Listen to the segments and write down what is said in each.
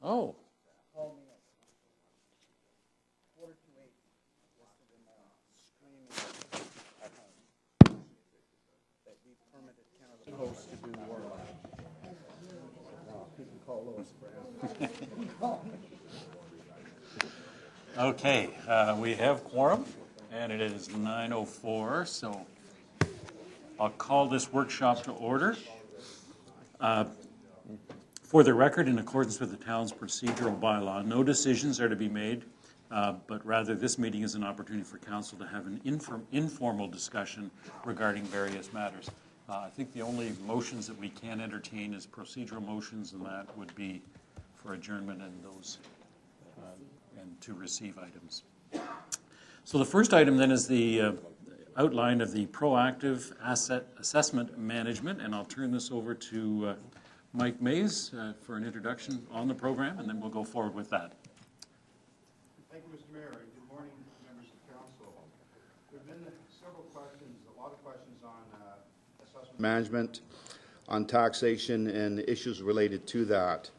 Oh. Called me at 7:45, listed in screaming at home that we permitted Canada Post to do work. You can call Lois Brown. Okay, we have quorum, and it is 9:04, so I'll call this workshop to order. For the record, in accordance with the town's procedural bylaw, no decisions are to be made, but rather this meeting is an opportunity for council to have an informal discussion regarding various matters. I think the only motions that we can entertain is procedural motions, and that would be for adjournment and those and to receive items. So the first item then is the outline of the proactive asset assessment management, and I'll turn this over to Mike Mays for an introduction on the program, and then we'll go forward with that. Thank you, Mr. Mayor, and good morning, members of council. There have been several questions, a lot of questions on assessment management, on taxation, and issues related to that.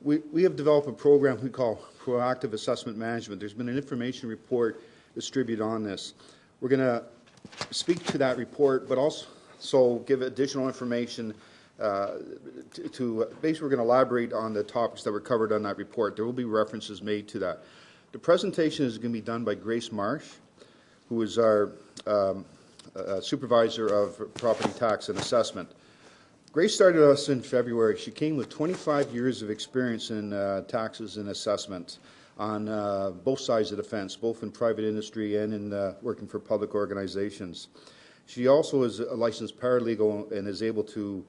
We have developed a program we call Proactive Assessment Management. There's been an information report distributed on this. We're going to speak to that report, but also give additional information basically we're going to elaborate on the topics that were covered on that report. There will be references made to that. The presentation is going to be done by Grace Marsh, who is our supervisor of property tax and assessment. Grace started us in February. She came with 25 years of experience in taxes and assessment on both sides of the fence, both in private industry and in working for public organizations. She also is a licensed paralegal and is able to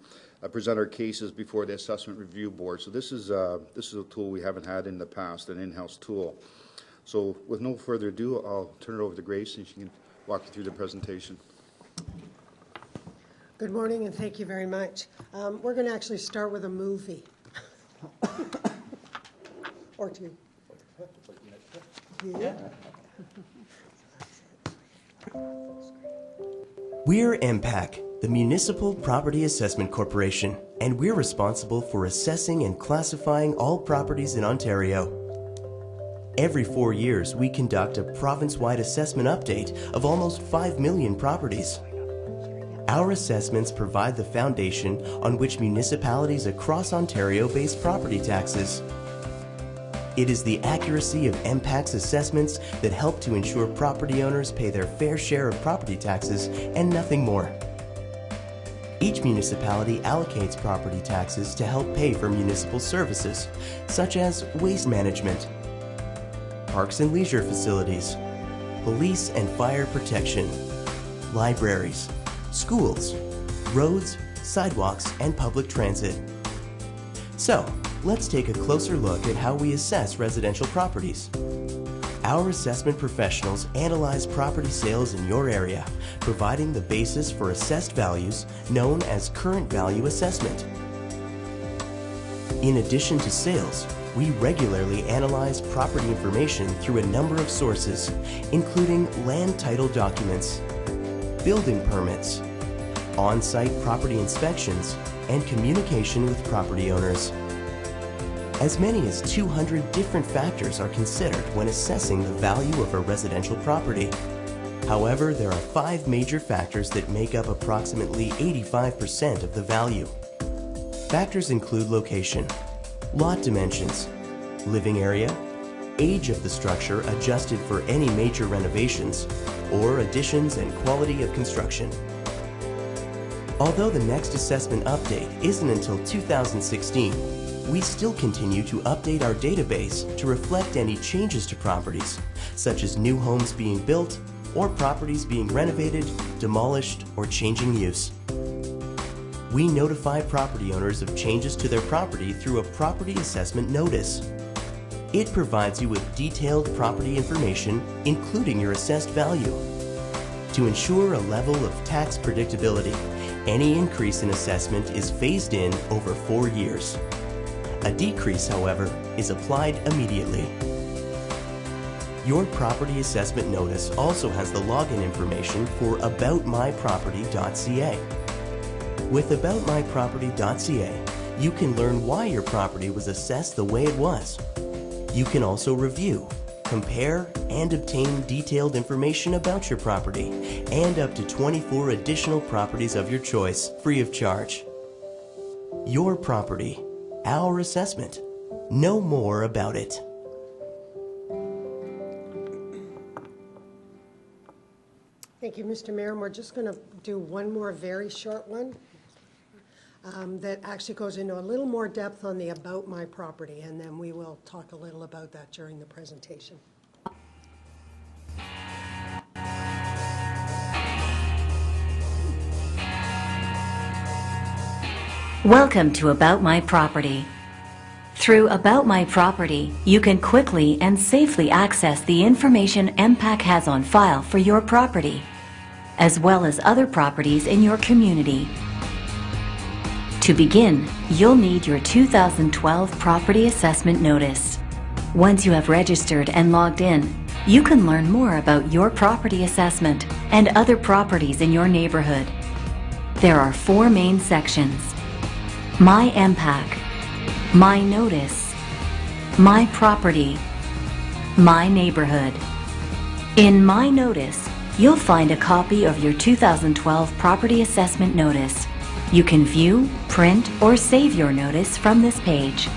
present our cases before the Assessment Review Board. So this is a tool we haven't had in the past, an in-house tool. So with no further ado, I'll turn it over to Grace and she can walk you through the presentation. Good morning and thank you very much. We're going to actually start with a movie. Or two. Yeah. We're MPAC, the Municipal Property Assessment Corporation, and we're responsible for assessing and classifying all properties in Ontario. Every 4 years, we conduct a province-wide assessment update of almost 5 million properties. Our assessments provide the foundation on which municipalities across Ontario base property taxes. It is the accuracy of MPAC's assessments that help to ensure property owners pay their fair share of property taxes and nothing more. Each municipality allocates property taxes to help pay for municipal services, such as waste management, parks and leisure facilities, police and fire protection, libraries, schools, roads, sidewalks, and public transit. So, let's take a closer look at how we assess residential properties. Our assessment professionals analyze property sales in your area, providing the basis for assessed values known as current value assessment. In addition to sales, we regularly analyze property information through a number of sources, including land title documents, building permits, on-site property inspections, and communication with property owners. As many as 200 different factors are considered when assessing the value of a residential property. However, there are 5 major factors that make up approximately 85% of the value. Factors include location, lot dimensions, living area, age of the structure adjusted for any major renovations, or additions and quality of construction. Although the next assessment update isn't until 2016, we still continue to update our database to reflect any changes to properties, such as new homes being built or properties being renovated, demolished, or changing use. We notify property owners of changes to their property through a property assessment notice. It provides you with detailed property information, including your assessed value. To ensure a level of tax predictability, any increase in assessment is phased in over 4 years. A decrease, however, is applied immediately. Your property assessment notice also has the login information for aboutmyproperty.ca. With aboutmyproperty.ca, you can learn why your property was assessed the way it was. You can also review, compare, and obtain detailed information about your property and up to 24 additional properties of your choice, free of charge. Your property, our assessment. Know more about it. Thank you, Mr. Mayor. And we're just going to do one more very short one that actually goes into a little more depth on the about my property, and then we will talk a little about that during the presentation. Welcome to About My Property. Through About My Property, you can quickly and safely access the information MPAC has on file for your property, as well as other properties in your community. To begin, you'll need your 2012 Property Assessment Notice. Once you have registered and logged in, you can learn more about your property assessment and other properties in your neighborhood. There are 4 main sections: My MPAC, My Notice, My Property, My Neighborhood. In My Notice, you'll find a copy of your 2012 Property Assessment Notice. You can view, print, or save your notice from this page.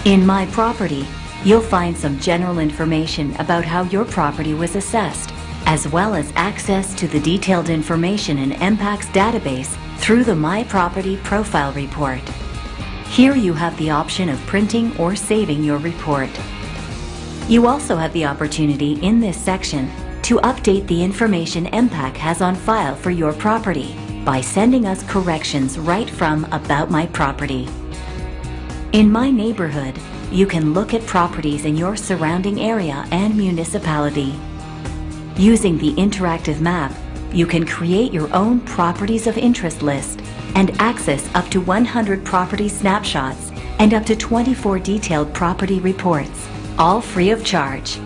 In My Property, you'll find some general information about how your property was assessed, as well as access to the detailed information in MPAC's database through the My Property Profile Report. Here you have the option of printing or saving your report. You also have the opportunity in this section to update the information MPAC has on file for your property by sending us corrections right from About My Property. In My Neighborhood, you can look at properties in your surrounding area and municipality. Using the interactive map, you can create your own properties of interest list and access up to 100 property snapshots and up to 24 detailed property reports, all free of charge.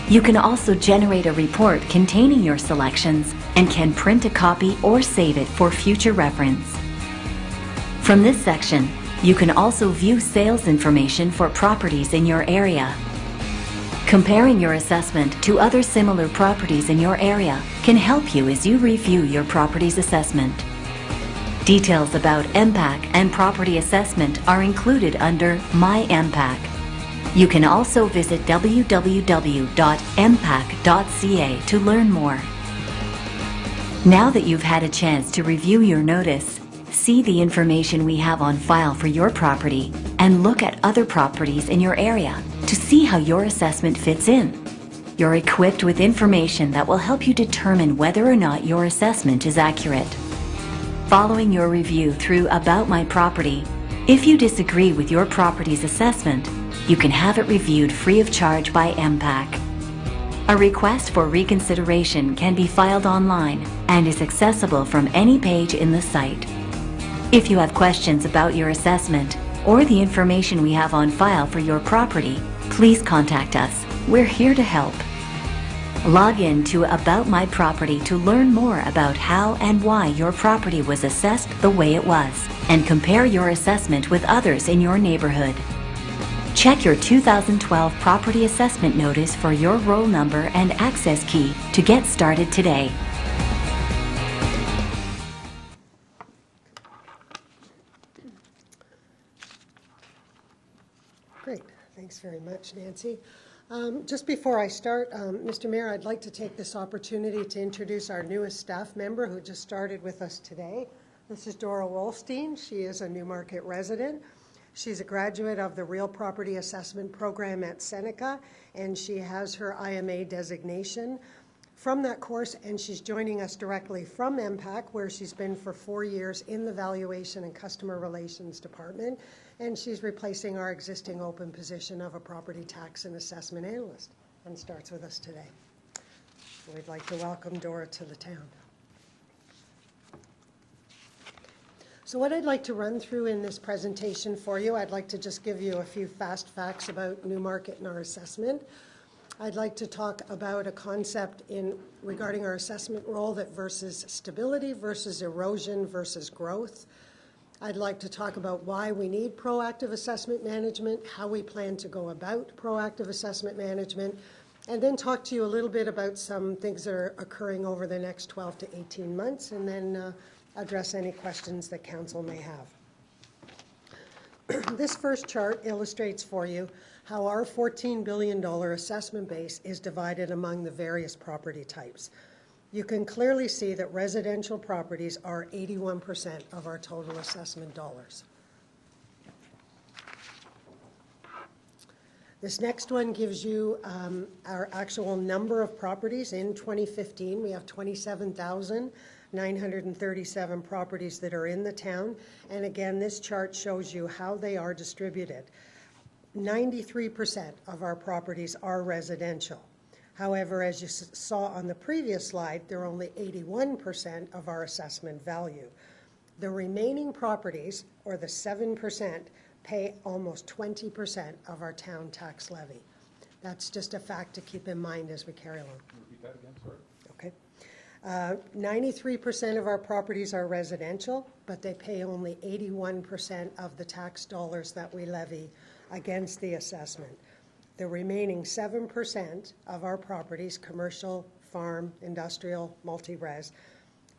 You can also generate a report containing your selections and can print a copy or save it for future reference. From this section, you can also view sales information for properties in your area. Comparing your assessment to other similar properties in your area can help you as you review your property's assessment. Details about MPAC and property assessment are included under My MPAC. You can also visit www.mpac.ca to learn more. Now that you've had a chance to review your notice, see the information we have on file for your property, and look at other properties in your area to see how your assessment fits in. You're equipped with information that will help you determine whether or not your assessment is accurate. Following your review through About My Property, if you disagree with your property's assessment, you can have it reviewed free of charge by MPAC. A request for reconsideration can be filed online and is accessible from any page in the site. If you have questions about your assessment or the information we have on file for your property, please contact us. We're here to help. Log in to About My Property to learn more about how and why your property was assessed the way it was, and compare your assessment with others in your neighborhood. Check your 2012 Property Assessment Notice for your roll number and access key to get started today. Great. Thanks very much, Nancy. Just before I start, Mr. Mayor, I'd like to take this opportunity to introduce our newest staff member who just started with us today. This is Dora Wolstein. She is a Newmarket resident. She's a graduate of the Real Property Assessment Program at Seneca, and she has her IMA designation from that course, and she's joining us directly from MPAC, where she's been for 4 years in the Valuation and Customer Relations Department, and she's replacing our existing open position of a Property Tax and Assessment Analyst, and starts with us today. We'd like to welcome Dora to the town. So what I'd like to run through in this presentation for you, I'd like to just give you a few fast facts about Newmarket and our assessment. I'd like to talk about a concept regarding our assessment role that versus stability versus erosion versus growth. I'd like to talk about why we need proactive assessment management, how we plan to go about proactive assessment management, and then talk to you a little bit about some things that are occurring over the next 12 to 18 months, and then address any questions that council may have. This first chart illustrates for you how our $14 billion assessment base is divided among the various property types. You can clearly see that residential properties are 81% of our total assessment dollars. This next one gives you our actual number of properties. In 2015, we have 27,937 properties that are in the town. And again, this chart shows you how they are distributed. 93% of our properties are residential. However, as you saw on the previous slide, they're only 81% of our assessment value. The remaining properties, or the 7%, pay almost 20% of our town tax levy. That's just a fact to keep in mind as we carry along. Repeat that again, sorry. Okay. 93% of our properties are residential, but they pay only 81% of the tax dollars that we levy against the assessment. The remaining 7% of our properties, commercial, farm, industrial, multi-res,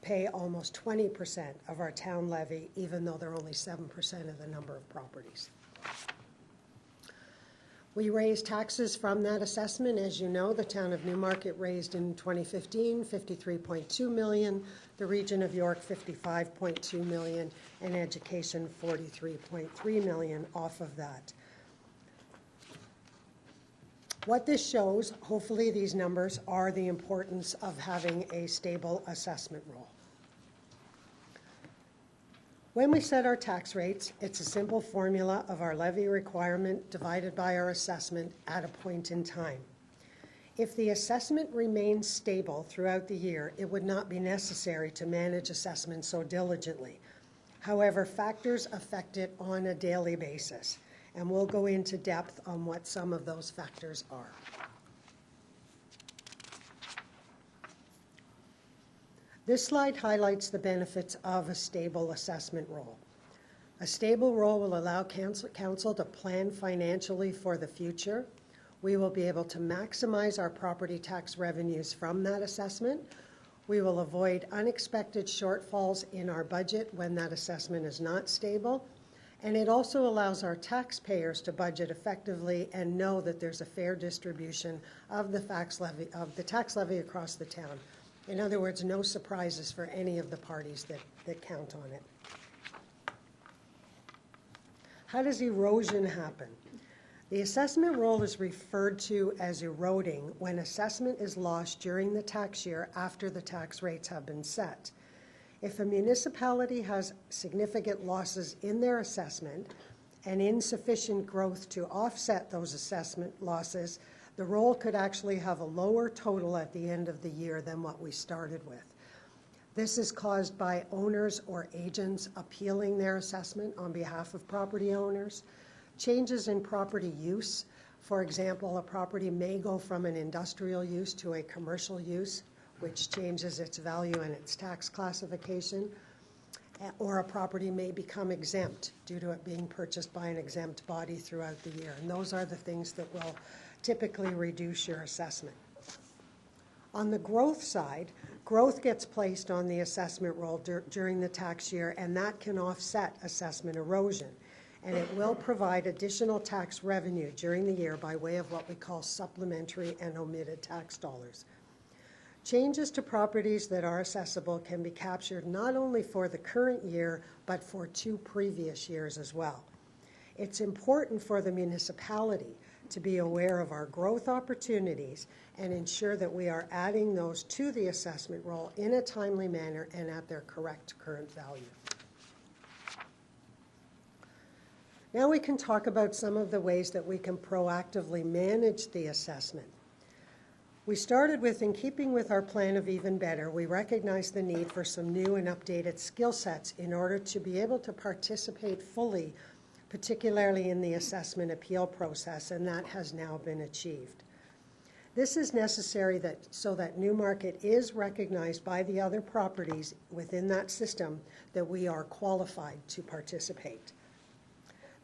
pay almost 20% of our town levy, even though they're only 7% of the number of properties. We raise taxes from that assessment. As you know, the town of Newmarket raised in 2015 $53.2 million, the region of York $55.2 million, and education $43.3 million off of that. What this shows, hopefully these numbers, are the importance of having a stable assessment roll. When we set our tax rates, it's a simple formula of our levy requirement divided by our assessment at a point in time. If the assessment remains stable throughout the year, it would not be necessary to manage assessment so diligently. However, factors affect it on a daily basis, and we'll go into depth on what some of those factors are. This slide highlights the benefits of a stable assessment roll. A stable roll will allow council to plan financially for the future. We will be able to maximize our property tax revenues from that assessment. We will avoid unexpected shortfalls in our budget when that assessment is not stable. And it also allows our taxpayers to budget effectively and know that there's a fair distribution of the tax levy across the town. In other words, no surprises for any of the parties that count on it. How does erosion happen? The assessment roll is referred to as eroding when assessment is lost during the tax year after the tax rates have been set. If a municipality has significant losses in their assessment and insufficient growth to offset those assessment losses, the roll could actually have a lower total at the end of the year than what we started with. This is caused by owners or agents appealing their assessment on behalf of property owners, changes in property use. For example, a property may go from an industrial use to a commercial use, which changes its value and its tax classification, or a property may become exempt due to it being purchased by an exempt body throughout the year. And those are the things that will typically reduce your assessment. On the growth side, growth gets placed on the assessment roll during the tax year, and that can offset assessment erosion. And it will provide additional tax revenue during the year by way of what we call supplementary and omitted tax dollars. Changes to properties that are assessable can be captured not only for the current year, but for 2 previous years as well. It's important for the municipality to be aware of our growth opportunities and ensure that we are adding those to the assessment roll in a timely manner and at their correct current value. Now we can talk about some of the ways that we can proactively manage the assessment. We started with, in keeping with our plan of Even Better, we recognized the need for some new and updated skill sets in order to be able to participate fully, particularly in the assessment appeal process, and that has now been achieved. This is necessary so that Newmarket is recognized by the other properties within that system that we are qualified to participate.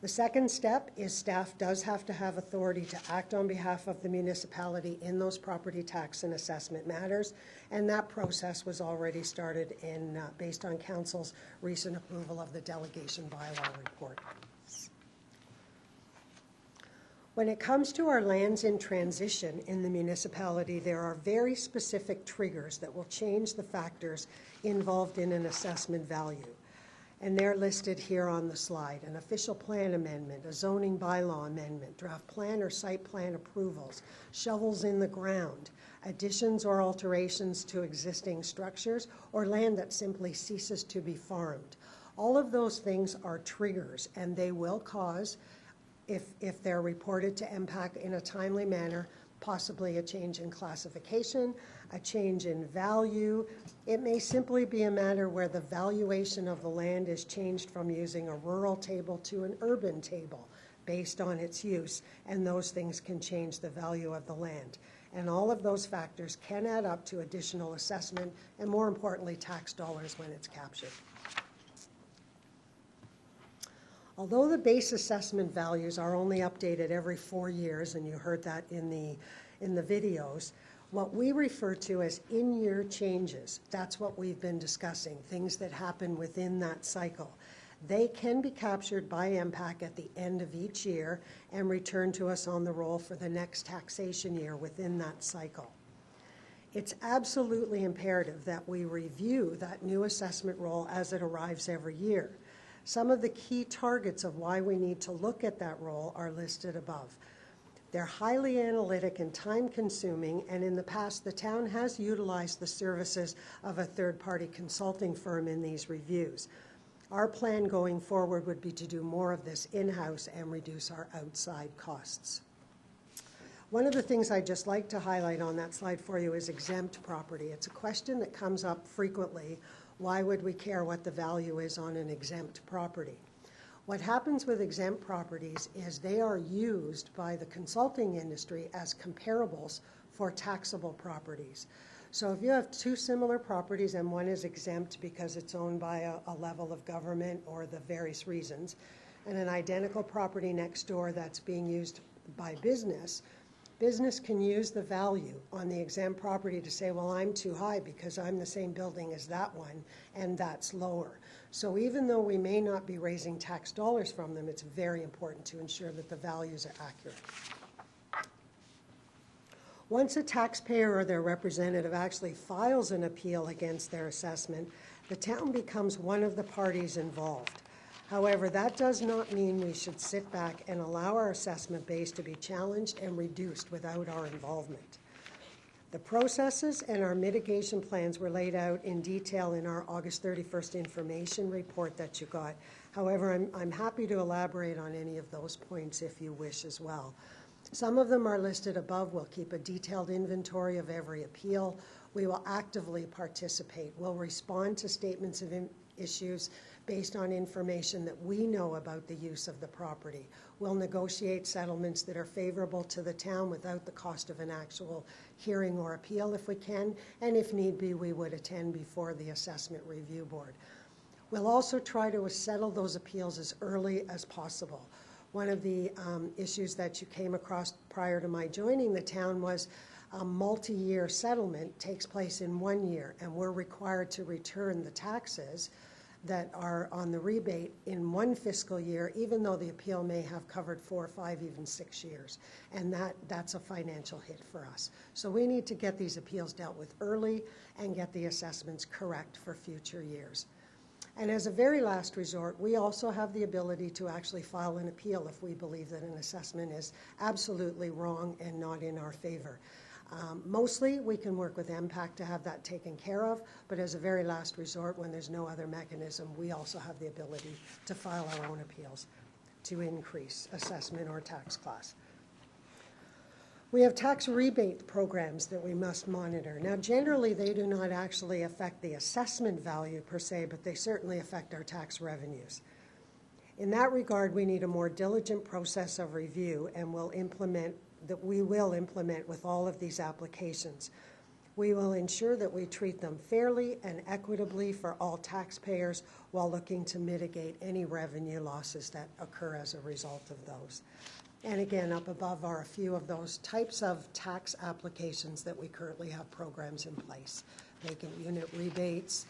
The second step is staff does have to have authority to act on behalf of the municipality in those property tax and assessment matters, and that process was already started based on Council's recent approval of the delegation bylaw report. When it comes to our lands in transition in the municipality, there are very specific triggers that will change the factors involved in an assessment value. And they're listed here on the slide: an official plan amendment, a zoning bylaw amendment, draft plan or site plan approvals, shovels in the ground, additions or alterations to existing structures, or land that simply ceases to be farmed. All of those things are triggers, and they will cause, if they're reported to MPAC in a timely manner, possibly a change in classification, a change in value. It may simply be a matter where the valuation of the land is changed from using a rural table to an urban table based on its use, and those things can change the value of the land. And all of those factors can add up to additional assessment and, more importantly, tax dollars when it's captured. Although the base assessment values are only updated every 4 years, and you heard that in the videos, what we refer to as in-year changes, that's what we've been discussing, things that happen within that cycle. They can be captured by MPAC at the end of each year and returned to us on the roll for the next taxation year within that cycle. It's absolutely imperative that we review that new assessment roll as it arrives every year. Some of the key targets of why we need to look at that roll are listed above. They're highly analytic and time-consuming, and in the past, the town has utilized the services of a third-party consulting firm in these reviews. Our plan going forward would be to do more of this in-house and reduce our outside costs. One of the things I'd just like to highlight on that slide for you is exempt property. It's a question that comes up frequently. Why would we care what the value is on an exempt property? What happens with exempt properties is they are used by the consulting industry as comparables for taxable properties. So if you have two similar properties and one is exempt because it's owned by a level of government or the various reasons, and an identical property next door that's being used by business, business can use the value on the exempt property to say, well, I'm too high because I'm the same building as that one, and that's lower. So even though we may not be raising tax dollars from them, it's very important to ensure that the values are accurate. Once a taxpayer or their representative actually files an appeal against their assessment, the town becomes one of the parties involved. However, that does not mean we should sit back and allow our assessment base to be challenged and reduced without our involvement. The processes and our mitigation plans were laid out in detail in our August 31st information report that you got. However, I'm happy to elaborate on any of those points if you wish as well. Some of them are listed above. We'll keep a detailed inventory of every appeal. We will actively participate. We'll respond to statements of issues based on information that we know about the use of the property. We'll negotiate settlements that are favorable to the town without the cost of an actual hearing or appeal if we can, and if need be, we would attend before the Assessment Review Board. We'll also try to settle those appeals as early as possible. One of the issues that you came across prior to my joining the town was a multi-year settlement takes place in 1 year, and we're required to return the taxes that are on the rebate in one fiscal year, even though the appeal may have covered 4 or 5, even 6 years. And that's a financial hit for us. So we need to get these appeals dealt with early and get the assessments correct for future years. And as a very last resort, we also have the ability to actually file an appeal if we believe that an assessment is absolutely wrong and not in our favor. Mostly, we can work with MPAC to have that taken care of, but as a very last resort, when there's no other mechanism, we also have the ability to file our own appeals to increase assessment or tax class. We have tax rebate programs that we must monitor. Now, generally, they do not actually affect the assessment value per se, but they certainly affect our tax revenues. In that regard, we need a more diligent process of review, and we'll implement that we will implement with all of these applications. We will ensure that we treat them fairly and equitably for all taxpayers while looking to mitigate any revenue losses that occur as a result of those. And again, up above are a few of those types of tax applications that we currently have programs in place. Vacant unit rebates,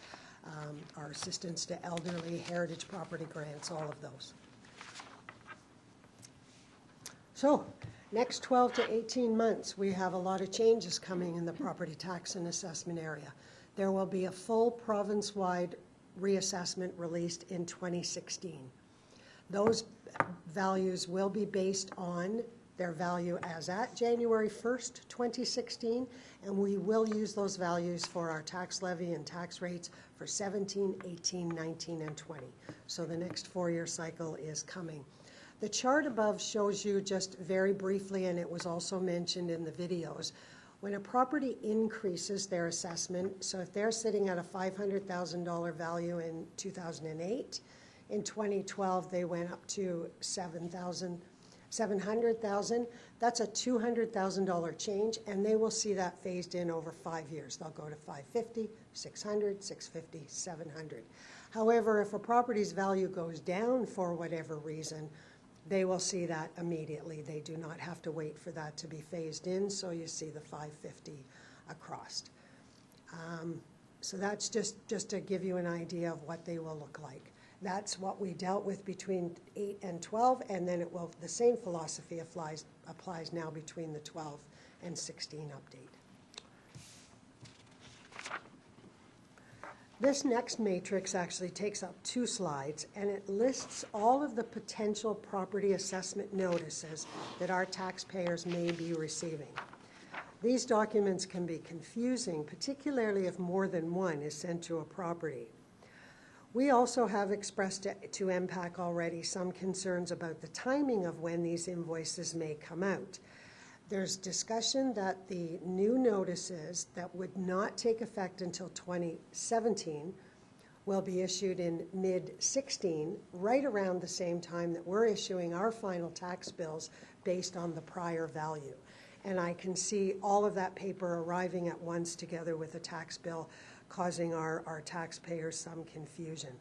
our assistance to elderly, heritage property grants, all of those. So, next 12 to 18 months, we have a lot of changes coming in the property tax and assessment area. There will be a full province-wide reassessment released in 2016. Those values will be based on their value as at January 1st, 2016, and we will use those values for our tax levy and tax rates for 17, 18, 19, and 20. So the next 4-year cycle is coming. The chart above shows you just very briefly, and it was also mentioned in the videos, when a property increases their assessment, so if they're sitting at a $500,000 value in 2008, in 2012 they went up to $700,000, that's a $200,000 change, and they will see that phased in over 5 years. They'll go to 550, 600, 650, 700. However, if a property's value goes down for whatever reason, they will see that immediately. They do not have to wait for that to be phased in, so you see the 550 across. So that's just to give you an idea of what they will look like. That's what we dealt with between 8 and 12, and then the same philosophy applies now between the 12 and 16 update. This next matrix actually takes up 2 slides, and it lists all of the potential property assessment notices that our taxpayers may be receiving. These documents can be confusing, particularly if more than one is sent to a property. We also have expressed to MPAC already some concerns about the timing of when these invoices may come out. There's discussion that the new notices that would not take effect until 2017 will be issued in mid-16, right around the same time that we're issuing our final tax bills based on the prior value. And I can see all of that paper arriving at once together with a tax bill, causing our taxpayers some confusion.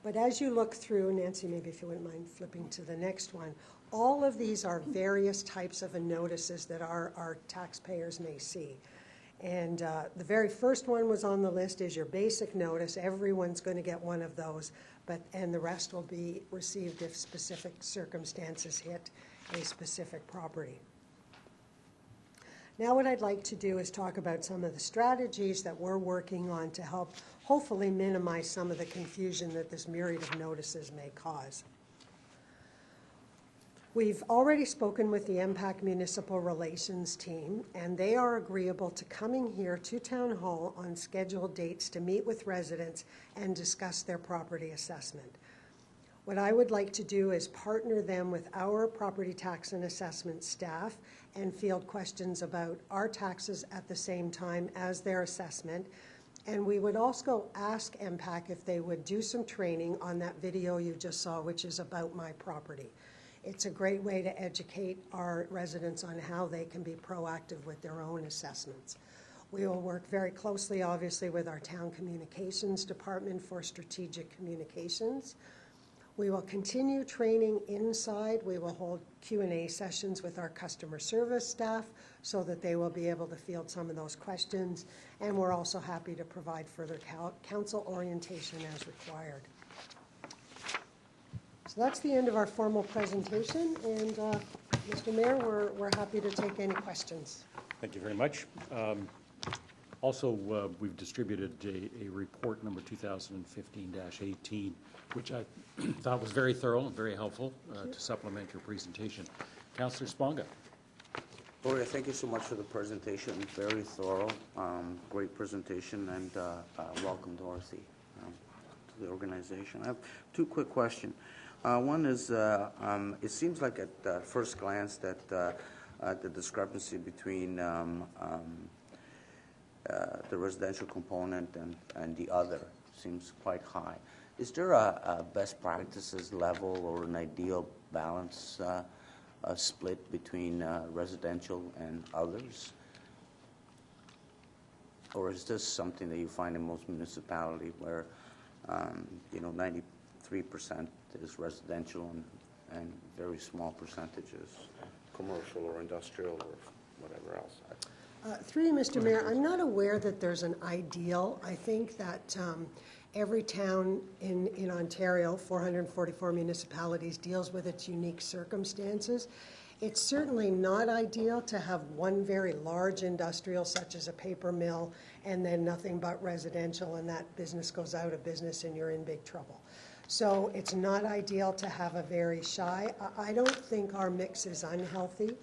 But as you look through, Nancy, maybe if you wouldn't mind flipping to the next one, all of these are various types of notices that our taxpayers may see. And the very first one was on the list is your basic notice. Everyone's going to get one of those, and the rest will be received if specific circumstances hit a specific property. Now what I'd like to do is talk about some of the strategies that we're working on to help hopefully minimize some of the confusion that this myriad of notices may cause. We've already spoken with the MPAC Municipal Relations team, and they are agreeable to coming here to Town Hall on scheduled dates to meet with residents and discuss their property assessment. What I would like to do is partner them with our property tax and assessment staff and field questions about our taxes at the same time as their assessment. And we would also ask MPAC if they would do some training on that video you just saw, which is about my property. It's a great way to educate our residents on how they can be proactive with their own assessments. We will work very closely, obviously, with our town communications department for strategic communications. We will continue training inside. We will hold Q&A sessions with our customer service staff so that they will be able to field some of those questions. And we're also happy to provide further council orientation as required. So that's the end of our formal presentation. And Mr. Mayor, we're happy to take any questions. Thank you very much. Also, we've distributed a report number 2015-18, which I thought was very thorough and very helpful to supplement your presentation. Councillor Sponga. Gloria, thank you so much for the presentation. Very thorough, great presentation, and welcome, Dorothy, to the organization. I have 2 quick questions. One is, it seems like at first glance that the discrepancy between the residential component and the other seems quite high. Is there a best practices level or an ideal balance a split between residential and others? Or is this something that you find in most municipalities where, 93% is residential and very small percentages commercial or industrial or whatever else? Through you, Mr. Mayor, I'm not aware that there's an ideal. I think that every town in Ontario, 444 municipalities, deals with its unique circumstances. It's certainly not ideal to have one very large industrial, such as a paper mill, and then nothing but residential, and that business goes out of business and you're in big trouble. So it's not ideal to have a very shy. I don't think our mix is unhealthy,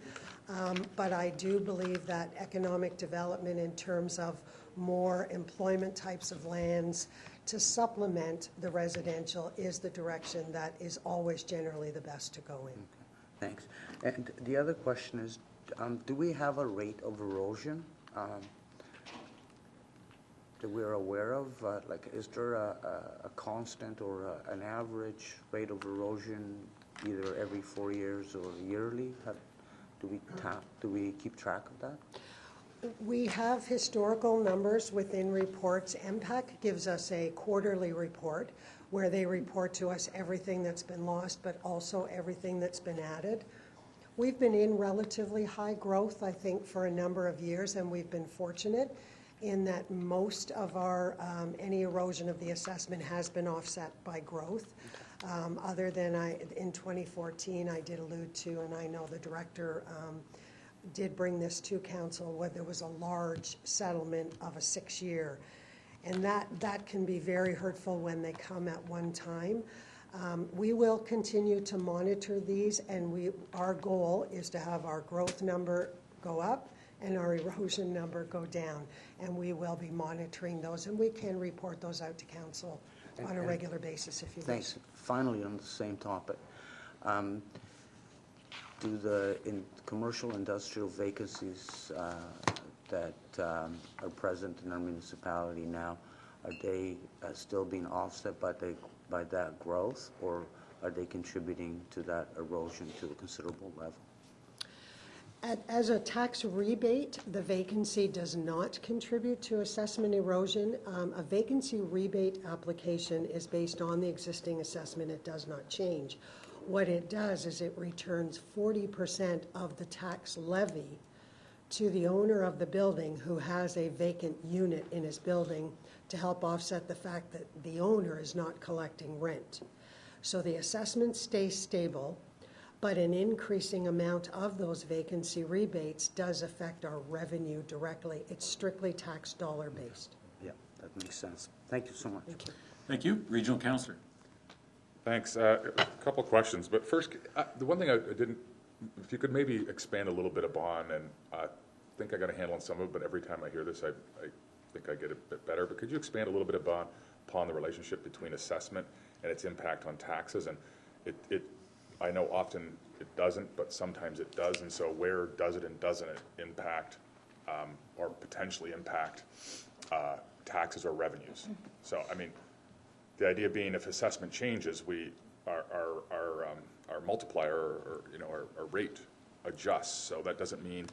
but I do believe that economic development in terms of more employment types of lands to supplement the residential is the direction that is always generally the best to go in. Thanks. And the other question is, do we have a rate of erosion that we're aware of? Is there a constant or an average rate of erosion either every 4 years or yearly? Do we keep track of that? We have historical numbers within reports. MPAC gives us a quarterly report where they report to us everything that's been lost, but also everything that's been added. We've been in relatively high growth, I think, for a number of years, and we've been fortunate in that most of our, any erosion of the assessment has been offset by growth. Other than in 2014, I did allude to, and I know the director did bring this to council, where there was a large settlement of a 6-year. And that can be very hurtful when they come at one time. We will continue to monitor these, and our goal is to have our growth number go up and our erosion number go down. And we will be monitoring those, and we can report those out to council on a regular basis if you wish. Thanks. Finally, on the same topic, do the commercial industrial vacancies that are present in our municipality now, are they still being offset by that growth, or are they contributing to that erosion to a considerable level? As a tax rebate, the vacancy does not contribute to assessment erosion. A vacancy rebate application is based on the existing assessment. It does not change. What it does is it returns 40% of the tax levy to the owner of the building who has a vacant unit in his building to help offset the fact that the owner is not collecting rent. So the assessment stays stable, but an increasing amount of those vacancy rebates does affect our revenue directly. It's strictly tax dollar based. Yeah, that makes sense. Thank you so much. Thank you. Thank you. Regional Councillor. Thanks. A couple of questions, but first, the one thing I didn't, if you could maybe expand a little bit upon, and I think I got a handle on some of it, but every time I hear this, I think I get a bit better. But could you expand a little bit upon the relationship between assessment and its impact on taxes? And I know often it doesn't, but sometimes it does. And so where does it and doesn't it impact or potentially impact taxes or revenues? So, I mean, the idea being if assessment changes, our multiplier or our rate adjusts. So that doesn't mean,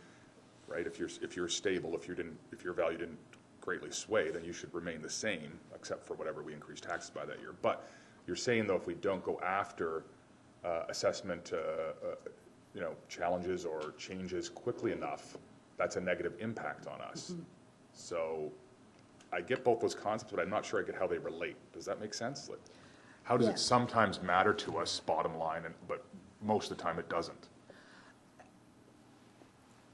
right, if you're stable, if your value didn't greatly sway, then you should remain the same, except for whatever we increase taxes by that year. But you're saying, though, if we don't go after assessment challenges or changes quickly enough, that's a negative impact on us. Mm-hmm. So I get both those concepts, but I'm not sure I get how they relate. Does that make sense? Like, how does it sometimes matter to us, bottom line, but most of the time it doesn't?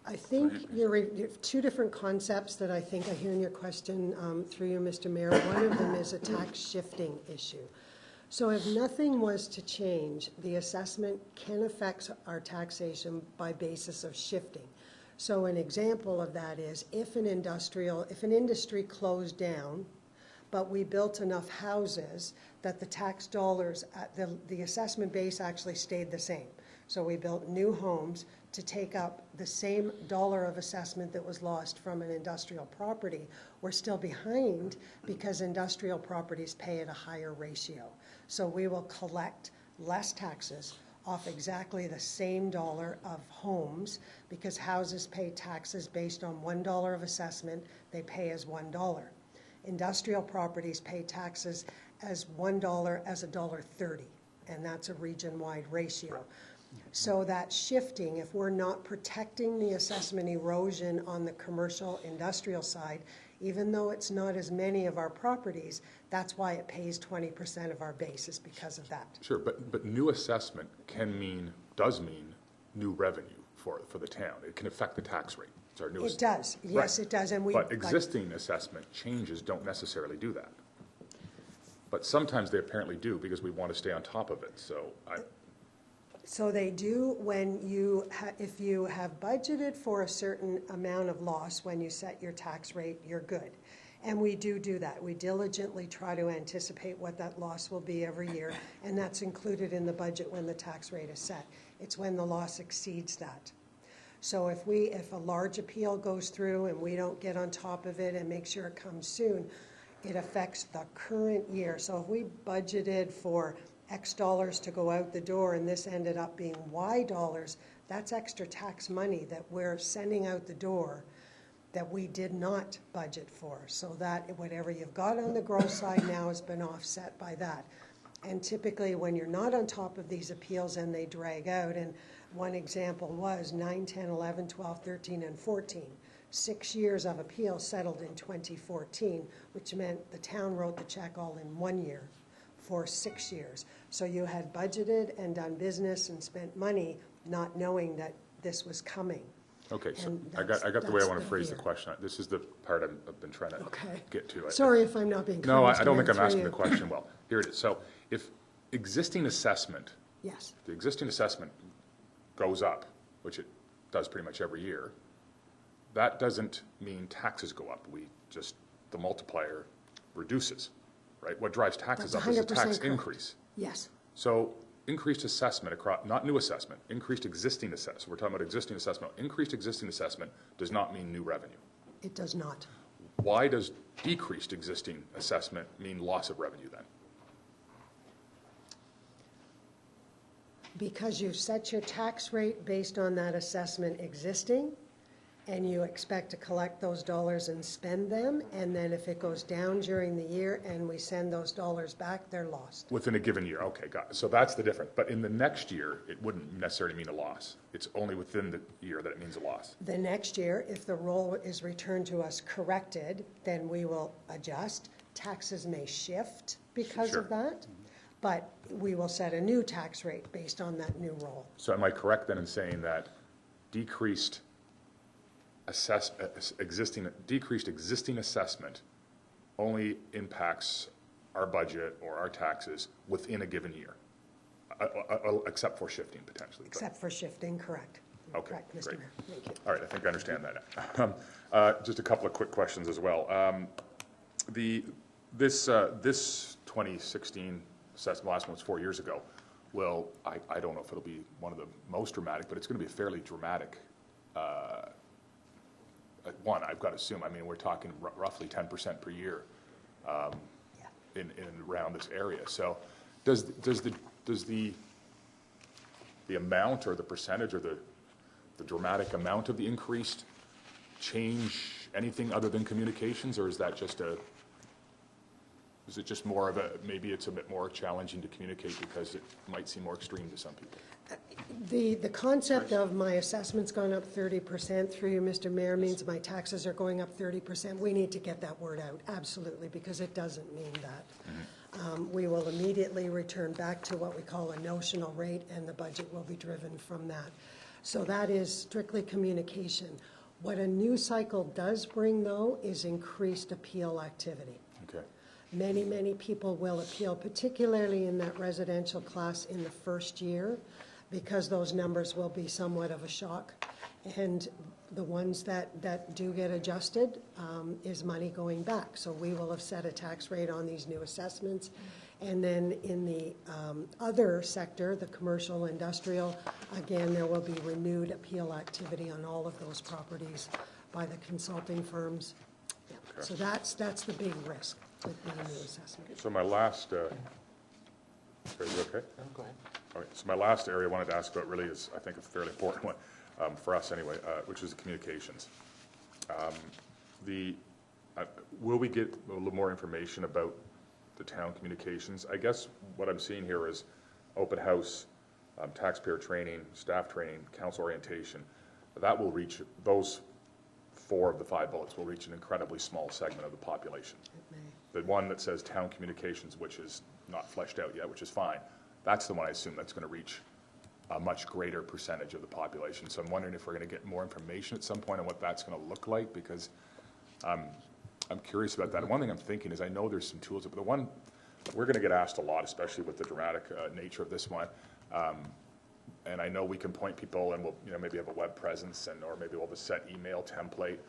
I think you have two different concepts that I think I hear in your question through you, Mr. Mayor. One of them is a tax shifting issue. So if nothing was to change, the assessment can affect our taxation by basis of shifting. So an example of that is if an industry closed down, but we built enough houses that the tax dollars, the assessment base actually stayed the same. So we built new homes to take up the same dollar of assessment that was lost from an industrial property. We're still behind because industrial properties pay at a higher ratio. So we will collect less taxes off exactly the same dollar of homes, because houses pay taxes based on $1 of assessment, they pay as $1. Industrial properties pay taxes as $1 as $1.30, and that's a region-wide ratio. So that shifting, if we're not protecting the assessment erosion on the commercial industrial side, even though it's not as many of our properties, that's why it pays 20% of our basis, because of that. Sure, but new assessment does mean new revenue for the town. It can affect the tax rate. It's our new It does, yes, Right. it does, and But existing assessment changes don't necessarily do that. But sometimes they apparently do, because we want to stay on top of it, So they do when if you have budgeted for a certain amount of loss when you set your tax rate, you're good. And we do that. We diligently try to anticipate what that loss will be every year, and that's included in the budget when the tax rate is set. It's when the loss exceeds that. So if a large appeal goes through and we don't get on top of it and make sure it comes soon, it affects the current year. So if we budgeted for X dollars to go out the door and this ended up being Y dollars, that's extra tax money that we're sending out the door that we did not budget for. So that whatever you've got on the gross side now has been offset by that. And typically when you're not on top of these appeals and they drag out, and one example was 9, 10, 11, 12, 13, and 14. 6 years of appeals settled in 2014, which meant the town wrote the check all in 1 year for 6 years. So you had budgeted and done business and spent money not knowing that this was coming. okay, so And I got the way I that's want to the phrase the fear. question. This is the part I've been trying to Okay. get to. Sorry if I'm not being clear. No, I Mr. don't think Mayor, I'm asking through the you. question well. Here it is. So if existing assessment, Yes, the existing assessment goes up, which it does pretty much every year, that doesn't mean taxes go up. The multiplier reduces, right? What drives taxes That's up is a 100% tax correct. increase. yes. So increased assessment across, not new assessment, increased existing assessment. We're talking about existing assessment. Increased existing assessment does not mean new revenue. It does not. Why does decreased existing assessment mean loss of revenue then? Because you set your tax rate based on that assessment existing, and you expect to collect those dollars and spend them, and then if it goes down during the year and we send those dollars back, they're lost. Within a given year, okay, got it. So that's the difference. But in the next year, it wouldn't necessarily mean a loss. It's only within the year that it means a loss. The next year, if the roll is returned to us corrected, then we will adjust. Taxes may shift because Sure. of that, but we will set a new tax rate based on that new roll. So am I correct then in saying that decreased existing assessment only impacts our budget or our taxes within a given year, except for shifting potentially? but- Except for shifting, correct. Okay, Correct, Mr. great. Mayor. Thank you. All right, I think I understand that now. Just a couple of quick questions as well. This 2016 assessment, last one was 4 years ago. Well, I don't know if it'll be one of the most dramatic, but it's going to be a fairly dramatic one, I've got to assume. I mean, we're talking roughly 10% per year in around this area. So does the amount or the percentage or the dramatic amount of the increased change anything other than communications, or is that just is it just more of maybe it's a bit more challenging to communicate because it might seem more extreme to some people? The concept of my assessment's gone up 30% through you, Mr. Mayor, means my taxes are going up 30%. We need to get that word out, absolutely, because it doesn't mean that. We will immediately return back to what we call a notional rate, and the budget will be driven from that. So that is strictly communication. What a new cycle does bring, though, is increased appeal activity. Okay. Many, many people will appeal, particularly in that residential class in the first year, because those numbers will be somewhat of a shock. And the ones that do get adjusted is money going back. So we will have set a tax rate on these new assessments. And then in the other sector, the commercial, industrial, again, there will be renewed appeal activity on all of those properties by the consulting firms. Yeah. Okay. So that's the big risk with the new assessment. So my last, are you okay? Go ahead. All right, so my last area I wanted to ask about really is, I think, a fairly important one, for us anyway, which is the communications. Will we get a little more information about the town communications? I guess what I'm seeing here is open house, taxpayer training, staff training, council orientation. That will reach, those 4 of the 5 bullets will reach an incredibly small segment of the population. The one that says town communications, which is not fleshed out yet, which is fine, that's the one I assume that's going to reach a much greater percentage of the population. So I'm wondering if we're going to get more information at some point on what that's going to look like, because I'm curious about that. And one thing I'm thinking is, I know there's some tools, but the one we're going to get asked a lot, especially with the dramatic nature of this one, and I know we can point people, and we'll maybe have a web presence, or maybe we'll have a set email template.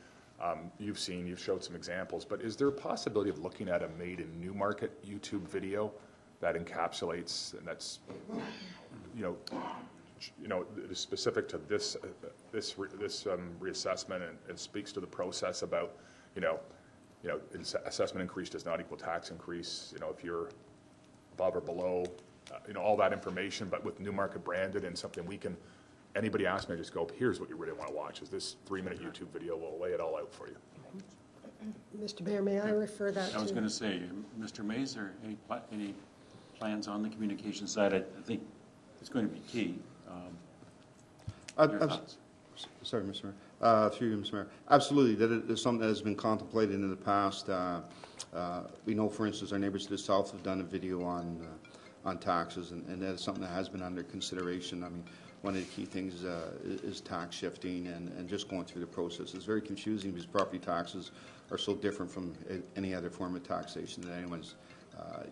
You've showed some examples, but is there a possibility of looking at a made in Newmarket YouTube video that encapsulates, and that's is specific to this reassessment and speaks to the process about assessment increase does not equal tax increase. If you're above or below, all that information, but with Newmarket branded and something we can. Anybody asks me, I just go, here's what you really want to watch. Is this 3-minute YouTube video? We'll lay it all out for you. Mr. Mayor, may I refer that to? I was going to say, Mr. Mays, are any plans on the communication side? I think it's going to be key. Your thoughts? Sorry, Mr. Mayor. Through you, Mr. Mayor. Absolutely, that is something that has been contemplated in the past. We know, for instance, our neighbors to the south have done a video on taxes, and that is something that has been under consideration. I mean, one of the key things is tax shifting and just going through the process. It's very confusing because property taxes are so different from any other form of taxation that anyone's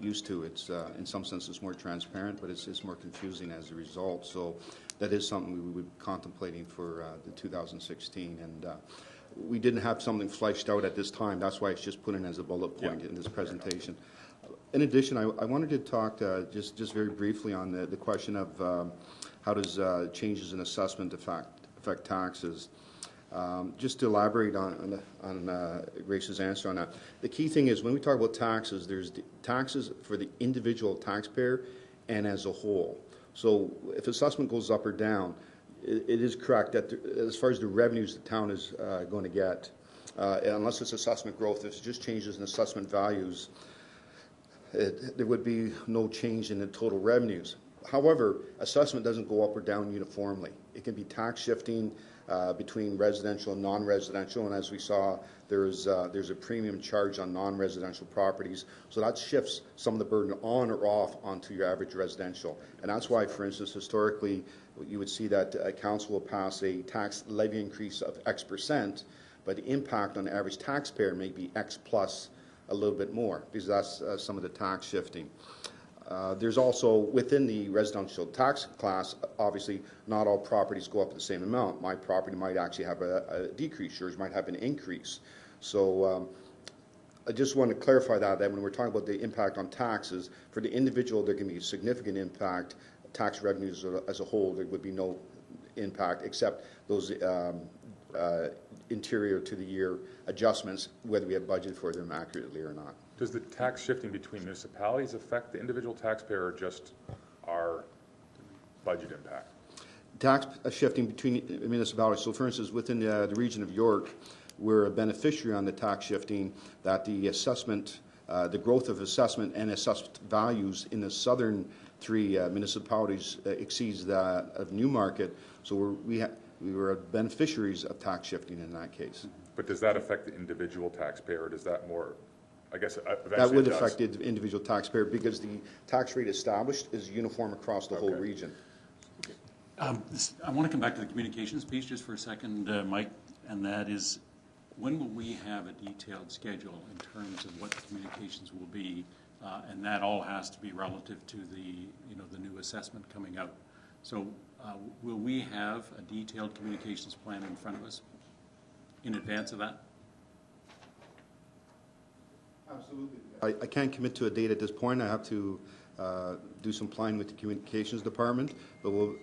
used to. It's in some sense it's more transparent, but it's more confusing as a result. So that is something we would be contemplating for the 2016, and we didn't have something fleshed out at this time. That's why it's just put in as a bullet point in this presentation. In addition, I wanted to talk just very briefly on the question of how does changes in assessment affect taxes. Just to elaborate on Grace's answer on that, the key thing is when we talk about taxes, there's taxes for the individual taxpayer and as a whole. So if assessment goes up or down, it is correct that as far as the revenues the town is going to get, unless it's assessment growth, if it's just changes in assessment values, there would be no change in the total revenues. However, assessment doesn't go up or down uniformly. It can be tax shifting between residential and non-residential, and as we saw, there's a premium charge on non-residential properties, so that shifts some of the burden on or off onto your average residential. And that's why, for instance, historically, you would see that a council will pass a tax levy increase of X%, but the impact on the average taxpayer may be X plus a little bit more, because that's some of the tax shifting. There's also, within the residential tax class, obviously not all properties go up the same amount. My property might actually have a decrease, yours might have an increase. So I just want to clarify that when we're talking about the impact on taxes, for the individual there can be a significant impact. Tax revenues as a whole, there would be no impact except those interior to the year adjustments, whether we have budgeted for them accurately or not. Does the tax shifting between municipalities affect the individual taxpayer or just our budget impact? Tax shifting between municipalities. So, for instance, within the region of York, we're a beneficiary on the tax shifting that the assessment, the growth of assessment and assessed values in the southern 3 municipalities exceeds that of Newmarket. So we were beneficiaries of tax shifting in that case. But does that affect the individual taxpayer, or does that more, I guess eventually that would it does. affect the individual taxpayer because the tax rate established is uniform across the whole region. I want to come back to the communications piece just for a second, Mike, and that is, when will we have a detailed schedule in terms of what the communications will be? And that all has to be relative to the new assessment coming out. So will we have a detailed communications plan in front of us in advance of that? Absolutely. I can't commit to a date at this point. I have to do some planning with the communications department, but we'll,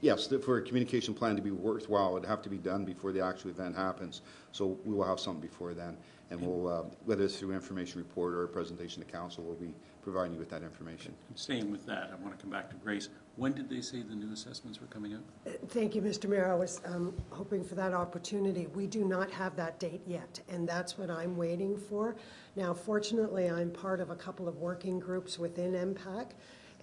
Yes, for a communication plan to be worthwhile, it'd have to be done before the actual event happens. So we will have something before then, and we'll, whether it's through information report or a presentation to council, we'll be providing you with that information. Staying with that, I want to come back to Grace. When did they say the new assessments were coming out? Thank you, Mr. Mayor. I was hoping for that opportunity. We do not have that date yet, and that's what I'm waiting for. Now, fortunately, I'm part of a couple of working groups within MPAC,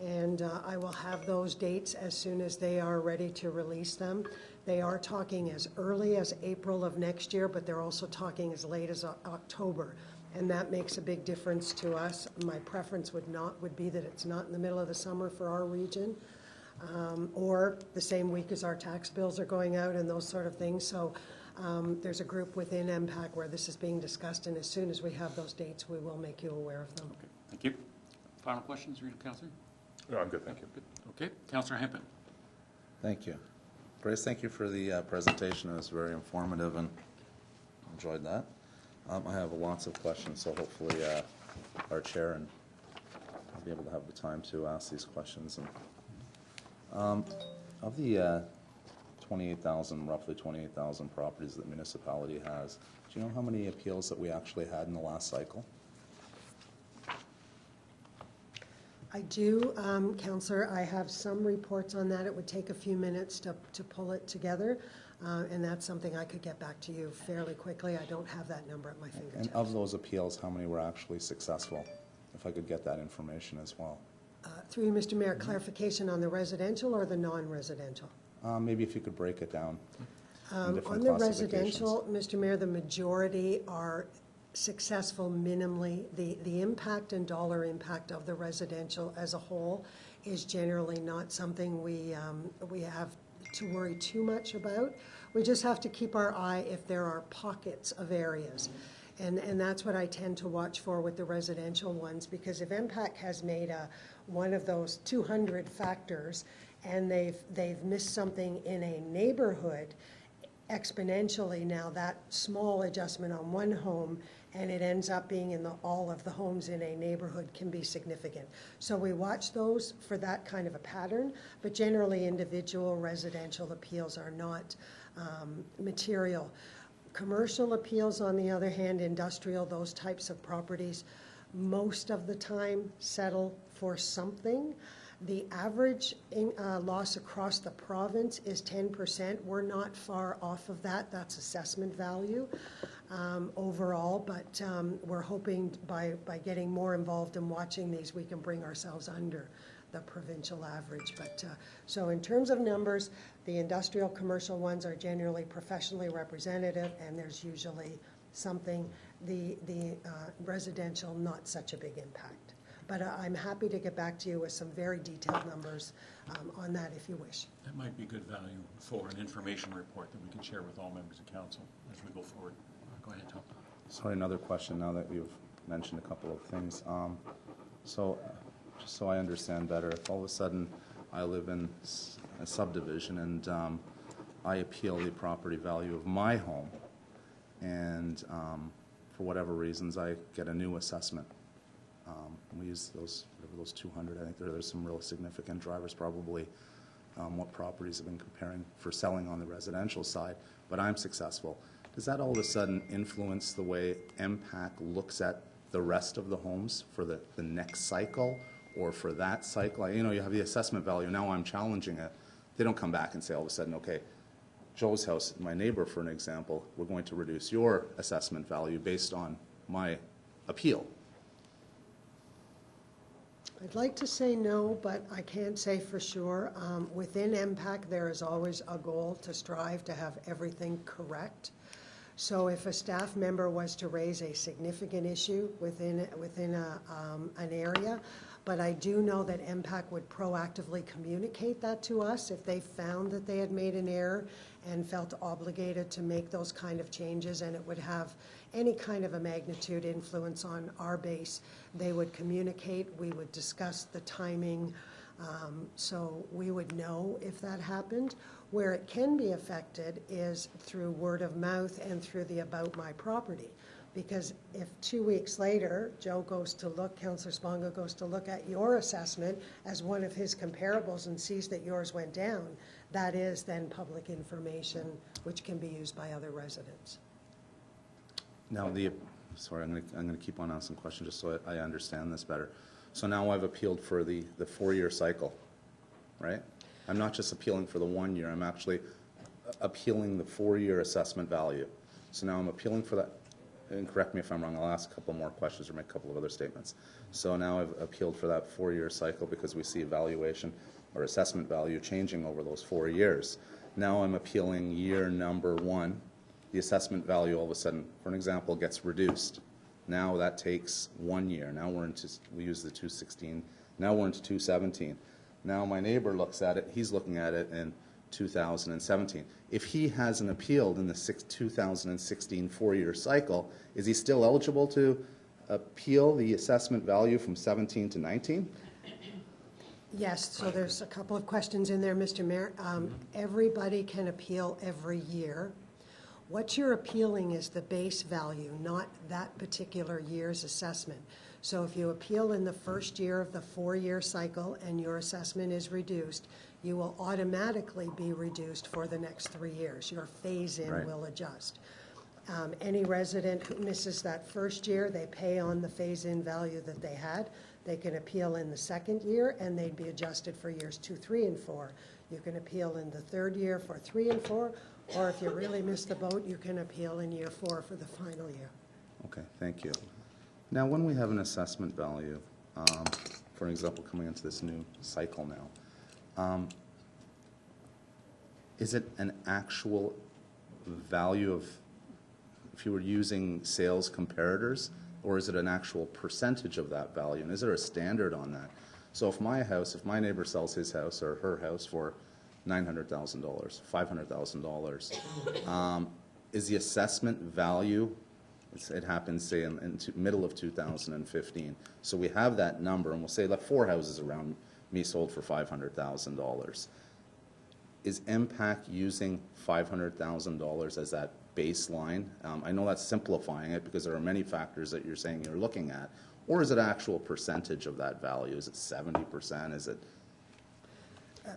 and I will have those dates as soon as they are ready to release them. They are talking as early as April of next year, but they're also talking as late as October, and that makes a big difference to us. My preference would be that it's not in the middle of the summer for our region, or the same week as our tax bills are going out and those sort of things. So there's a group within MPAC where this is being discussed, and as soon as we have those dates, we will make you aware of them. Okay, thank you. Final questions, Regional Councillor? No, I'm good, thank you. Okay, Councillor Hempin. Thank you. Grace, thank you for the presentation. It was very informative and enjoyed that. I have lots of questions, so hopefully our chair and I'll be able to have the time to ask these questions. And, of the 28,000, roughly 28,000 properties that the municipality has, do you know how many appeals that we actually had in the last cycle? I do, Councillor. I have some reports on that. It would take a few minutes to pull it together, and that's something I could get back to you fairly quickly. I don't have that number at my fingertips. And of those appeals, how many were actually successful? If I could get that information as well. Through you, Mr. Mayor, clarification on the residential or the non-residential? Maybe if you could break it down. In On different the classifications. residential, Mr. Mayor, the majority are successful minimally. The impact and dollar impact of the residential as a whole is generally not something we have to worry too much about. We just have to keep our eye if there are pockets of areas. And that's what I tend to watch for with the residential ones, because if MPAC has made one of those 200 factors and they've missed something in a neighborhood, exponentially now that small adjustment on one home and it ends up being in all of the homes in a neighborhood can be significant. So we watch those for that kind of a pattern, but generally individual residential appeals are not material. Commercial appeals, on the other hand, industrial, those types of properties, most of the time settle for something. The average loss across the province is 10%. We're not far off of that. That's assessment value overall, but we're hoping by getting more involved in watching these, we can bring ourselves under the provincial average. But so in terms of numbers, the industrial commercial ones are generally professionally representative, and there's usually something. The residential, not such a big impact. But I'm happy to get back to you with some very detailed numbers on that if you wish. That might be good value for an information report that we can share with all members of council as we go forward. Go ahead, Tom. Sorry, another question now that you've mentioned a couple of things. Just so I understand better, if all of a sudden I live in a subdivision and I appeal the property value of my home, and for whatever reasons I get a new assessment. We use those 200. I think there's some real significant drivers, probably what properties have been comparing for selling on the residential side, but I'm successful. Does that all of a sudden influence the way MPAC looks at the rest of the homes for the next cycle or for that cycle? You know, you have the assessment value. Now I'm challenging it. They don't come back and say all of a sudden, okay, Joe's house, my neighbor, for an example, we're going to reduce your assessment value based on my appeal. I'd like to say no, but I can't say for sure. Within MPAC, there is always a goal to strive to have everything correct. So if a staff member was to raise a significant issue within an area, but I do know that MPAC would proactively communicate that to us if they found that they had made an error and felt obligated to make those kind of changes, and it would have any kind of a magnitude influence on our base. They would communicate, we would discuss the timing, so we would know if that happened. Where it can be affected is through word of mouth and through the About My Property. Because if 2 weeks later, Joe goes to look, Councillor Sponga goes to look at your assessment as one of his comparables and sees that yours went down, that is then public information which can be used by other residents. Now, sorry, I'm going to keep on asking questions just so I understand this better. So now I've appealed for the 4-year cycle, right? I'm not just appealing for the 1 year, I'm actually appealing the 4-year assessment value. So now I'm appealing for that, and correct me if I'm wrong, I'll ask a couple more questions or make a couple of other statements. So now I've appealed for that 4-year cycle because we see evaluation or assessment value changing over those 4 years. Now I'm appealing year number 1. The assessment value all of a sudden, for an example, gets reduced. Now that takes 1 year. Now we use the 216. Now we're into 217. Now my neighbor looks at it, he's looking at it in 2017. If he hasn't appealed in the 2016 4-year cycle, is he still eligible to appeal the assessment value from 17 to 19? Yes, so there's a couple of questions in there, Mr. Mayor. Everybody can appeal every year. What you're appealing is the base value, not that particular year's assessment. So if you appeal in the first year of the 4-year cycle and your assessment is reduced, you will automatically be reduced for the next 3 years. Your phase-in will adjust. Any resident who misses that first year, they pay on the phase-in value that they had. They can appeal in the second year, and they'd be adjusted for years 2, 3, and 4. You can appeal in the third year for 3 and 4, or if you really miss the boat, you can appeal in year 4 for the final year. Okay, thank you. Now, when we have an assessment value, for example, coming into this new cycle now, is it an actual value of, if you were using sales comparators, or is it an actual percentage of that value? And is there a standard on that? So if my neighbor sells his house or her house for $900,000, $500,000, is the assessment value, it happens, say, in middle of 2015. So we have that number, and we'll say that 4 houses around me sold for $500,000. Is MPAC using $500,000 as that baseline? I know that's simplifying it because there are many factors that you're saying you're looking at. Or is it actual percentage of that value? Is it 70%? Is it?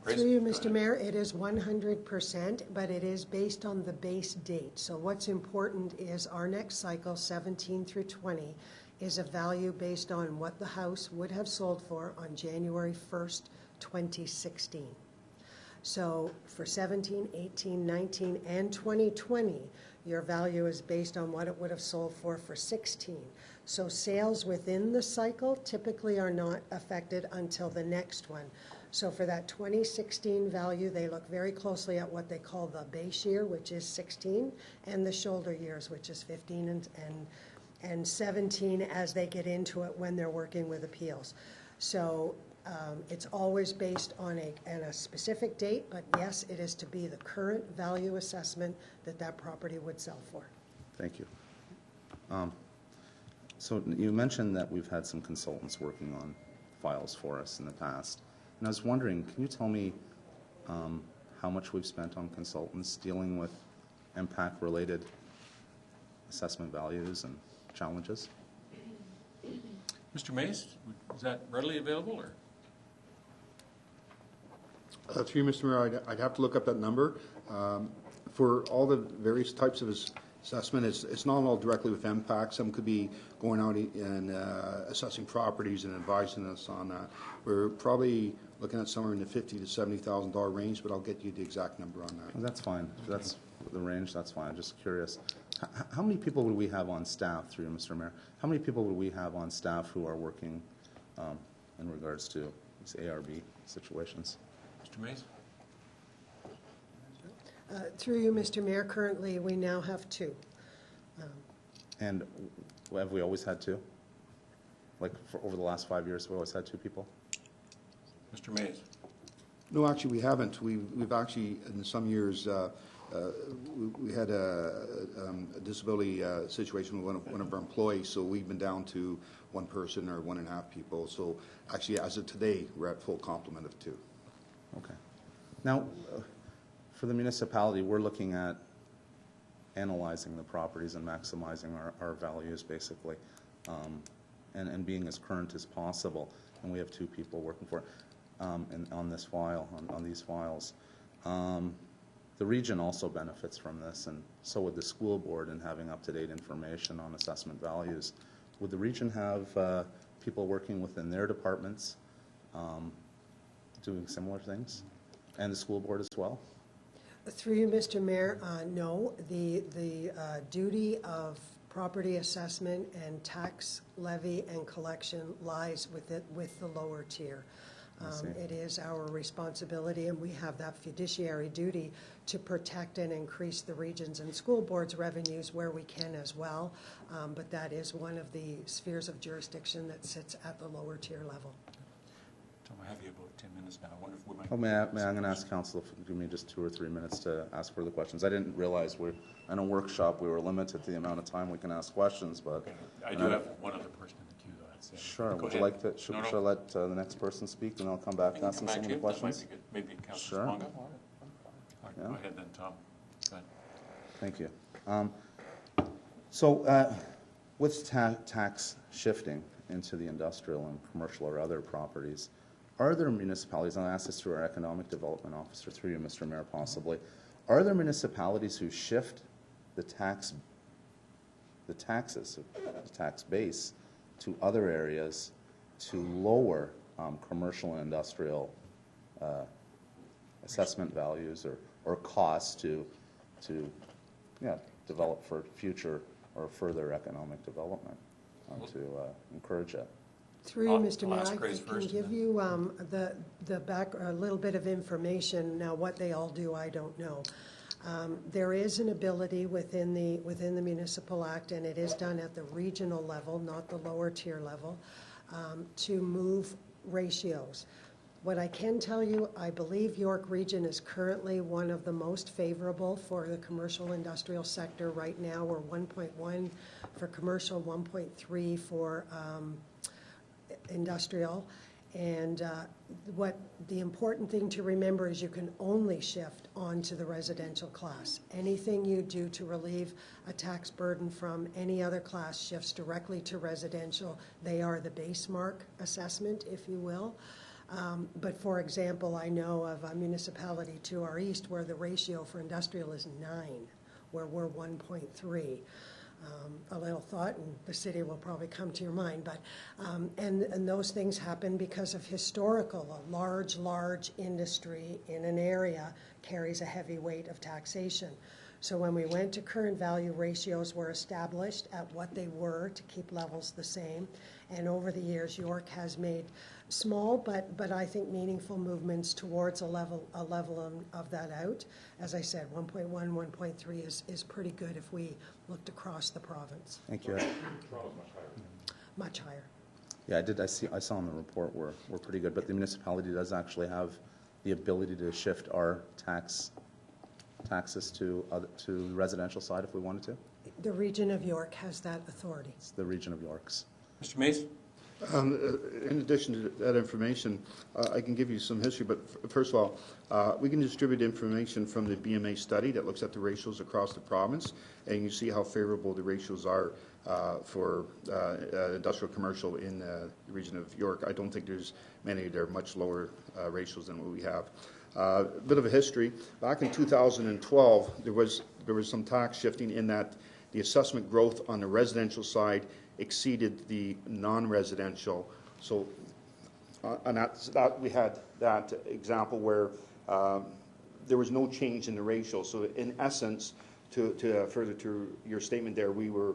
Through you, Mr. Mayor, it is 100%, but it is based on the base date. So what's important is our next cycle, 17 through 20, is a value based on what the house would have sold for on January 1st, 2016. So for 17, 18, 19, and 2020, your value is based on what it would have sold for 16. So sales within the cycle typically are not affected until the next one. So for that 2016 value, they look very closely at what they call the base year, which is 16, and the shoulder years, which is 15 and 17 as they get into it when they're working with appeals. So it's always based on a specific date, but yes, it is to be the current value assessment that property would sell for. Thank you. So you mentioned that we've had some consultants working on files for us in the past. And I was wondering, can you tell me how much we've spent on consultants dealing with MPAC-related assessment values and challenges? Mr. Mays, is that readily available, or? Through you, Mr. Mayor, I'd have to look up that number. For all the various types of assessment, it's not all directly with MPAC. Some could be going out and assessing properties and advising us on that. We're probably looking at somewhere in the $50,000 to $70,000 range, but I'll get you the exact number on that. Well, that's fine. If that's the range, that's fine. I'm just curious. How many people would we have on staff, through you, Mr. Mayor? How many people would we have on staff who are working in regards to these ARB situations? Mr. Mays? Through you, Mr. Mayor, currently we now have 2. And have we always had 2? Like over the last 5 years, we always had 2 people? Mr. Mays? No, actually, we haven't. We've actually, in some years, we had a disability situation with one of our employees, so we've been down to 1 person or 1.5 people. So actually, as of today, we're at full complement of 2. Okay. Now, for the municipality, we're looking at analyzing the properties and maximizing our values, basically, and being as current as possible. And we have 2 people working for it on this file, on these files. The region also benefits from this, and so would the school board in having up-to-date information on assessment values. Would the region have people working within their departments doing similar things, and the school board as well? Through you, Mr. Mayor, no. The duty of property assessment and tax levy and collection lies with the lower tier. It is our responsibility, and we have that fiduciary duty to protect and increase the regions and school boards' revenues where we can as well. But that is one of the spheres of jurisdiction that sits at the lower tier level. Tom, I have you about 10 minutes now. I wonder if we might... Oh, I'm going to ask council if give me just 2 or 3 minutes to ask further questions. I didn't realize in a workshop we were limited to the amount of time we can ask questions, but... Okay. I do have one other person in the queue, though. Sure. Would you like to, should I let the next person speak, and I'll come back and ask them some of the questions? That might be good. Maybe Councilor Sure. Sponga? Yeah. Go ahead then, Tom. Go ahead. Thank you. So with tax shifting into the industrial and commercial or other properties, are there municipalities, and I'll ask this through our economic development officer, through you, Mr. Mayor, possibly, are there municipalities who shift the tax base to other areas to lower commercial and industrial assessment values or costs to develop for future or further economic development to encourage it? Through you, Mr. Mayor, ask I Grace can first, give and you a little bit of information. Now, what they all do, I don't know. There is an ability within the Municipal Act, and it is done at the regional level, not the lower tier level, to move ratios. What I can tell you, I believe York Region is currently one of the most favorable for the commercial industrial sector right now. We're 1.1 for commercial, 1.3 for industrial. And what the important thing to remember is you can only shift onto the residential class. Anything you do to relieve a tax burden from any other class shifts directly to residential. They are the base mark assessment, if you will. But for example, I know of a municipality to our east where the ratio for industrial is 9, where we're 1.3. A little thought, and the city will probably come to your mind, but and those things happen because of historical. A large industry in an area carries a heavy weight of taxation. So when we went to current value, ratios were established at what they were to keep levels the same. And over the years, York has made small but I think meaningful movements towards a level of that out. As I said, 1.1, 1.3 is pretty good if we looked across the province. Thank you. Much higher. Yeah, I saw in the report we're pretty good, but the municipality does actually have the ability to shift our taxes to the residential side if we wanted to. The region of York has that authority. It's the region of York's. Mr. Mace? In addition to that information, I can give you some history, but first of all, we can distribute information from the BMA study that looks at the ratios across the province, and you see how favorable the ratios are for industrial commercial in the region of York. I don't think there's many. There are much lower ratios than what we have. A bit of a history. Back in 2012, there was some tax shifting in that the assessment growth on the residential side exceeded the non-residential. So and that we had that example where there was no change in the ratio. So in essence, to further to your statement there, we were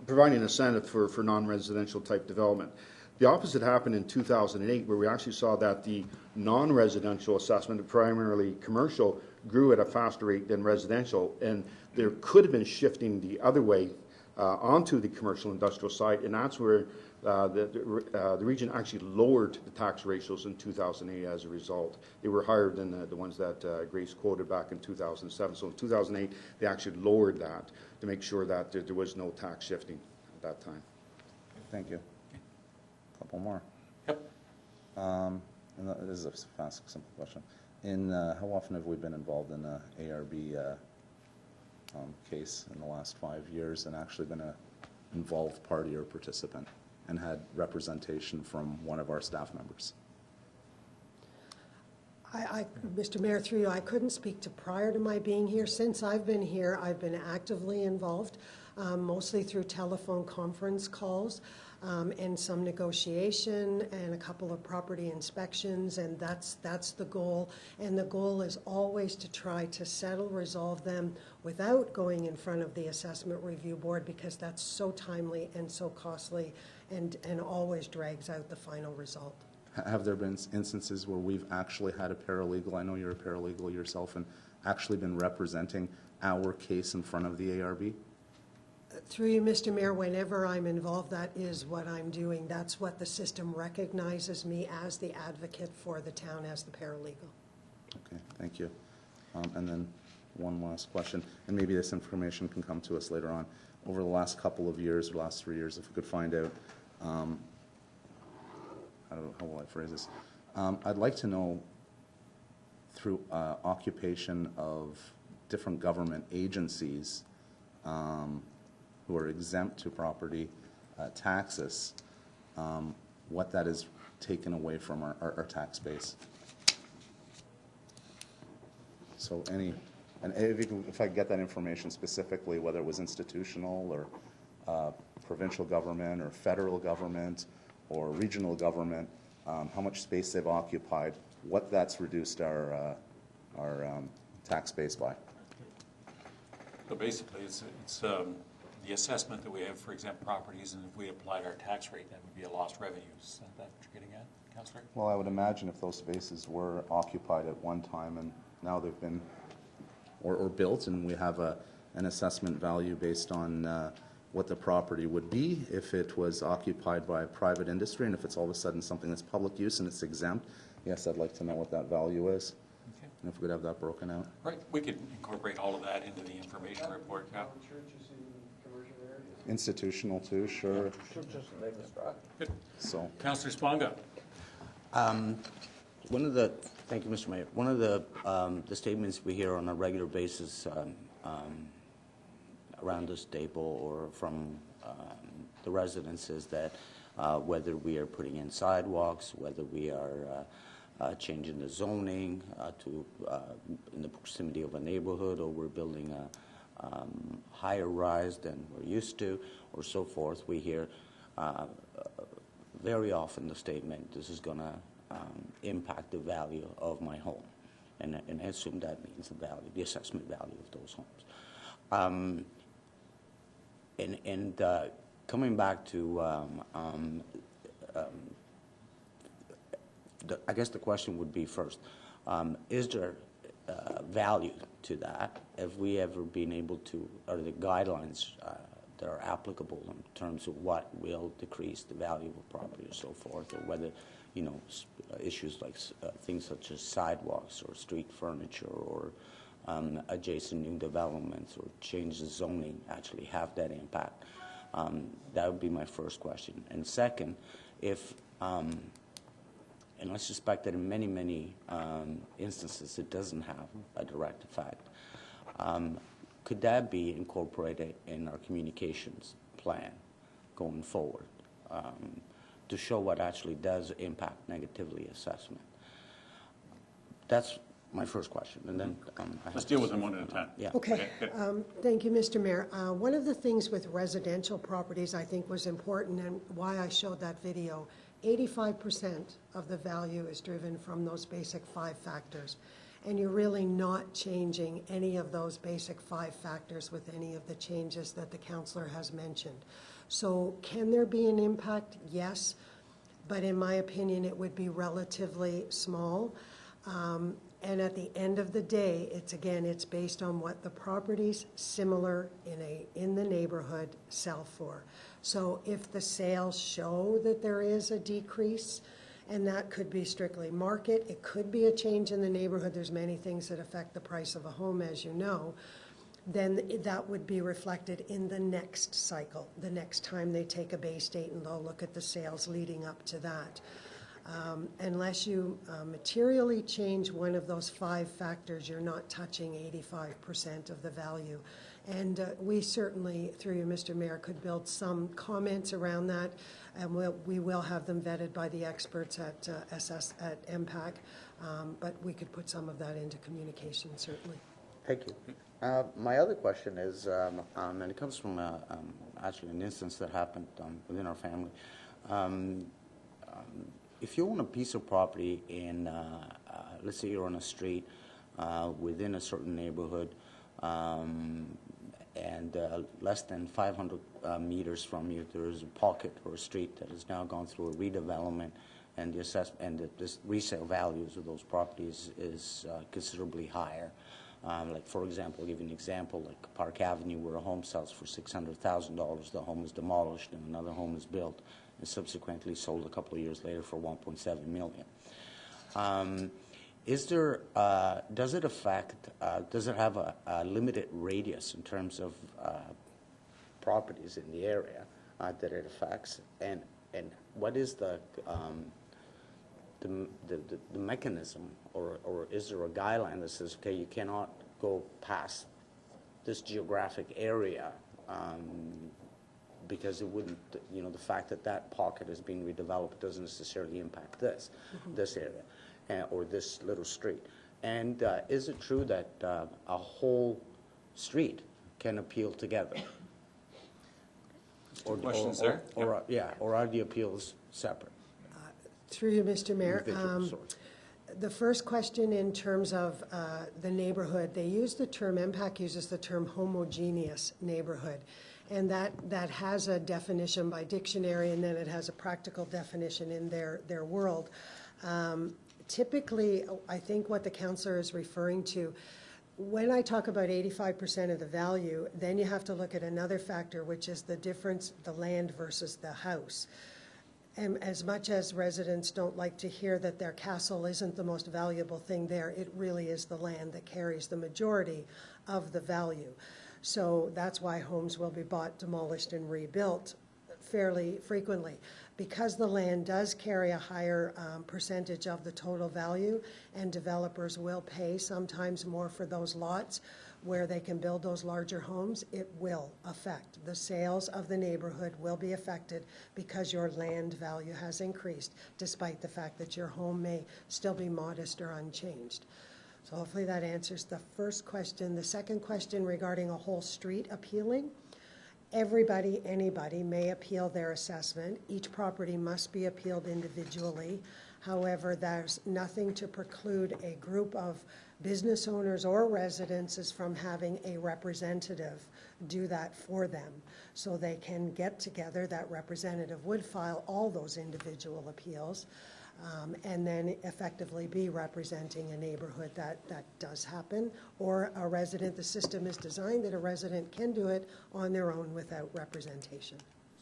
providing incentive for non-residential type development. The opposite happened in 2008, where we actually saw that the non-residential assessment, primarily commercial, grew at a faster rate than residential, and there could have been shifting the other way onto the commercial industrial side, and that's where the region actually lowered the tax ratios in 2008 as a result. They were higher than the ones that Grace quoted back in 2007. So in 2008, they actually lowered that to make sure that there was no tax shifting at that time. Thank you. A couple more. Yep. And this is a fast, simple question. How often have we been involved in a ARB case in the last 5 years and actually been a involved party or participant and had representation from one of our staff members? Mr. Mayor, through you, I couldn't speak to prior to my being here. Since I've been here, I've been actively involved, mostly through telephone conference calls and some negotiation and a couple of property inspections, and that's the goal. And the goal is always to try to settle, resolve them without going in front of the Assessment Review Board, because that's so timely and so costly and always drags out the final result. Have there been instances where we've actually had a paralegal, I know you're a paralegal yourself, and actually been representing our case in front of the ARB? Through you, Mr. Mayor, whenever I'm involved, that is what I'm doing. That's what the system recognizes me as, the advocate for the town, as the paralegal. Okay, thank you. And then one last question, and maybe this information can come to us later on. Over the last couple of years, or last 3 years, if we could find out, how will I phrase this? I'd like to know, through occupation of different government agencies who are exempt to property taxes, what that is taken away from our tax base. So and if I get that information specifically, whether it was institutional or provincial government or federal government or regional government, how much space they've occupied, what that's reduced our tax base by. So basically, it's the assessment that we have for exempt properties, and if we applied our tax rate, that would be a lost revenue. Is that what you're getting at, Councillor? Well, I would imagine if those spaces were occupied at one time and now they've been, or built, and we have an assessment value based on what the property would be if it was occupied by a private industry, and if it's all of a sudden something that's public use and it's exempt, yes, I'd like to know what that value is. Okay. And if we could have that broken out. Right, we could incorporate all of that into the information report. Yeah. Institutional too, sure. Good. So, Councillor Sponga. Thank you, Mr. Mayor. One of the statements we hear on a regular basis around this table or from the residents is that whether we are putting in sidewalks, whether we are changing the zoning to in the proximity of a neighborhood, or we're building a higher rise than we're used to, or so forth, we hear very often the statement, this is going to impact the value of my home. And I assume that means the value, the assessment value of those homes. Coming back to, I guess the question would be first, is there value to that? Have we ever been able to, are the guidelines that are applicable in terms of what will decrease the value of a property or so forth, or whether, you know, issues like things such as sidewalks or street furniture or adjacent new developments or change the zoning actually have that impact? That would be my first question. And second, if, and I suspect that in many, many instances it doesn't have a direct effect, could that be incorporated in our communications plan going forward to show what actually does impact negatively assessment? That's my first question, and then Let's deal with them one at a time. Yeah. Okay, thank you, Mr. Mayor. One of the things with residential properties I think was important, and why I showed that video, 85% of the value is driven from those basic 5 factors. And you're really not changing any of those basic 5 factors with any of the changes that the councillor has mentioned. So can there be an impact? Yes, but in my opinion it would be relatively small. And at the end of the day, it's based on what the properties similar in the neighborhood sell for. So if the sales show that there is a decrease, and that could be strictly market, it could be a change in the neighborhood, there's many things that affect the price of a home, as you know, then that would be reflected in the next cycle, the next time they take a base date, and they'll look at the sales leading up to that. Unless you materially change one of those 5 factors, you're not touching 85% of the value. And we certainly, through you, Mr. Mayor, could build some comments around that, and we will have them vetted by the experts at MPAC, but we could put some of that into communication, certainly. Thank you. My other question is, and it comes from actually an instance that happened within our family. If you own a piece of property in, let's say you're on a street within a certain neighborhood, and less than 500 meters from you, there is a pocket or a street that has now gone through a redevelopment, and the resale values of those properties is considerably higher. Like, for example, I'll give you an example, like Park Avenue, where a home sells for $600,000. The home is demolished and another home is built and subsequently sold a couple of years later for $1.7 million. Does it affect, does it have a limited radius in terms of properties in the area that it affects? And what is the mechanism, or is there a guideline that says, okay, you cannot go past this geographic area because it wouldn't, the fact that that pocket is being redeveloped doesn't necessarily impact this area or this little street. And is it true that a whole street can appeal together? Two questions there. Or are the appeals separate? Through you, Mr. Mayor. Individual, The first question in terms of the neighborhood, they use the term, MPAC uses the term homogeneous neighborhood. And that has a definition by dictionary, and then it has a practical definition in their world. Typically, I think what the councillor is referring to, when I talk about 85% of the value, then you have to look at another factor, which is the difference, the land versus the house. And as much as residents don't like to hear that their castle isn't the most valuable thing there, it really is the land that carries the majority of the value. So that's why homes will be bought, demolished, and rebuilt fairly frequently. Because the land does carry a higher percentage of the total value, and developers will pay sometimes more for those lots where they can build those larger homes, it will affect. The sales of the neighborhood will be affected because your land value has increased, despite the fact that your home may still be modest or unchanged. So hopefully that answers the first question. The second question regarding a whole street appealing, everybody, anybody may appeal their assessment. Each property must be appealed individually. However, there's nothing to preclude a group of business owners or residences from having a representative do that for them. So they can get together, that representative would file all those individual appeals, and then effectively be representing a neighborhood. That does happen. Or a resident, the system is designed that a resident can do it on their own without representation.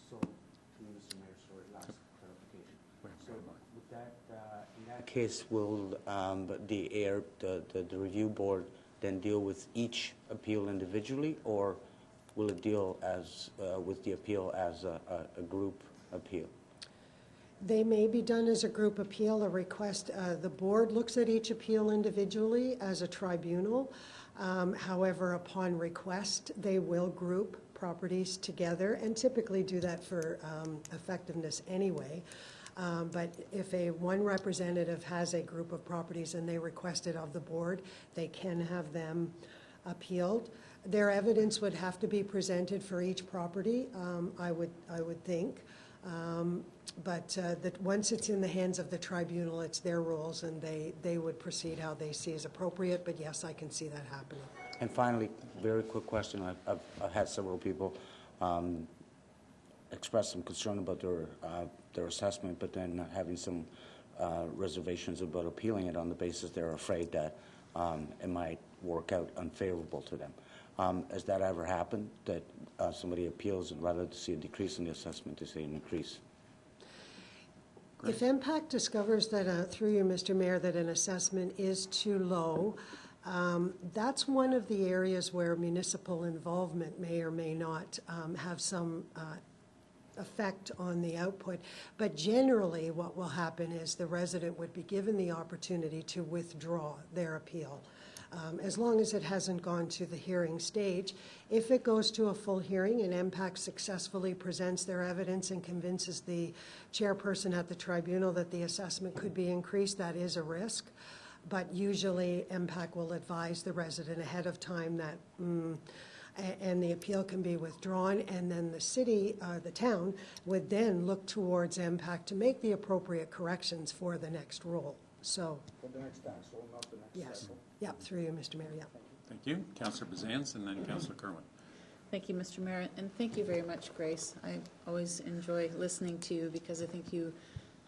So, Mr. Mayor, sorry, last clarification. So, with that, in that case, will the review board then deal with each appeal individually, or will it deal as with the appeal as a group appeal? They may be done as a group appeal, a request. The board looks at each appeal individually as a tribunal. However, upon request, they will group properties together and typically do that for effectiveness anyway. But if one representative has a group of properties and they request it of the board, they can have them appealed. Their evidence would have to be presented for each property, I would think. But that once it's in the hands of the tribunal, it's their rules, and they would proceed how they see as appropriate. But yes, I can see that happening. And finally, very quick question. I've had several people express some concern about their assessment, but then having some reservations about appealing it on the basis they're afraid that it might work out unfavorable to them. Has that ever happened, that somebody appeals and rather than see a decrease in the assessment, they see an increase? If MPAC discovers that, through you, Mr. Mayor, that an assessment is too low, that's one of the areas where municipal involvement may or may not have some effect on the output. But generally, what will happen is the resident would be given the opportunity to withdraw their appeal. As long as it hasn't gone to the hearing stage. If it goes to a full hearing and MPAC successfully presents their evidence and convinces the chairperson at the tribunal that the assessment could be increased, that is a risk. But usually MPAC will advise the resident ahead of time that, and the appeal can be withdrawn, and then the city, the town, would then look towards MPAC to make the appropriate corrections for the next rule. So. For the next tax, so not the next Yes. cycle. Yeah, through you, Mr. Mayor, yeah. Thank you. Councillor Bazance and then Councillor Kerwin. Thank you, Mr. Mayor, and thank you very much, Grace. I always enjoy listening to you because I think you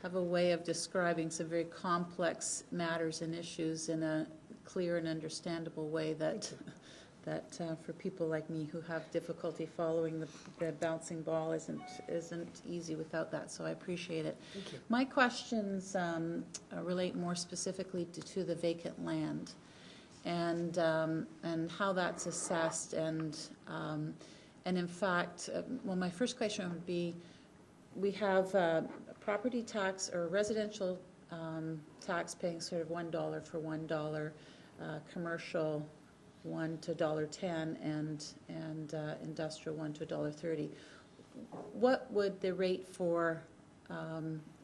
have a way of describing some very complex matters and issues in a clear and understandable way that for people like me who have difficulty following the bouncing ball isn't easy without that, so I appreciate it. Thank you. My questions relate more specifically to the vacant land and how that's assessed and in fact, well, my first question would be, we have property tax or residential tax paying sort of $1 for $1, commercial $1 to $1.10, and industrial $1 to $1.30. What would the rate for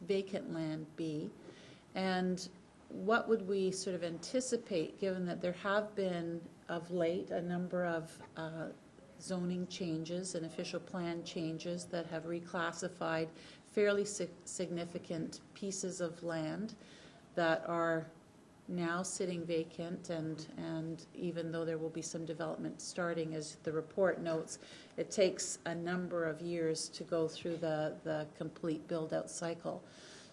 vacant land be, and what would we sort of anticipate, given that there have been of late a number of zoning changes and official plan changes that have reclassified fairly significant pieces of land that are now sitting vacant, and even though there will be some development starting, as the report notes, it takes a number of years to go through the complete build-out cycle.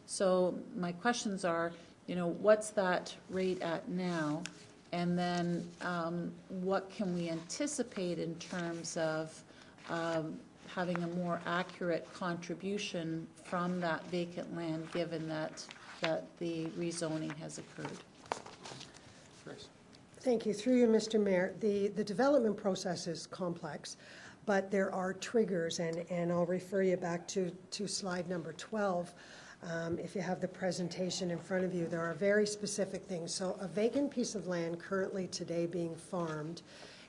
So my questions are, you know, what's that rate at now? And then what can we anticipate in terms of having a more accurate contribution from that vacant land, given that the rezoning has occurred? Thank you. Through you, Mr. Mayor. The development process is complex, but there are triggers, and I'll refer you back to slide number 12. If you have the presentation in front of you, there are very specific things. So a vacant piece of land currently today being farmed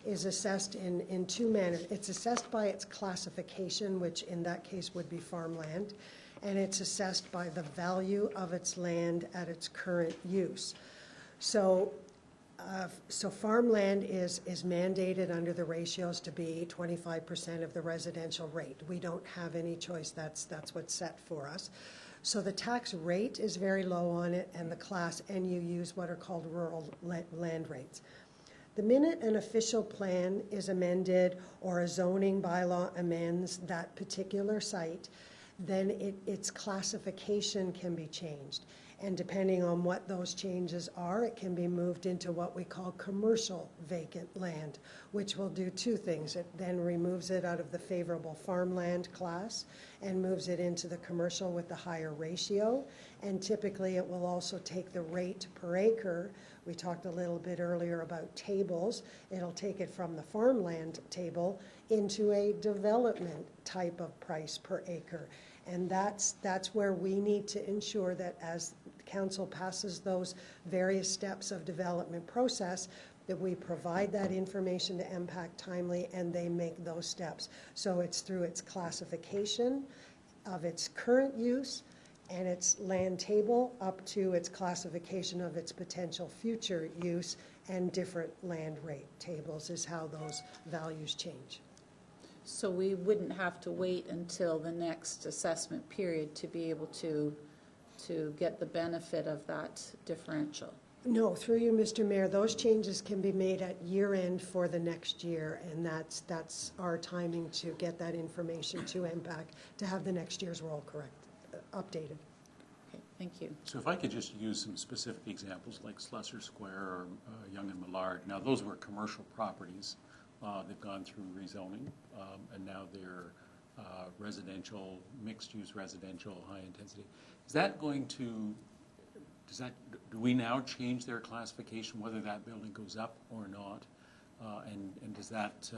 is assessed in two manners. It's assessed by its classification, which in that case would be farmland, and it's assessed by the value of its land at its current use. So farmland is mandated under the ratios to be 25% of the residential rate. We don't have any choice. That's what's set for us. So the tax rate is very low on it, and the class, and you use what are called rural land rates. The minute an official plan is amended or a zoning bylaw amends that particular site, then its classification can be changed. And depending on what those changes are, it can be moved into what we call commercial vacant land, which will do two things. It then removes it out of the favorable farmland class and moves it into the commercial with the higher ratio. And typically it will also take the rate per acre. We talked a little bit earlier about tables. It'll take it from the farmland table into a development type of price per acre. And that's where we need to ensure that as council passes those various steps of development process, that we provide that information to MPAC timely and they make those steps. So it's through its classification of its current use and its land table up to its classification of its potential future use, and different land rate tables is how those values change. So we wouldn't have to wait until the next assessment period to be able to get the benefit of that differential? No, through you, Mr. Mayor, those changes can be made at year end for the next year, and that's our timing to get that information to MPAC to have the next year's roll updated. Okay, thank you. So if I could just use some specific examples like Slessor Square or Yonge and Millard. Now those were commercial properties. They've gone through rezoning, and now they're residential, mixed-use residential, high intensity. Is that going to, do we now change their classification, whether that building goes up or not? And does that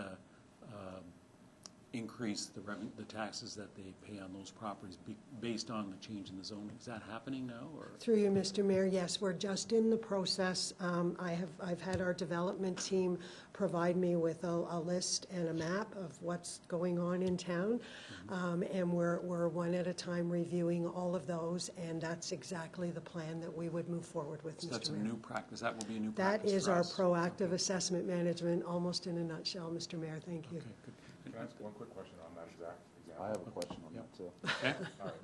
increase the taxes that they pay on those properties based on the change in the zoning. Is that happening now, or? Through you, Mr. Mayor, yes, we're just in the process. I've had our development team provide me with a list and a map of what's going on in town, and we're one at a time reviewing all of those, and that's exactly the plan that we would move forward with, So Mr. that's a Mayor. new practice. That will be a new That practice is for our us. proactive assessment management, almost in a nutshell, Mr. Mayor. Thank you. Okay, good. Can I ask one quick question on that exact example? I have a question on that, too. Okay,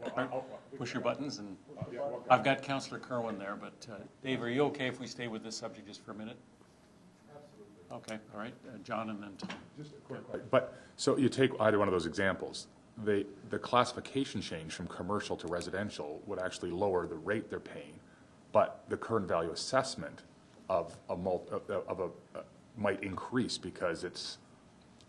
All right, well, push your buttons, and yeah, well, I've got Councillor Kerwin there, but Dave, are you okay if we stay with this subject just for a minute? Absolutely. Okay, all right, John and then Tom. just a quick question. But, so you take either one of those examples, the classification change from commercial to residential would actually lower the rate they're paying, but the current value assessment of might increase because it's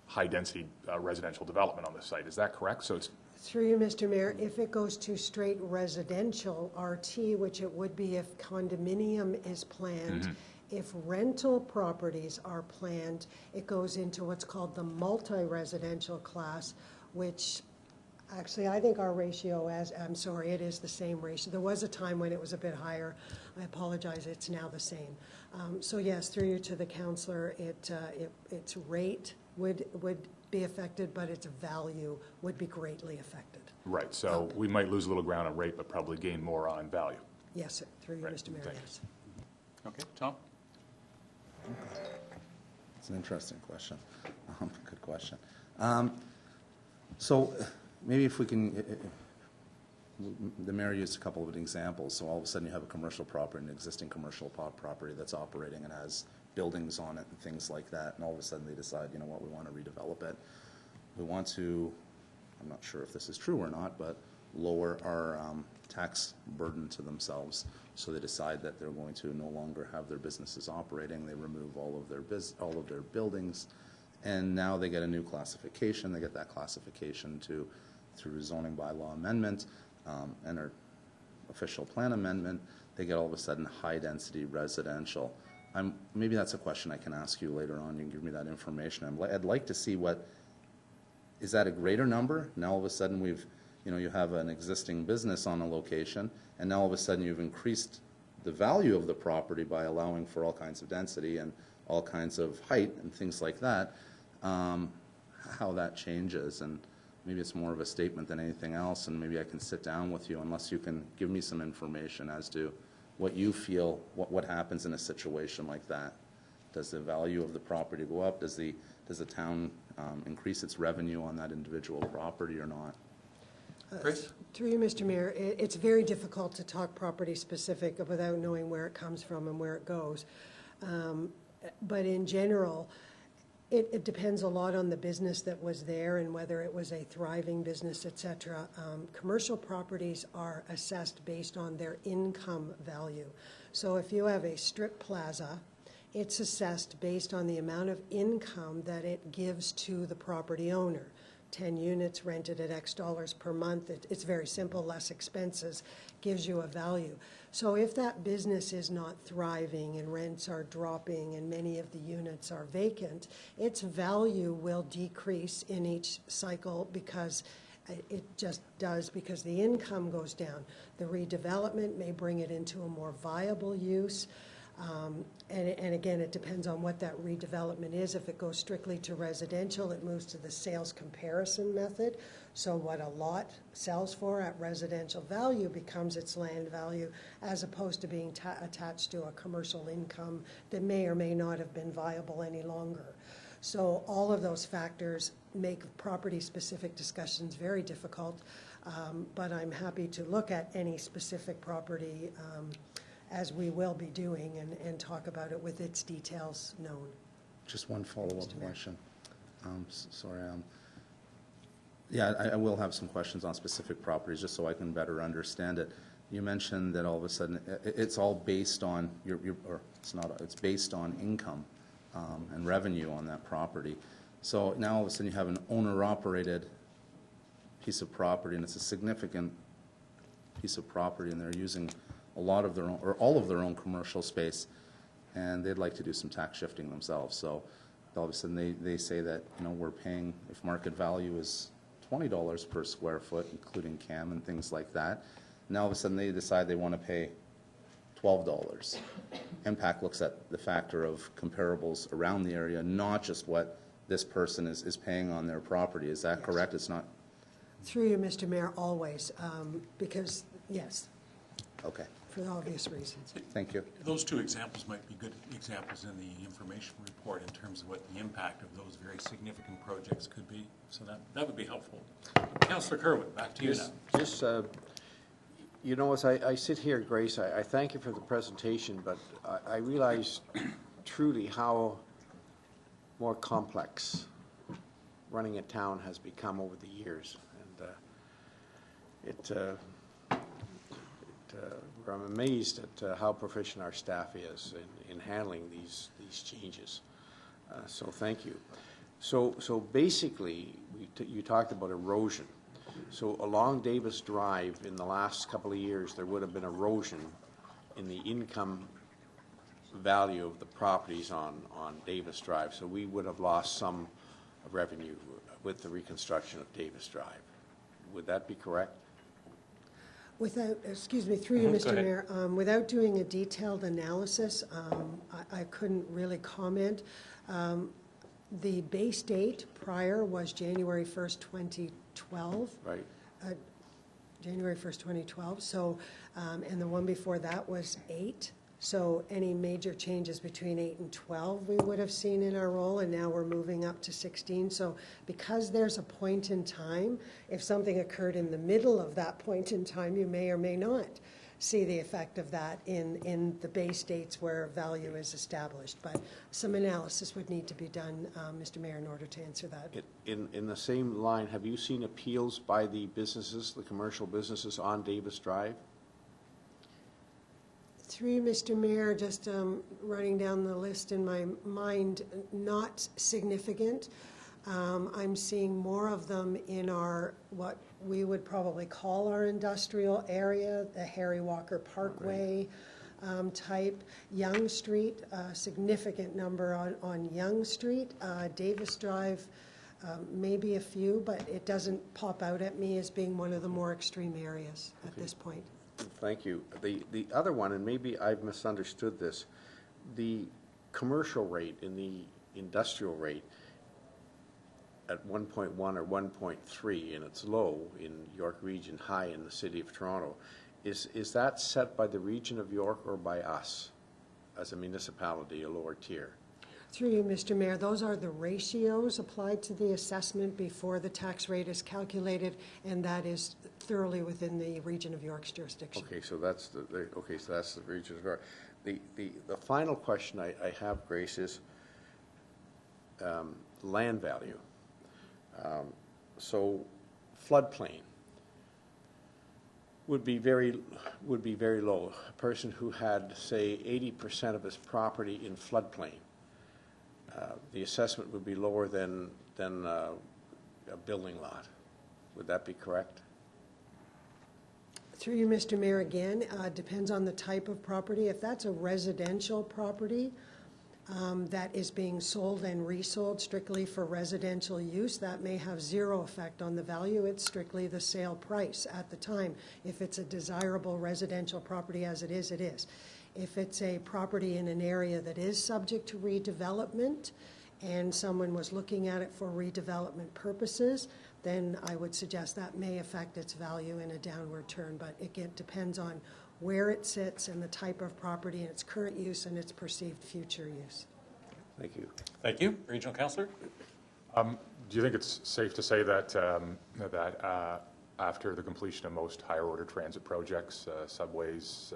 high-density residential development on the site. Is that correct? So it's Through you, Mr. Mayor, if it goes to straight residential RT, which it would be if condominium is planned, if rental properties are planned, it goes into what's called the multi-residential class, which actually I think our ratio it is the same ratio. There was a time when it was a bit higher. I apologize, it's now the same. So yes, through you to the councillor, its rate would be affected, but its value would be greatly affected. right. So we might lose a little ground on rate, but probably gain more on value. Yes, sir. Through you, Right. Mr. Mayor, Thank you. yes. Okay, Tom? It's an interesting question. Good question. So maybe if we can, the mayor used a couple of examples. So all of a sudden you have a commercial property, an existing commercial property that's operating and has buildings on it and things like that. And all of a sudden they decide, you know what, we want to redevelop it. We want to, I'm not sure if this is true or not, but lower our tax burden to themselves. So they decide that they're going to no longer have their businesses operating. They remove all of their buildings, and now they get a new classification. They get that classification through zoning bylaw amendment and our official plan amendment. They get all of a sudden high density residential. Maybe that's a question I can ask you later on. You can give me that information. I'd like to see is that a greater number? Now all of a sudden you have an existing business on a location, and now all of a sudden you've increased the value of the property by allowing for all kinds of density and all kinds of height and things like that. How that changes, and maybe it's more of a statement than anything else, and maybe I can sit down with you unless you can give me some information as to what you feel, what happens in a situation like that. Does the value of the property go up? Does the town increase its revenue on that individual property or not? Chris? Through you, Mr. Mayor, it's very difficult to talk property specific without knowing where it comes from and where it goes. But in general, it depends a lot on the business that was there and whether it was a thriving business, et cetera. Commercial properties are assessed based on their income value. So if you have a strip plaza, it's assessed based on the amount of income that it gives to the property owner. 10 units rented at X dollars per month, it's very simple, less expenses, gives you a value. So if that business is not thriving and rents are dropping and many of the units are vacant, its value will decrease in each cycle because it just does, because the income goes down. The redevelopment may bring it into a more viable use. And again, it depends on what that redevelopment is. If it goes strictly to residential, it moves to the sales comparison method. So what a lot sells for at residential value becomes its land value, as opposed to being attached to a commercial income that may or may not have been viable any longer. So all of those factors make property-specific discussions very difficult, but I'm happy to look at any specific property as we will be doing, and talk about it with its details known. Just one follow-up question. Sorry. Yeah, I will have some questions on specific properties just so I can better understand it. You mentioned that all of a sudden it's all based on it's based on income and revenue on that property. So now all of a sudden you have an owner-operated piece of property, and it's a significant piece of property, and they're using a lot of their own, or all of their own commercial space, and they'd like to do some tax shifting themselves. So all of a sudden they say that, you know, we're paying, if market value is $20 per square foot, including CAM and things like that, now all of a sudden they decide they want to pay $12. MPAC looks at the factor of comparables around the area, not just what this person is paying on their property. Is that correct? It's not? Through you, Mr. Mayor, always, because, yes, Okay. for obvious reasons. Thank you. Those two examples might be good examples in the information report in terms of what the impact of those very significant projects could be. So that would be helpful. Councillor Kerwin, back to you now. Just, you know, as I sit here, Grace, I thank you for the presentation, but I realize truly how more complex running a town has become over the years. And I'm amazed at how proficient our staff is in handling these changes. So thank you. So basically, you talked about erosion. So along Davis Drive in the last couple of years, there would have been erosion in the income value of the properties on Davis Drive. So we would have lost some revenue with the reconstruction of Davis Drive. Would that be correct? Without, excuse me, through you, Mr. Mayor, without doing a detailed analysis, I couldn't really comment. The base date prior was January 1st, 2012. Right. January 1st, 2012. So, and the one before that was 8. So any major changes between 8 and 12 we would have seen in our roll, and now we're moving up to 16. So because there's a point in time, if something occurred in the middle of that point in time, you may or may not see the effect of that in the base dates where value is established. But some analysis would need to be done, Mr. Mayor, in order to answer that. In the same line, have you seen appeals by the businesses, the commercial businesses on Davis Drive? Through you, Mr. Mayor, just running down the list in my mind, not significant. I'm seeing more of them in our, what we would probably call our industrial area, the Harry Walker Parkway type. Yonge Street, a significant number on Yonge Street. Davis Drive, maybe a few, but it doesn't pop out at me as being one of the more extreme areas at this point. Thank you. The other one, and maybe I've misunderstood this, the commercial rate and the industrial rate at 1.1 or 1.3, and it's low in York Region, high in the City of Toronto. Is that set by the Region of York or by us as a municipality, a lower tier? Through you, Mr. Mayor, those are the ratios applied to the assessment before the tax rate is calculated, and that is thoroughly within the Region of York's jurisdiction. Okay, so that's the Region of York. The final question I have, Grace, is land value. So floodplain would be very low. A person who had, say, 80% of his property in floodplain, the assessment would be lower than a building lot. Would that be correct? Through you, Mr. Mayor, again, depends on the type of property. If that's a residential property that is being sold and resold strictly for residential use, that may have zero effect on the value. It's strictly the sale price at the time. If it's a desirable residential property as it is, it is. If it's a property in an area that is subject to redevelopment and someone was looking at it for redevelopment purposes, then I would suggest that may affect its value in a downward turn. But again, it depends on where it sits and the type of property and its current use and its perceived future use. Thank you. Thank you. Regional Councillor? Do you think it's safe to say that after the completion of most higher order transit projects, subways,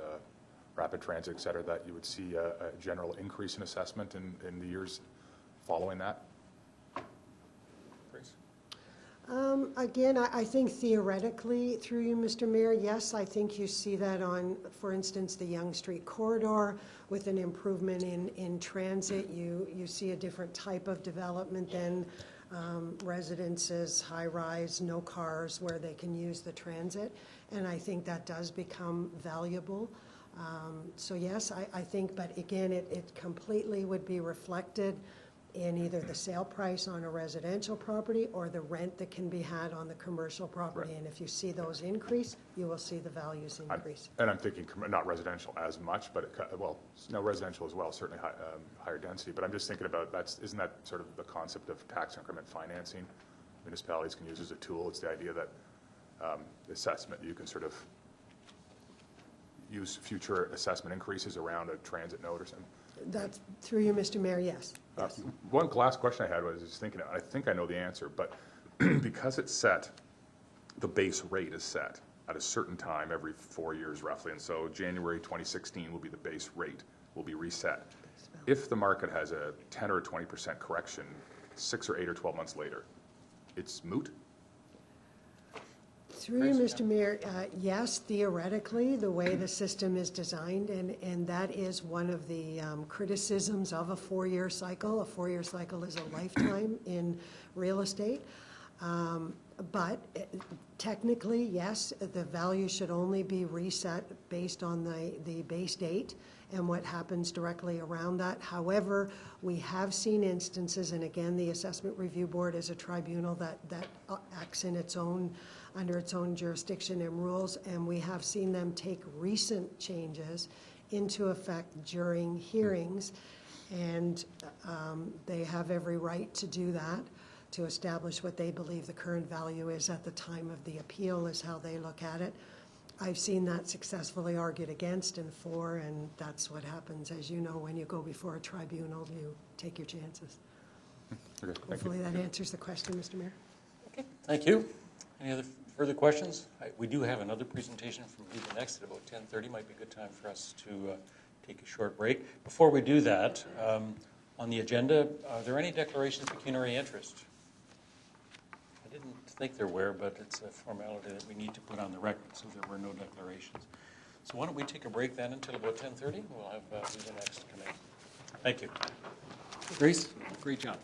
rapid transit, et cetera, that you would see a general increase in assessment in the years following that? Grace? Again, I think theoretically, through you, Mr. Mayor, yes, I think you see that on, for instance, the Yonge Street corridor with an improvement in transit. You see a different type of development than residences, high-rise, no cars, where they can use the transit. And I think that does become valuable. So yes, I think, but again, it completely would be reflected in either the sale price on a residential property or the rent that can be had on the commercial property. Right. And if you see those increase, you will see the values increase. And I'm thinking not residential as much, but well, no, residential as well, certainly higher density. But I'm just thinking about isn't that sort of the concept of tax increment financing? Municipalities can use as a tool. It's the idea that assessment, you can sort of use future assessment increases around a transit note or something. That's through you, Mr. Mayor, yes. Yes. One last question I had was just thinking, I think I know the answer, but because it's set, the base rate is set at a certain time every 4 years roughly, and so January 2016 will be the base rate, will be reset. If the market has a 10 or a 20% correction 6 or 8 or 12 months later, it's moot? Through you, Mr. Mayor, yes, theoretically, the way the system is designed, and that is one of the criticisms of a 4-year cycle. A 4-year cycle is a lifetime in real estate. But technically, yes, the value should only be reset based on the base date and what happens directly around that. However, we have seen instances, and again, the Assessment Review Board is a tribunal that acts in its own, under its own jurisdiction and rules, and we have seen them take recent changes into effect during hearings, and they have every right to do that, to establish what they believe the current value is at the time of the appeal, is how they look at it. I've seen that successfully argued against and for, and that's what happens. As you know, when you go before a tribunal, you take your chances. Okay, Hopefully that answers the question, Mr. Mayor. Okay, thank you. Any other further questions? We do have another presentation from Legal Next at about 10:30. Might be a good time for us to take a short break. Before we do that, on the agenda, are there any declarations of pecuniary interest? I didn't think there were, but it's a formality that we need to put on the record, so there were no declarations. So why don't we take a break then until about 10:30? We'll have Legal Next come in. Thank you. Grace, great job.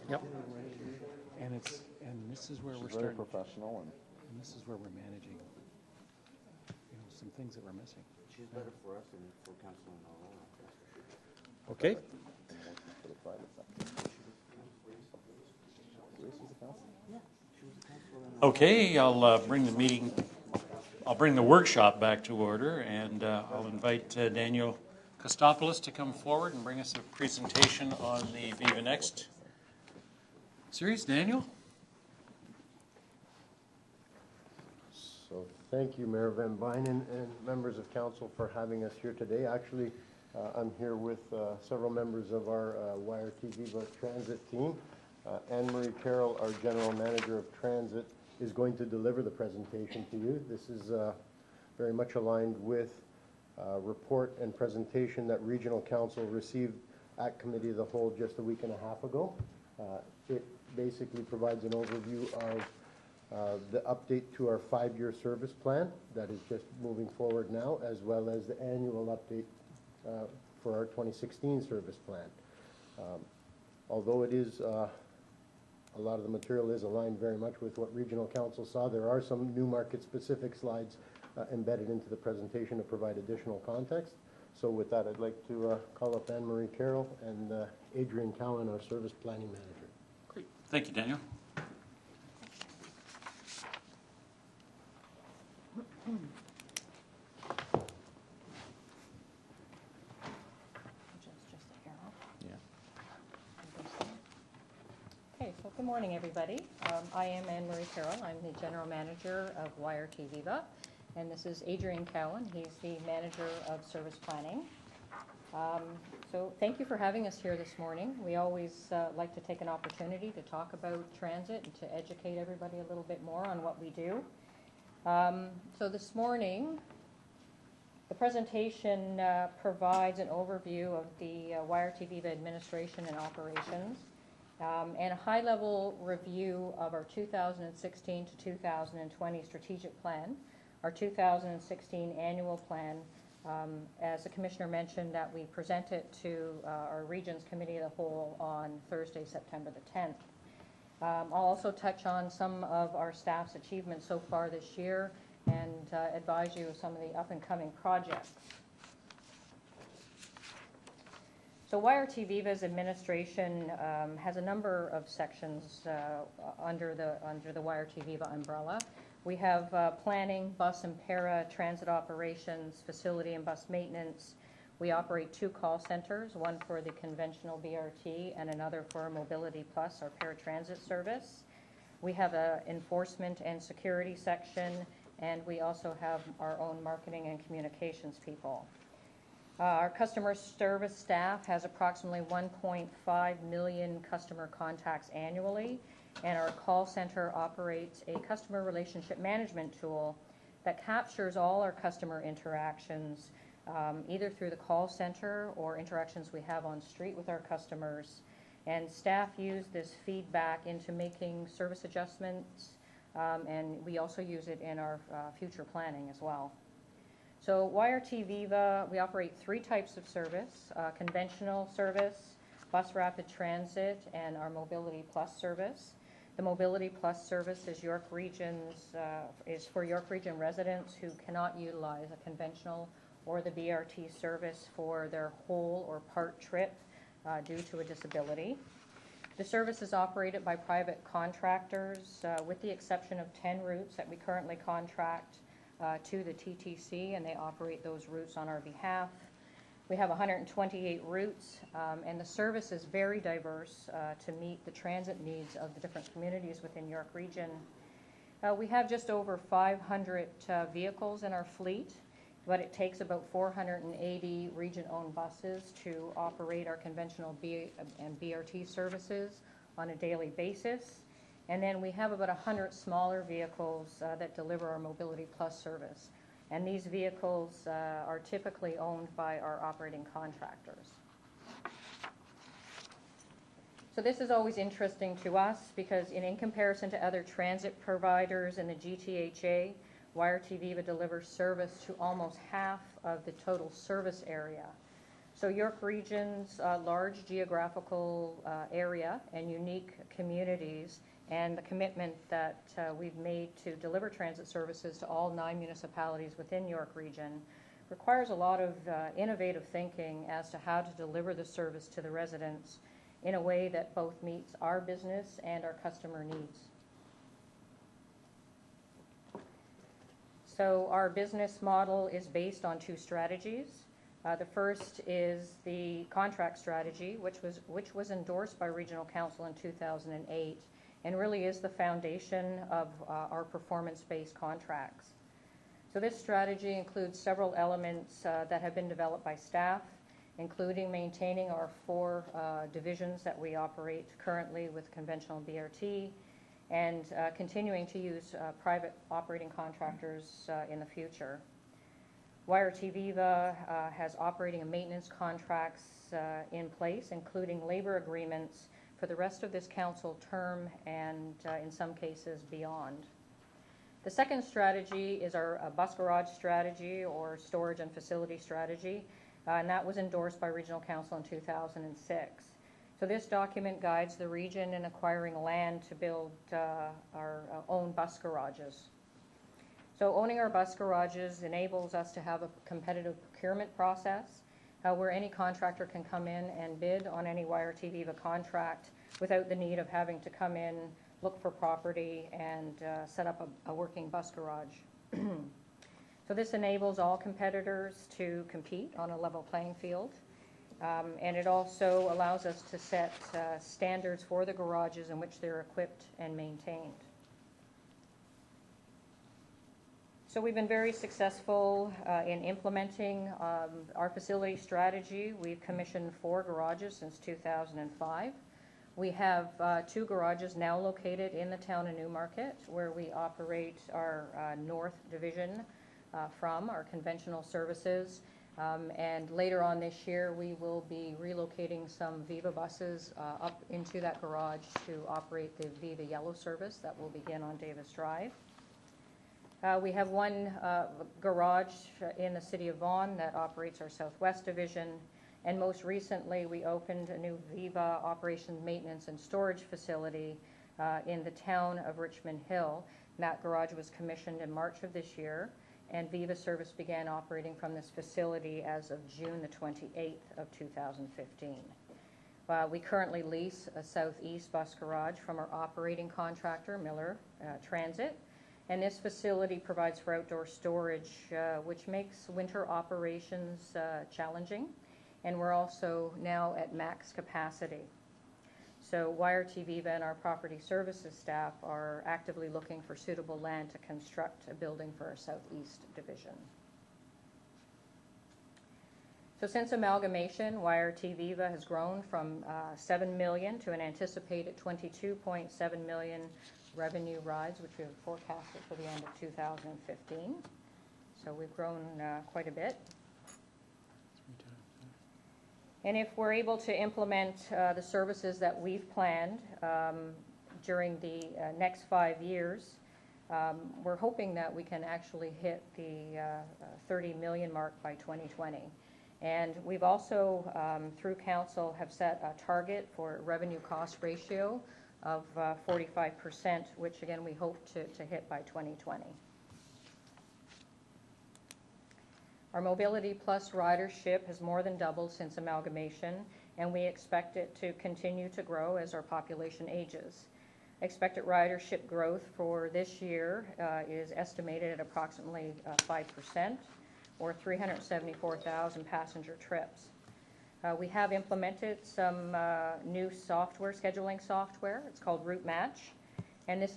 Yep. And this is where we're starting. professional and. And this is where we're managing, some things that we're missing. She's better for us than for Councilor Navarro. Okay. Okay, I'll bring the workshop back to order, and I'll invite Daniel Kostopoulos to come forward and bring us a presentation on the Viva Next series. Daniel? So thank you, Mayor Van Bynen and members of council for having us here today. Actually, I'm here with several members of our YRT Viva Transit team. Anne Marie Carroll, our General Manager of Transit, is going to deliver the presentation to you. This is very much aligned with report and presentation that Regional Council received at Committee of the Whole just a week and a half ago. It basically provides an overview of the update to our 5-year service plan that is just moving forward now, as well as the annual update for our 2016 service plan. Although it is, a lot of the material is aligned very much with what Regional Council saw, there are some new market-specific slides embedded into the presentation to provide additional context. So with that, I'd like to call up Anne Marie Carroll and Adrian Cowan, our Service Planning Manager. Great. Thank you, Daniel. Okay, so good morning, everybody. I am Anne Marie Carroll. I'm the General Manager of YRT Viva, and this is Adrian Cowan. He's the Manager of Service Planning. So thank you for having us here this morning. We always like to take an opportunity to talk about transit and to educate everybody a little bit more on what we do. So this morning, the presentation provides an overview of the YRT Viva administration and operations, and a high-level review of our 2016 to 2020 strategic plan, our 2016 annual plan. As the Commissioner mentioned, that we present it to our Regions Committee of the Whole on Thursday, September the 10th. I'll also touch on some of our staff's achievements so far this year and advise you of some of the up-and-coming projects. So YRT Viva's administration has a number of sections under the YRT Viva umbrella. We have planning, bus and para, transit operations, facility and bus maintenance. We operate 2 call centers, one for the conventional BRT and another for Mobility Plus, our paratransit service. We have an enforcement and security section, and we also have our own marketing and communications people. Our customer service staff has approximately 1.5 million customer contacts annually, and our call center operates a customer relationship management tool that captures all our customer interactions, either through the call center or interactions we have on street with our customers. And staff use this feedback into making service adjustments, and we also use it in our future planning as well. So YRT Viva, we operate 3 types of service: conventional service, bus rapid transit, and our Mobility Plus service. The Mobility Plus service is is for York Region residents who cannot utilize a conventional or the BRT service for their whole or part trip due to a disability. The service is operated by private contractors, with the exception of 10 routes that we currently contract to the TTC, and they operate those routes on our behalf. We have 128 routes, and the service is very diverse to meet the transit needs of the different communities within York Region. We have just over 500 vehicles in our fleet, but it takes about 480 region-owned buses to operate our conventional and BRT services on a daily basis. And then we have about 100 smaller vehicles that deliver our Mobility Plus service. And these vehicles are typically owned by our operating contractors. So this is always interesting to us because in comparison to other transit providers in the GTHA, YRT Viva delivers service to almost half of the total service area. So York Region's large geographical area and unique communities, and the commitment that we've made to deliver transit services to all 9 municipalities within York Region requires a lot of innovative thinking as to how to deliver the service to the residents in a way that both meets our business and our customer needs. So our business model is based on 2 strategies. The first is the contract strategy, which was endorsed by Regional Council in 2008, and really is the foundation of our performance-based contracts. So this strategy includes several elements that have been developed by staff, including maintaining our 4 divisions that we operate currently with conventional BRT, and continuing to use private operating contractors in the future. YRT Viva has operating and maintenance contracts in place, including labor agreements for the rest of this council term and in some cases beyond. The second strategy is our bus garage strategy, or storage and facility strategy, and that was endorsed by Regional Council in 2006. So this document guides the region in acquiring land to build our own bus garages. So owning our bus garages enables us to have a competitive procurement process where any contractor can come in and bid on any YRT Viva contract without the need of having to come in, look for property, and set up a working bus garage. So this enables all competitors to compete on a level playing field. And it also allows us to set standards for the garages in which they're equipped and maintained. So we've been very successful in implementing our facility strategy. We've commissioned 4 garages since 2005. We have 2 garages now located in the town of Newmarket, where we operate our North Division from our conventional services. And later on this year, we will be relocating some Viva buses up into that garage to operate the Viva Yellow service that will begin on Davis Drive. We have 1 garage in the city of Vaughan that operates our Southwest Division, and most recently we opened a new Viva operations, maintenance, and storage facility in the town of Richmond Hill. And that garage was commissioned in March of this year, and Viva service began operating from this facility as of June the 28th of 2015. We currently lease a southeast bus garage from our operating contractor, Miller Transit, and this facility provides for outdoor storage, which makes winter operations challenging, and we're also now at max capacity. So YRT Viva and our property services staff are actively looking for suitable land to construct a building for our Southeast Division. So since amalgamation, YRT Viva has grown from 7 million to an anticipated 22.7 million revenue rides, which we have forecasted for the end of 2015. So we've grown quite a bit. And if we're able to implement the services that we've planned during the next 5 years, we're hoping that we can actually hit the 30 million mark by 2020. And we've also, through council, have set a target for revenue cost ratio of 45%, which again we hope to hit by 2020. Our Mobility Plus ridership has more than doubled since amalgamation, and we expect it to continue to grow as our population ages. Expected ridership growth for this year is estimated at approximately 5%, or 374,000 passenger trips. We have implemented some new software, scheduling software. It's called Route Match, and this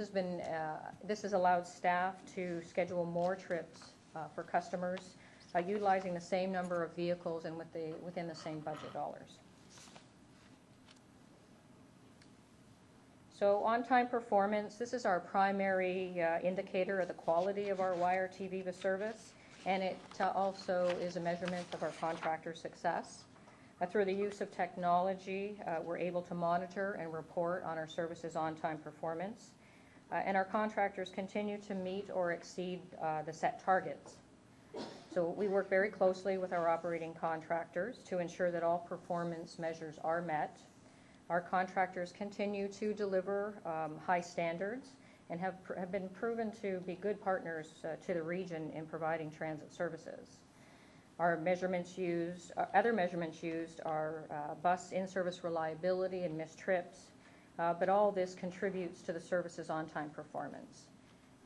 has allowed staff to schedule more trips for customers utilizing the same number of vehicles and within the same budget dollars. So on-time performance, this is our primary indicator of the quality of our YRT Viva service, and it also is a measurement of our contractor success. Through the use of technology, we're able to monitor and report on our services on-time performance, and our contractors continue to meet or exceed the set targets. So we work very closely with our operating contractors to ensure that all performance measures are met. Our contractors continue to deliver high standards and have been proven to be good partners to the region in providing transit services. Our measurements used, other measurements used are bus in-service reliability and missed trips, but all this contributes to the service's on-time performance.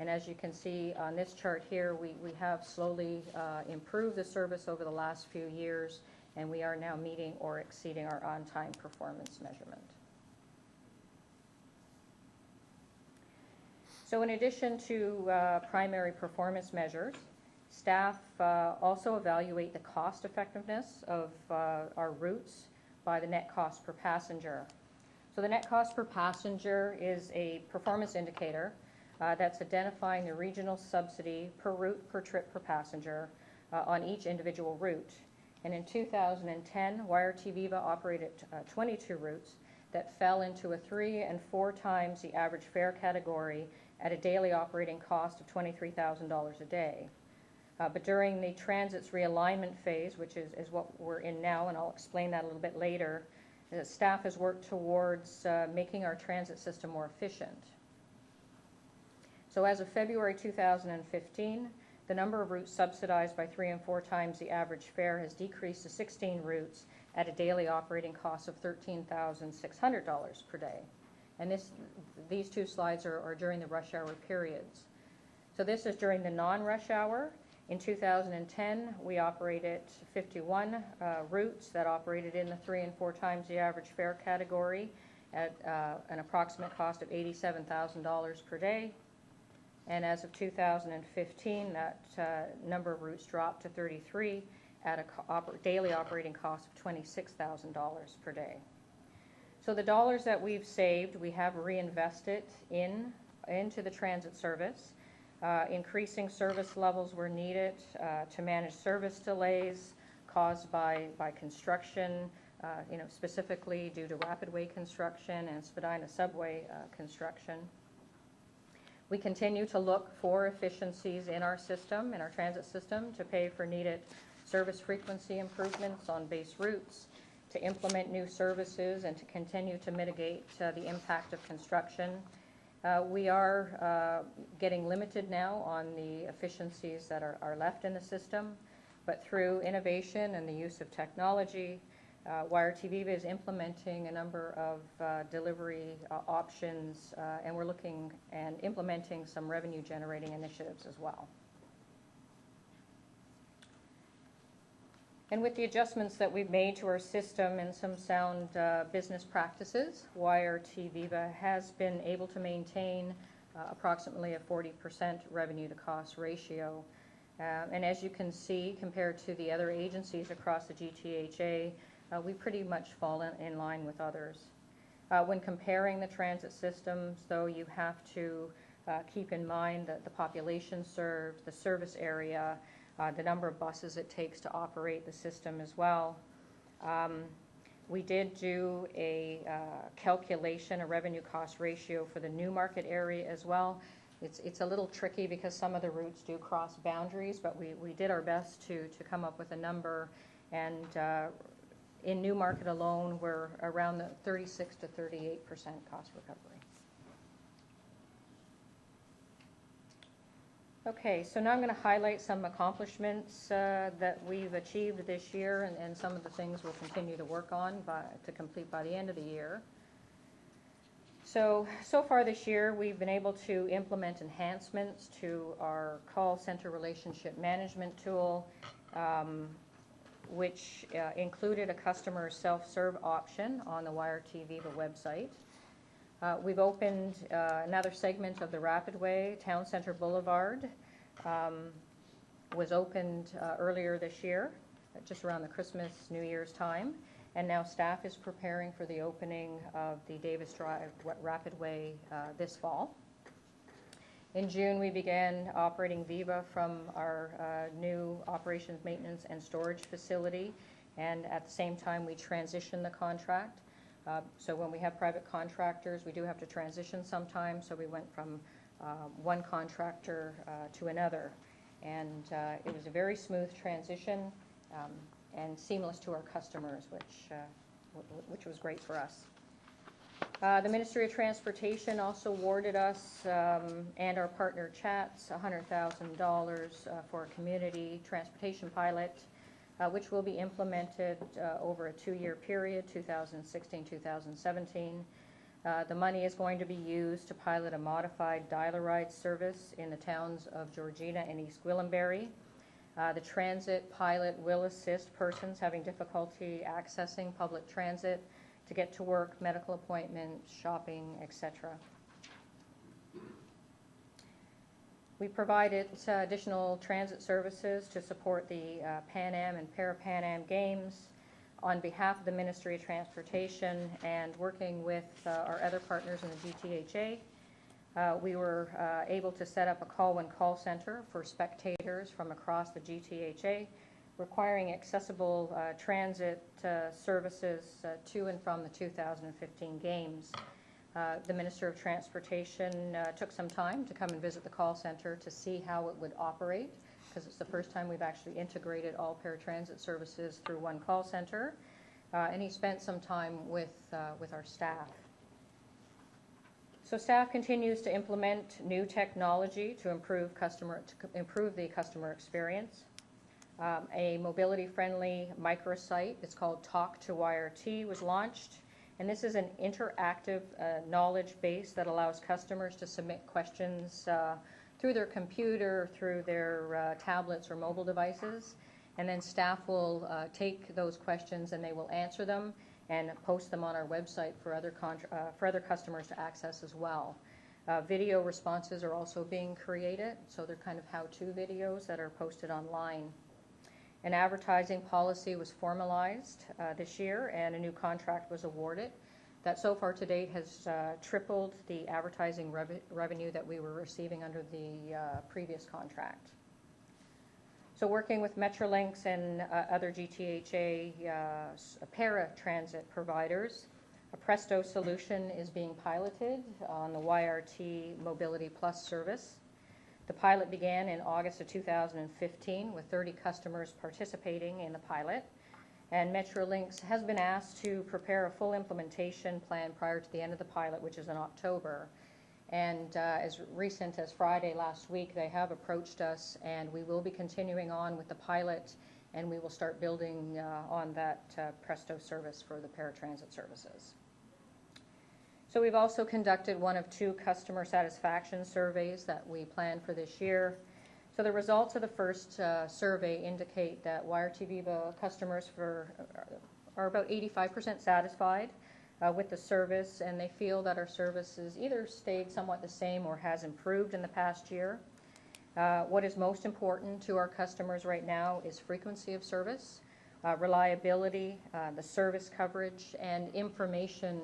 And as you can see on this chart here, we have slowly improved the service over the last few years, and we are now meeting or exceeding our on-time performance measurement. So in addition to primary performance measures, Staff also evaluate the cost effectiveness of our routes by the net cost per passenger. So the net cost per passenger is a performance indicator that's identifying the regional subsidy per route, per trip, per passenger on each individual route. And in 2010, YRT Viva operated 22 routes that fell into a 3 and 4 times the average fare category at a daily operating cost of $23,000 a day. But during the transit's realignment phase, which is what we're in now, and I'll explain that a little bit later, the staff has worked towards making our transit system more efficient. So as of February 2015, the number of routes subsidized by 3 and 4 times the average fare has decreased to 16 routes at a daily operating cost of $13,600 per day. And these two slides are during the rush hour periods. So this is during the non-rush hour. In 2010, we operated 51 routes that operated in the 3 and 4 times the average fare category at an approximate cost of $87,000 per day. And as of 2015, that number of routes dropped to 33 at a daily operating cost of $26,000 per day. So the dollars that we've saved, we have reinvested into the transit service. Increasing service levels were needed to manage service delays caused by construction, specifically due to Rapidway construction and Spadina subway construction. We continue to look for efficiencies in our system, in our transit system, to pay for needed service frequency improvements on base routes, to implement new services, and to continue to mitigate the impact of construction. We are getting limited now on the efficiencies that are left in the system, but through innovation and the use of technology, YRT Viva is implementing a number of delivery options, and we're looking and implementing some revenue-generating initiatives as well. And with the adjustments that we've made to our system and some sound business practices, YRT Viva has been able to maintain approximately a 40% revenue-to-cost ratio. And as you can see, compared to the other agencies across the GTHA, we pretty much fall in line with others. When comparing the transit systems, though, you have to keep in mind that the population served, the service area, the number of buses it takes to operate the system as well. We did do a calculation, a revenue cost ratio for the Newmarket area as well. It's a little tricky because some of the routes do cross boundaries, but we did our best to come up with a number, and in Newmarket alone, we're around the 36 to 38% cost recovery. Okay, so now I'm going to highlight some accomplishments that we've achieved this year, and some of the things we'll continue to work on to complete by the end of the year. So far this year, we've been able to implement enhancements to our call center relationship management tool, which included a customer self-serve option on the YRT Viva website. We've opened another segment of the Rapidway. Town Center Boulevard was opened earlier this year, just around the Christmas, New Year's time, and now staff is preparing for the opening of the Davis Drive Rapidway this fall. In June, we began operating Viva from our new operations, maintenance, and storage facility, and at the same time, we transitioned the contract. So when we have private contractors, we do have to transition sometimes, so we went from one contractor to another. And it was a very smooth transition and seamless to our customers, which was great for us. The Ministry of Transportation also awarded us and our partner CHATS $100,000 for a community transportation pilot, which will be implemented over a 2-year period, 2016-2017. The money is going to be used to pilot a modified dial-a-ride service in the towns of Georgina and East Gwillimbury. The transit pilot will assist persons having difficulty accessing public transit to get to work, medical appointments, shopping, etc. We provided additional transit services to support the Pan Am and Para-Pan Am Games on behalf of the Ministry of Transportation and working with our other partners in the GTHA. We were able to set up a call-in call center for spectators from across the GTHA, requiring accessible transit services to and from the 2015 games. The Minister of Transportation took some time to come and visit the call center to see how it would operate, because it's the first time we've actually integrated all paratransit services through one call center, and he spent some time with our staff. So staff continues to implement new technology to improve the customer experience. A mobility-friendly microsite, it's called Talk to YRT, was launched. And this is an interactive knowledge base that allows customers to submit questions through their computer, through their tablets or mobile devices. And then staff will take those questions and they will answer them and post them on our website for other customers to access as well. Video responses are also being created, so they're kind of how-to videos that are posted online. An advertising policy was formalized this year, and a new contract was awarded that so far to date has tripled the advertising revenue that we were receiving under the previous contract. So working with Metrolinx and other GTHA paratransit providers, a Presto solution is being piloted on the YRT Mobility Plus service. The pilot began in August of 2015 with 30 customers participating in the pilot, and Metrolinx has been asked to prepare a full implementation plan prior to the end of the pilot, which is in October. And as recent as Friday last week, they have approached us, and we will be continuing on with the pilot, and we will start building on that Presto service for the paratransit services. So we've also conducted one of 2 customer satisfaction surveys that we planned for this year. So the results of the first survey indicate that YRT Viva customers are about 85% satisfied with the service, and they feel that our service has either stayed somewhat the same or has improved in the past year. What is most important to our customers right now is frequency of service, reliability, the service coverage, and information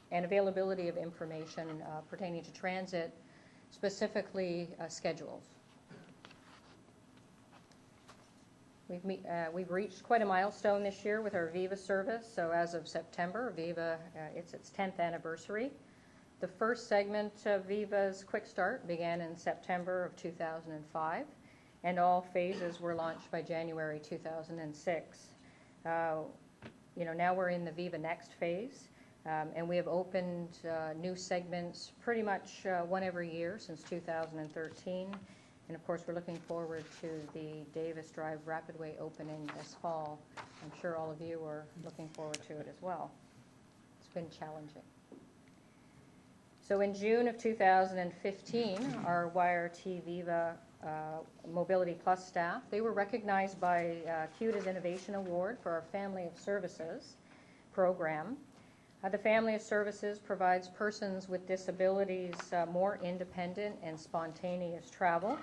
and availability of information pertaining to transit, specifically schedules. We've reached quite a milestone this year with our Viva service. So as of September, Viva, it's its 10th anniversary. The first segment of Viva's Quick Start began in September of 2005, and all phases were launched by January 2006. Now we're in the Viva Next phase. And we have opened new segments pretty much one every year since 2013. And of course, we're looking forward to the Davis Drive Rapidway opening this fall. I'm sure all of you are looking forward to it as well. It's been challenging. So in June of 2015, our YRT Viva Mobility Plus staff, they were recognized by CUDA's Innovation Award for our Family of Services program. The Family of Services provides persons with disabilities more independent and spontaneous travel.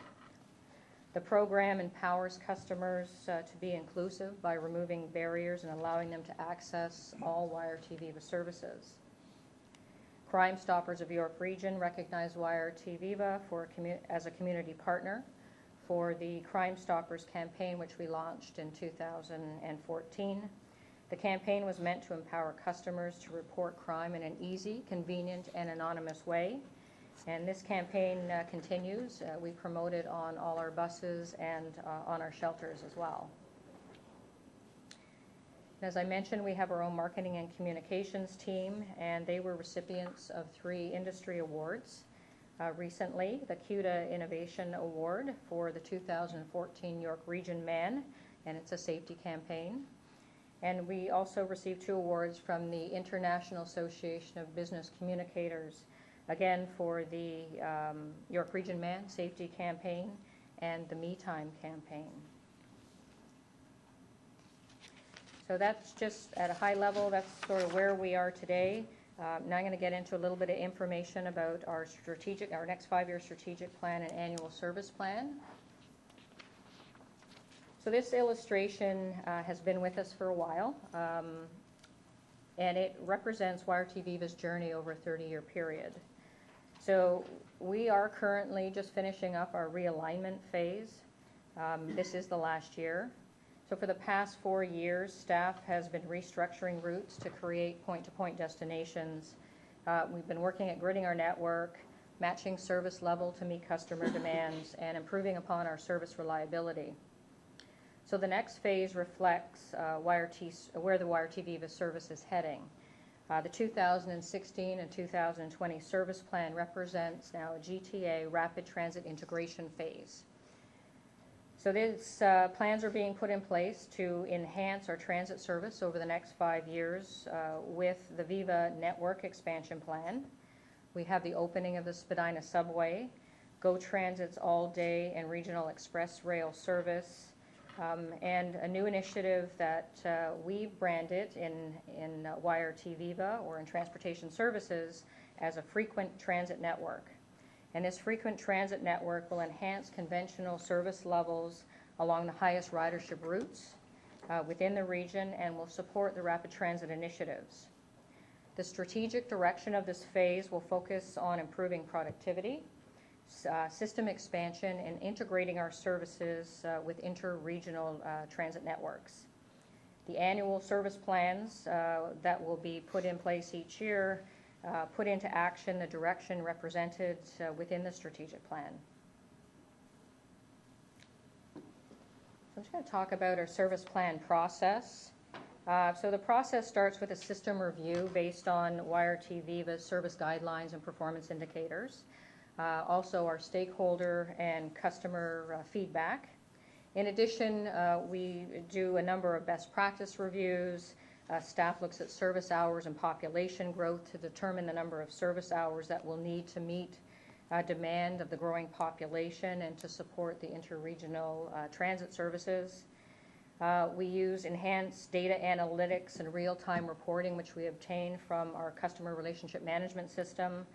The program empowers customers to be inclusive by removing barriers and allowing them to access all YRT Viva services. Crime Stoppers of York Region recognize YRT Viva as a community partner for the Crime Stoppers campaign, which we launched in 2014. The campaign was meant to empower customers to report crime in an easy, convenient, and anonymous way. And this campaign continues. We promote it on all our buses and on our shelters as well. As I mentioned, we have our own marketing and communications team, and they were recipients of 3 industry awards. Recently, the CUDA Innovation Award for the 2014 York Region Man, and it's a safety campaign. And we also received 2 awards from the International Association of Business Communicators, again for the York Region Man Safety Campaign and the Me Time campaign. So that's just at a high level, that's sort of where we are today. Now I'm going to get into a little bit of information about our next 5-year strategic plan and annual service plan. So this illustration has been with us for a while, and it represents YRT Viva's journey over a 30-year period. So we are currently just finishing up our realignment phase. This is the last year. So for the past 4 years, staff has been restructuring routes to create point-to-point destinations. We've been working at gridding our network, matching service level to meet customer demands, and improving upon our service reliability. So the next phase reflects where the YRT Viva service is heading. The 2016 and 2020 service plan represents now a GTA rapid transit integration phase. So these plans are being put in place to enhance our transit service over the next 5 years with the Viva network expansion plan. We have the opening of the Spadina subway, GO Transit's all-day and regional express rail service, and a new initiative that we branded in YRT Viva, or in Transportation Services, as a frequent transit network. And this frequent transit network will enhance conventional service levels along the highest ridership routes within the region and will support the rapid transit initiatives. The strategic direction of this phase will focus on improving productivity, system expansion, and integrating our services with inter-regional transit networks. The annual service plans that will be put in place each year put into action the direction represented within the strategic plan. So I'm just going to talk about our service plan process. So the process starts with a system review based on YRT Viva's service guidelines and performance indicators. Also our stakeholder and customer feedback. In addition, we do a number of best practice reviews. Staff looks at service hours and population growth to determine the number of service hours that we'll need to meet demand of the growing population and to support the interregional transit services. We use enhanced data analytics and real-time reporting, which we obtain from our customer relationship management system,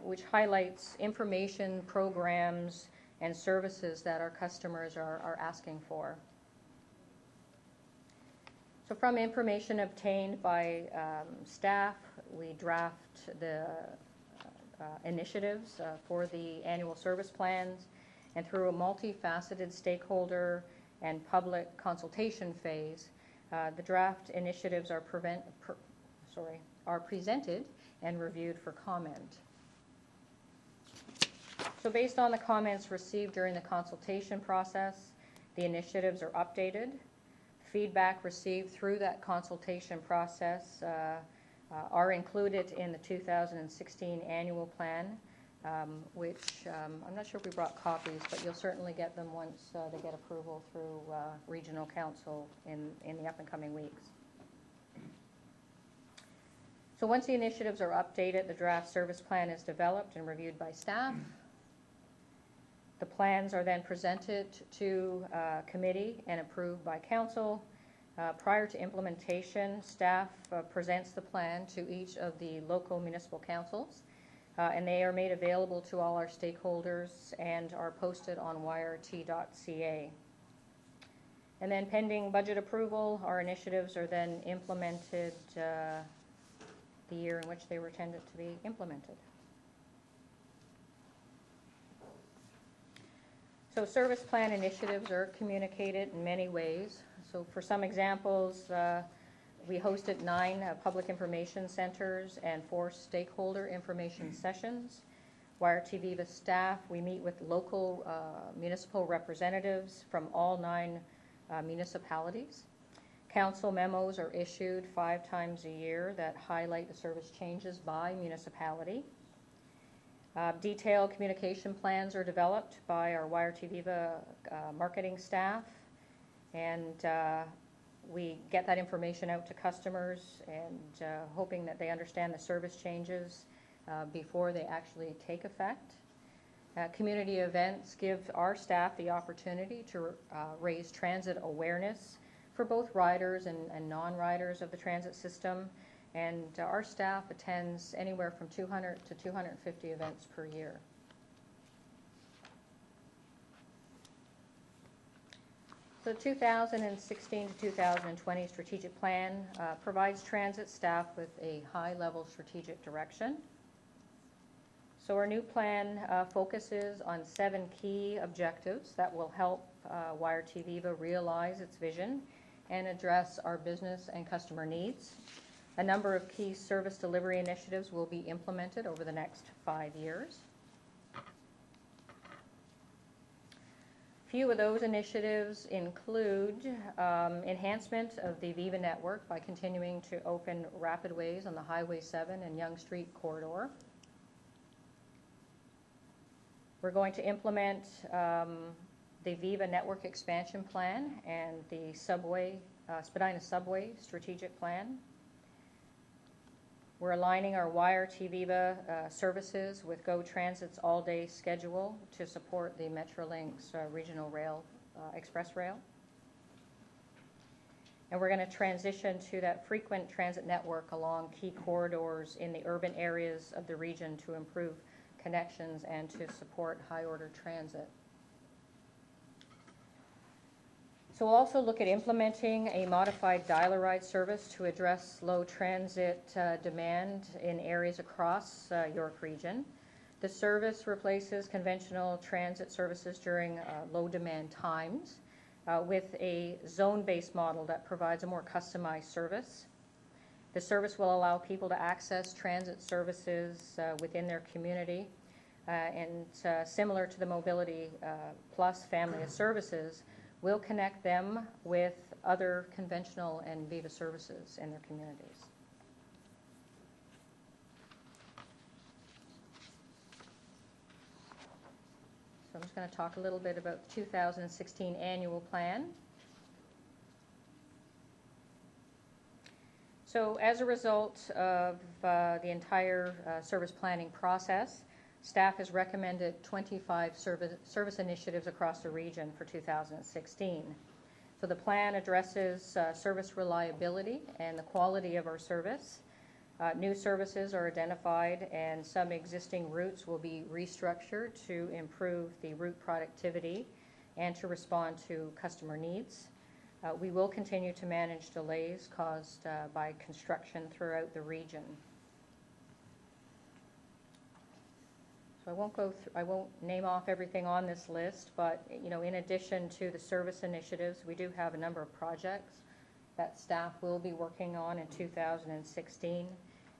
which highlights information, programs, and services that our customers are asking for. So from information obtained by staff, we draft the initiatives for the annual service plans, and through a multifaceted stakeholder and public consultation phase, the draft initiatives are presented and reviewed for comment. So based on the comments received during the consultation process, the initiatives are updated. Feedback received through that consultation process are included in the 2016 annual plan, which I'm not sure if we brought copies, but you'll certainly get them once they get approval through Regional Council in the up and coming weeks. So once the initiatives are updated, the draft service plan is developed and reviewed by staff. The plans are then presented to committee and approved by council. Prior to implementation, staff presents the plan to each of the local municipal councils, and they are made available to all our stakeholders and are posted on yrt.ca. And then pending budget approval, our initiatives are then implemented the year in which they were intended to be implemented. So service plan initiatives are communicated in many ways. So for some examples, we hosted 9 public information centers and 4 stakeholder information sessions. YRT Viva staff, we meet with local municipal representatives from all 9 municipalities. Council memos are issued 5 times a year that highlight the service changes by municipality. Detailed communication plans are developed by our YRT Viva marketing staff, and we get that information out to customers and hoping that they understand the service changes before they actually take effect. Community events give our staff the opportunity to raise transit awareness for both riders and non-riders of the transit system, And our staff attends anywhere from 200 to 250 events per year. The 2016 to 2020 strategic plan provides transit staff with a high-level strategic direction. So our new plan focuses on 7 key objectives that will help YRT Viva realize its vision and address our business and customer needs. A number of key service delivery initiatives will be implemented over the next 5 years. Few of those initiatives include enhancement of the Viva network by continuing to open rapid ways on the Highway 7 and Yonge Street corridor. We're going to implement the Viva network expansion plan and the Spadina subway strategic plan. We're aligning our YRT Viva services with GO Transit's all-day schedule to support the Metrolinx regional rail, express rail. And we're going to transition to that frequent transit network along key corridors in the urban areas of the region to improve connections and to support high-order transit. So we'll also look at implementing a modified dial-a-ride service to address low transit demand in areas across York Region. The service replaces conventional transit services during low demand times with a zone-based model that provides a more customized service. The service will allow people to access transit services within their community and similar to the Mobility Plus family of services, will connect them with other conventional and Viva services in their communities. So I'm just going to talk a little bit about the 2016 annual plan. So as a result of the entire service planning process, staff has recommended 25 service initiatives across the region for 2016. So the plan addresses service reliability and the quality of our service. New services are identified and some existing routes will be restructured to improve the route productivity and to respond to customer needs. We will continue to manage delays caused by construction throughout the region. So I won't name off everything on this list, but in addition to the service initiatives, we do have a number of projects that staff will be working on in 2016,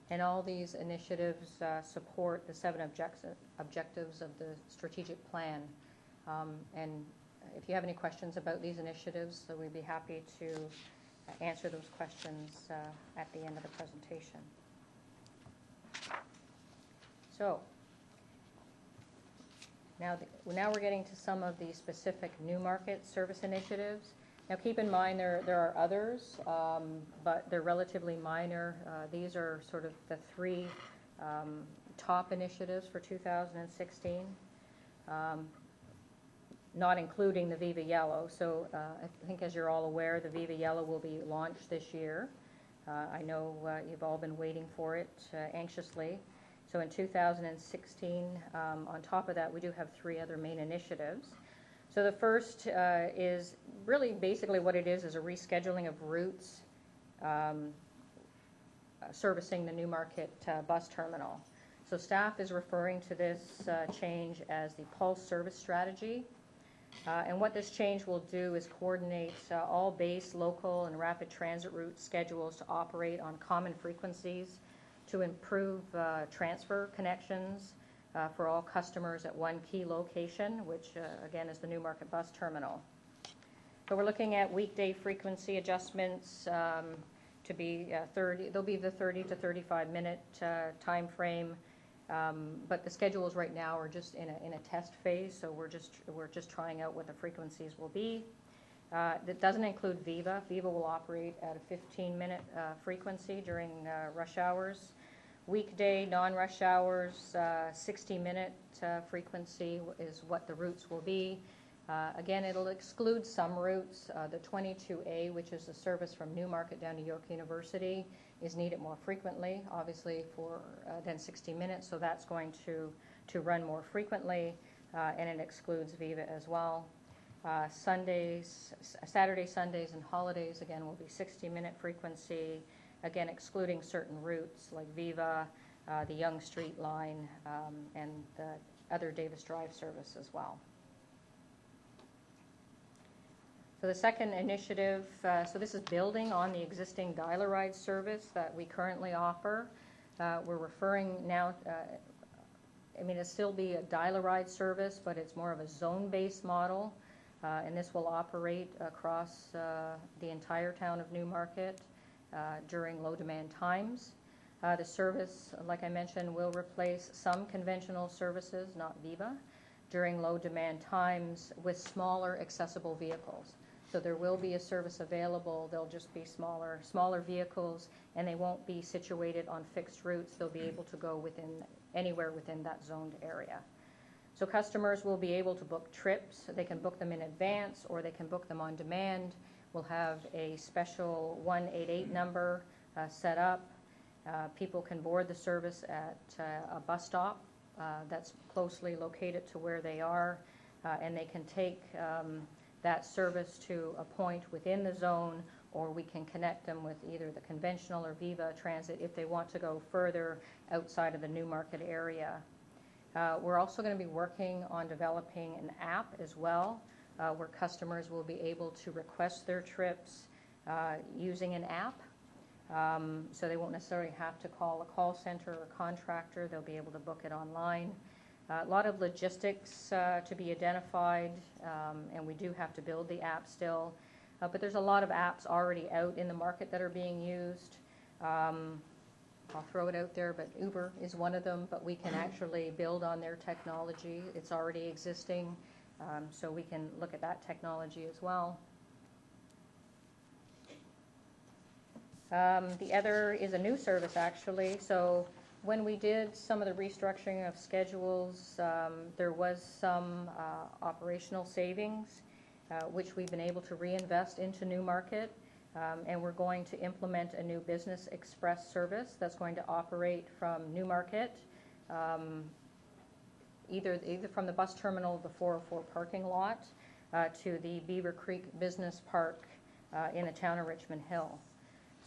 and all these initiatives support the 7 objectives of the strategic plan. And if you have any questions about these initiatives, so we'd be happy to answer those questions at the end of the presentation. So. Now we're getting to some of the specific new market service initiatives. Now keep in mind there are others, but they're relatively minor. These are sort of the 3 top initiatives for 2016, not including the Viva Yellow. So I think as you're all aware, the Viva Yellow will be launched this year. I know you've all been waiting for it anxiously. So in 2016, on top of that, we do have 3 other main initiatives. So the first is really basically what it is a rescheduling of routes servicing the Newmarket bus terminal. So staff is referring to this change as the Pulse Service Strategy. And what this change will do is coordinate all base, local, and rapid transit route schedules to operate on common frequencies to improve transfer connections for all customers at one key location, which again is the Newmarket bus terminal. So we're looking at weekday frequency adjustments to be they'll be the 30 to 35 minute time frame, but the schedules right now are just in a test phase, so we're just trying out what the frequencies will be. That doesn't include Viva. Viva will operate at a 15-minute frequency during rush hours. Weekday, non-rush hours, 60-minute frequency is what the routes will be. Again, it'll exclude some routes. The 22A, which is the service from Newmarket down to York University, is needed more frequently, obviously than 60 minutes, so that's going to run more frequently, and it excludes Viva as well. Sundays, Saturday, Sundays, and holidays, again, will be 60-minute frequency, again, excluding certain routes like Viva, the Yonge Street line, and the other Davis Drive service as well. So the second initiative, so this is building on the existing dial-a-ride service that we currently offer. We're referring now, it'll still be a dial-a-ride service, but it's more of a zone-based model, and this will operate across the entire town of Newmarket during low-demand times. The service, like I mentioned, will replace some conventional services, not Viva, during low-demand times with smaller accessible vehicles. So there will be a service available. They'll just be smaller vehicles, and they won't be situated on fixed routes. They'll be able to go anywhere within that zoned area. So customers will be able to book trips. They can book them in advance, or they can book them on demand. We'll have a special 188 number set up. People can board the service at a bus stop that's closely located to where they are, and they can take that service to a point within the zone, or we can connect them with either the conventional or Viva Transit if they want to go further outside of the Newmarket area. We're also going to be working on developing an app as well, where customers will be able to request their trips using an app. So they won't necessarily have to call a call center or contractor. They'll be able to book it online. A lot of logistics to be identified, and we do have to build the app still. But there's a lot of apps already out in the market that are being used. I'll throw it out there, but Uber is one of them, but we can actually build on their technology. It's already existing, so we can look at that technology as well. The other is a new service, actually. So when we did some of the restructuring of schedules, there was some operational savings, which we've been able to reinvest into Newmarket. And we're going to implement a new Business Express service that's going to operate from Newmarket, either from the bus terminal of the 404 parking lot to the Beaver Creek Business Park in the town of Richmond Hill.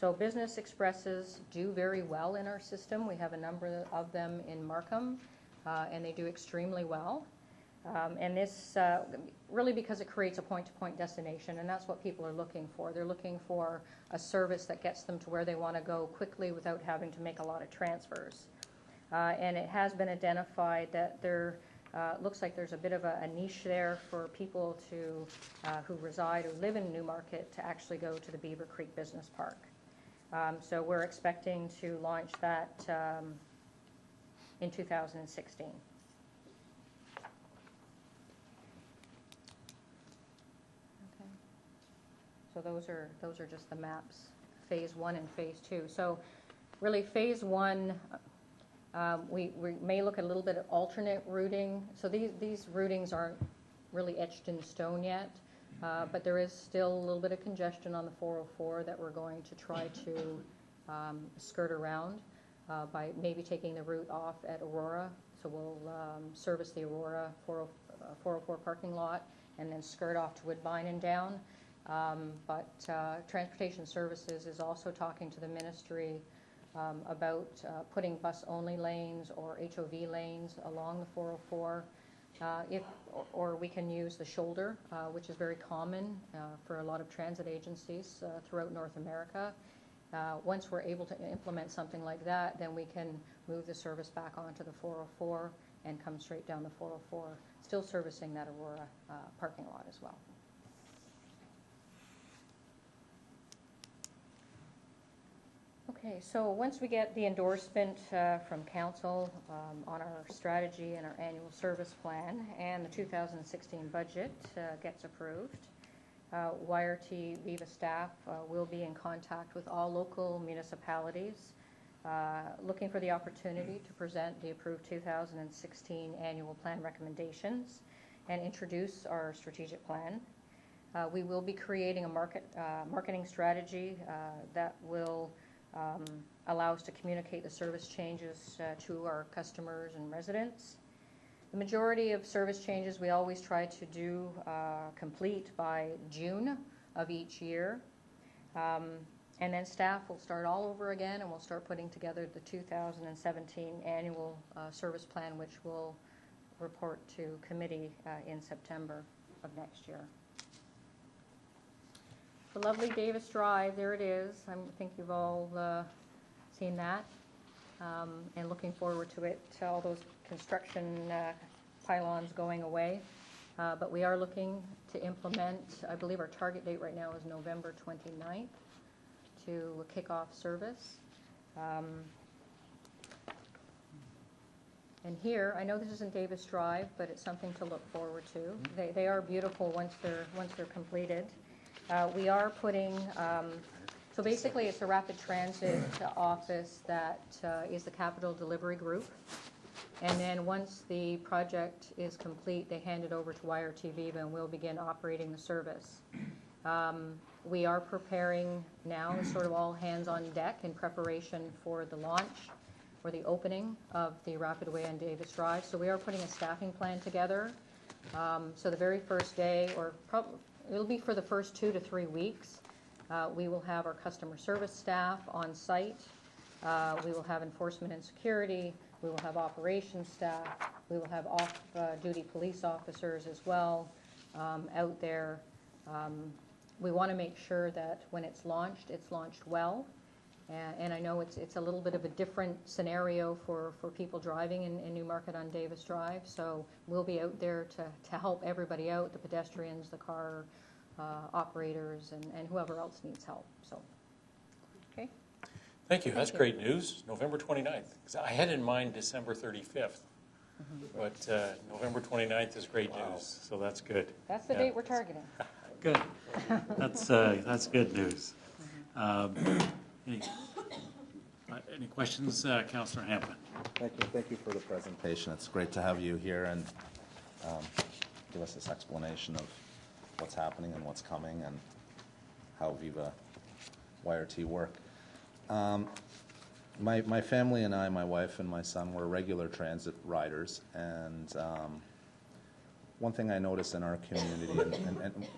So Business Expresses do very well in our system. We have a number of them in Markham, and they do extremely well. And this really because it creates a point-to-point destination, and that's what people are looking for. They're looking for a service that gets them to where they want to go quickly without having to make a lot of transfers. And it has been identified that there looks like there's a bit of a niche there for people who reside or live in Newmarket to actually go to the Beaver Creek Business Park. So we're expecting to launch that in 2016. Okay. So those are just the maps, Phase 1 and Phase 2. So really Phase 1, we may look at a little bit of alternate routing. So these routings aren't really etched in stone yet. But there is still a little bit of congestion on the 404 that we're going to try to skirt around by maybe taking the route off at Aurora. So we'll service the Aurora 404 parking lot and then skirt off to Woodbine and down. But Transportation Services is also talking to the ministry about putting bus-only lanes or HOV lanes along the 404. Or we can use the shoulder, which is very common for a lot of transit agencies throughout North America. Once we're able to implement something like that, then we can move the service back onto the 404 and come straight down the 404, still servicing that Aurora parking lot as well. Okay, so once we get the endorsement from Council on our strategy and our annual service plan and the 2016 budget gets approved, YRT Viva staff will be in contact with all local municipalities looking for the opportunity to present the approved 2016 annual plan recommendations and introduce our strategic plan. We will be creating a marketing strategy that will allow us to communicate the service changes to our customers and residents. The majority of service changes we always try to do complete by June of each year. And then staff will start all over again, and we'll start putting together the 2017 annual service plan, which will report to committee in September of next year. The lovely Davis Drive, there it is. I think you've all seen that, and looking forward to it, to all those construction pylons going away. But we are looking to implement, I believe our target date right now is November 29th to kick off service. And here, I know this isn't Davis Drive, but it's something to look forward to. They are beautiful once they're completed. We are putting, so basically it's a rapid transit office that is the Capital Delivery Group. And then once the project is complete, they hand it over to YRT-Viva and we'll begin operating the service. We are preparing now, sort of all hands on deck in preparation for the launch or the opening of the Rapidway on Davis Drive. So we are putting a staffing plan together. So the very first day, or probably it'll be for the first 2 to 3 weeks, we will have our customer service staff on site. We will have enforcement and security. We will have operations staff. We will have off-duty police officers as well out there. We want to make sure that when it's launched well. And I know it's a little bit of a different scenario for people driving in Newmarket on Davis Drive. So we'll be out there to help everybody out, the pedestrians, the car operators, and whoever else needs help. So, okay. Thank you. That's great news. November 29th. 'Cause I had in mind December 35th. But November 29th is great news, so that's good. That's the date we're targeting. Good. That's good news. Any questions, Councillor Hampton? Thank you for the presentation. It's great to have you here and give us this explanation of what's happening and what's coming and how Viva YRT work. My family and I, my wife and my son, were regular transit riders, and one thing I notice in our community, and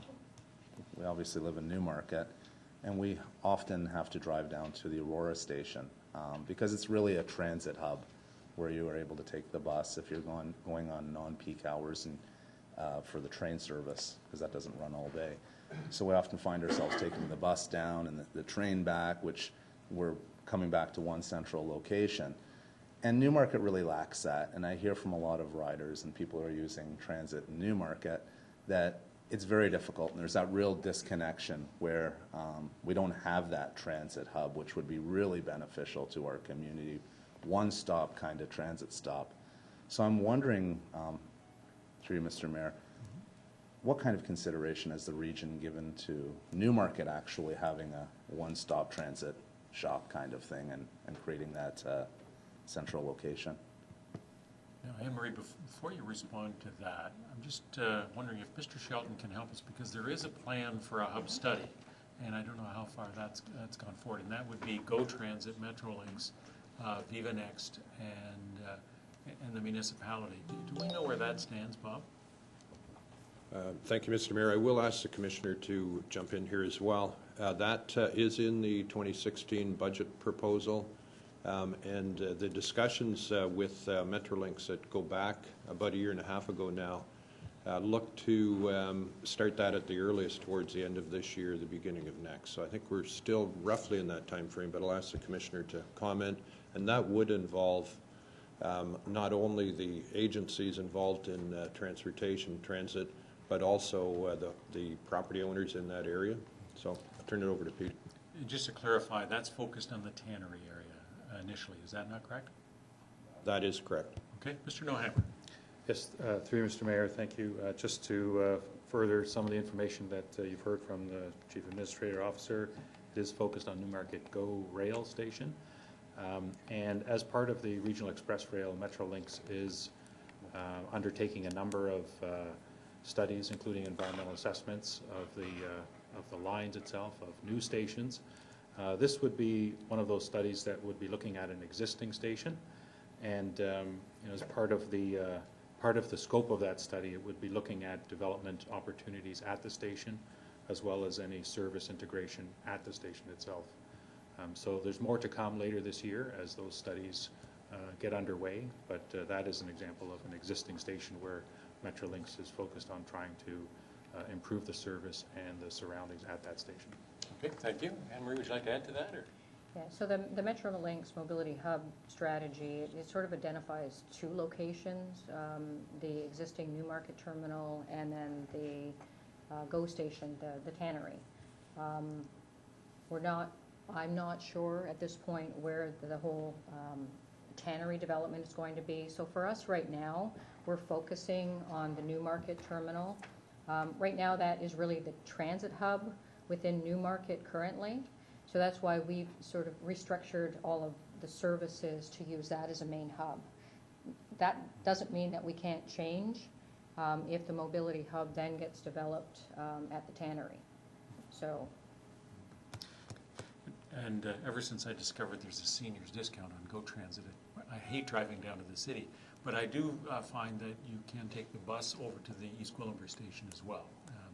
we obviously live in Newmarket, and we often have to drive down to the Aurora station because it's really a transit hub where you are able to take the bus if you're going on non-peak hours and for the train service, because that doesn't run all day. So we often find ourselves taking the bus down and the train back, which we're coming back to one central location. And Newmarket really lacks that. And I hear from a lot of riders and people who are using transit in Newmarket that it's very difficult. And there's that real disconnection where we don't have that transit hub, which would be really beneficial to our community, one-stop kind of transit stop. So I'm wondering, through you, Mr. Mayor, what kind of consideration has the region given to Newmarket actually having a one-stop transit shop kind of thing and creating that central location? Now, Anne-Marie, before you respond to that, I'm just wondering if Mr. Shelton can help us, because there is a plan for a hub study, and I don't know how far that's gone forward, and that would be GO Transit, Metrolinx, Viva Next, and the municipality. Do we know where that stands, Bob? Thank you, Mr. Mayor. I will ask the Commissioner to jump in here as well. That is in the 2016 budget proposal, and the discussions with Metrolinx that go back about a year and a half ago now look to start that at the earliest towards the end of this year, the beginning of next. So I think we're still roughly in that time frame, but I'll ask the Commissioner to comment, and that would involve not only the agencies involved in transportation, transit, but also the property owners in that area. So I'll turn it over to Pete. Just to clarify, that's focused on the tannery area initially. Is that not correct? That is correct. Okay. Mr. Nohammer. Yes, through Mr. Mayor, thank you. Just to further some of the information that you've heard from the Chief Administrator Officer, it is focused on Newmarket GO Rail Station. And as part of the Regional Express Rail, Metrolinx is undertaking a number of studies, including environmental assessments of the lines itself, of new stations, This would be one of those studies that would be looking at an existing station, and as part of the scope of that study, it would be looking at development opportunities at the station, as well as any service integration at the station itself. So there's more to come later this year as those studies get underway, but that is an example of an existing station where Metrolinx is focused on trying to improve the service and the surroundings at that station. Okay, thank you. Anne-Marie, would you like to add to that? Or? Yeah, so the Metrolinx Mobility Hub strategy, it sort of identifies two locations, the existing Newmarket terminal and then the GO station, the tannery. I'm not sure at this point where the whole tannery development is going to be. So for us right now, we're focusing on the Newmarket terminal. Right now that is really the transit hub within Newmarket currently. So that's why we've sort of restructured all of the services to use that as a main hub. That doesn't mean that we can't change if the mobility hub then gets developed at the tannery. So. And ever since I discovered there's a seniors discount on GO Transit, I hate driving down to the city, but I do find that you can take the bus over to the East Gwillimbury station as well,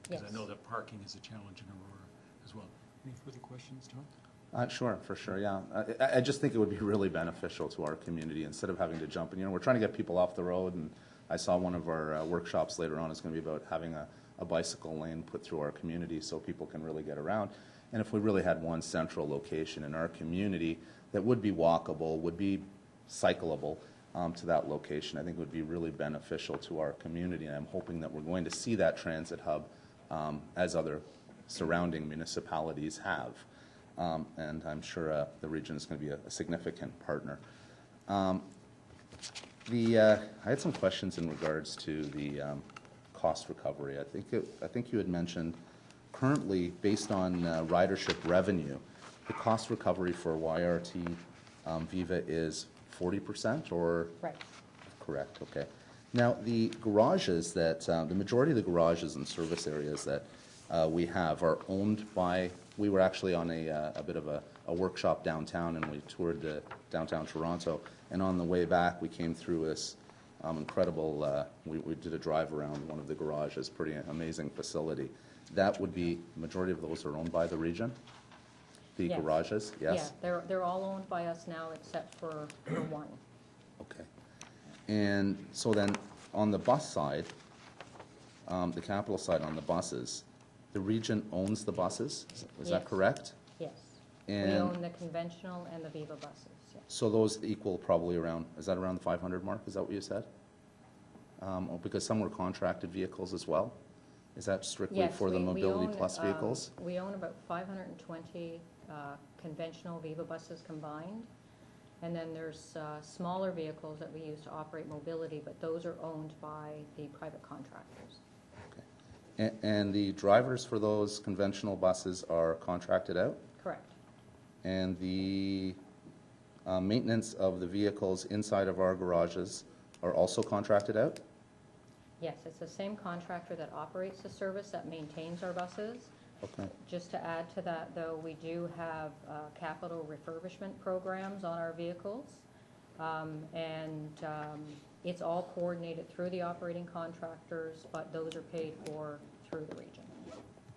because I know that parking is a challenge in Aurora as well. Any further questions, Tom? Sure, for sure, yeah. I just think it would be really beneficial to our community instead of having to jump. And, we're trying to get people off the road, and I saw one of our workshops later on is going to be about having a bicycle lane put through our community so people can really get around. And if we really had one central location in our community that would be walkable, would be cyclable to that location, I think would be really beneficial to our community. And I'm hoping that we're going to see that transit hub as other surrounding municipalities have. And I'm sure the region is going to be a significant partner. I had some questions in regards to the cost recovery. I think you had mentioned currently, based on ridership revenue, the cost recovery for YRT Viva is 40%, or? Right. Correct, okay. Now, the garages that, the majority of the garages and service areas that we have are owned by, we were actually on a bit of a workshop downtown, and we toured the downtown Toronto, and on the way back we came through this incredible, we did a drive around one of the garages, pretty amazing facility. That would be, majority of those are owned by the region? The garages, yes? Yeah, they're all owned by us now except for one. Okay. And so then on the bus side, the capital side on the buses, the region owns the buses, is that correct? Yes. And we own the conventional and the Viva buses, yes. So those equal probably around, is that around the 500 mark, is that what you said? Because some were contracted vehicles as well? Is that strictly for the Mobility Plus vehicles? We own about 520 conventional Viva buses combined. And then there's smaller vehicles that we use to operate mobility, but those are owned by the private contractors. Okay. And the drivers for those conventional buses are contracted out? Correct. And the maintenance of the vehicles inside of our garages are also contracted out? Yes, it's the same contractor that operates the service that maintains our buses. Okay. Just to add to that, though, we do have capital refurbishment programs on our vehicles, and it's all coordinated through the operating contractors, but those are paid for through the region.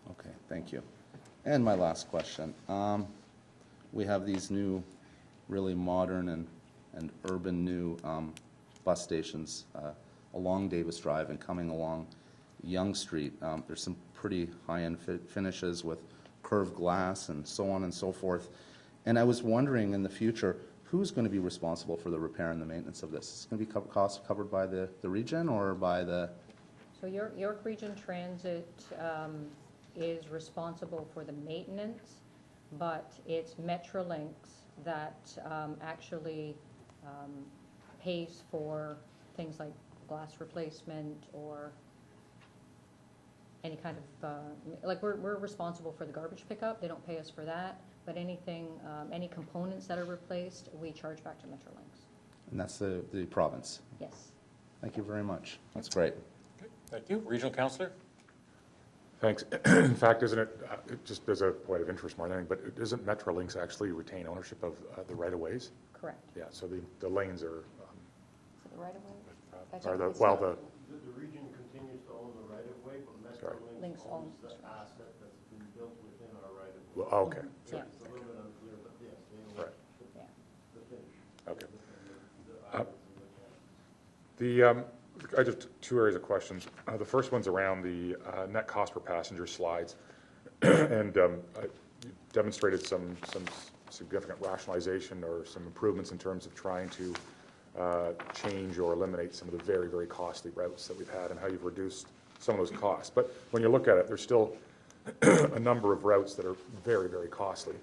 Okay, thank you. And my last question. We have these new, really modern and urban new bus stations along Davis Drive and coming along Yonge Street. There's some pretty high-end finishes with curved glass and so on and so forth. And I was wondering in the future, who's going to be responsible for the repair and the maintenance of this? Is it going to be costs covered by the region or by the... So York Region Transit is responsible for the maintenance, but it's Metrolinx that actually pays for things like glass replacement or any kind of, like we're responsible for the garbage pickup. They don't pay us for that, but anything, any components that are replaced, we charge back to Metrolinx. And that's the province? Yes. Thank you very much. That's great. Okay, thank you. Regional Councillor? Thanks. In fact, isn't it, just as a point of interest more than anything, but isn't Metrolinx actually retain ownership of the right-of-ways? Correct. Yeah, so the lanes are, Is it the right of way? are the, It's well, not- The region continues to own the right-of-way, but Metrolinx Links owns owns the asset that's been built within our right-of-way. well, oh, okay, Yeah. It's a little bit unclear, but yes, they own right, Yeah. the finish. okay. The islands and the canyons. I just two areas of questions. The first one's around the net cost per passenger slides, and you demonstrated some significant rationalization or some improvements in terms of trying to change or eliminate some of the very, very costly routes that we've had and how you've reduced some of those costs. But when you look at it, there's still a number of routes that are very, very costly.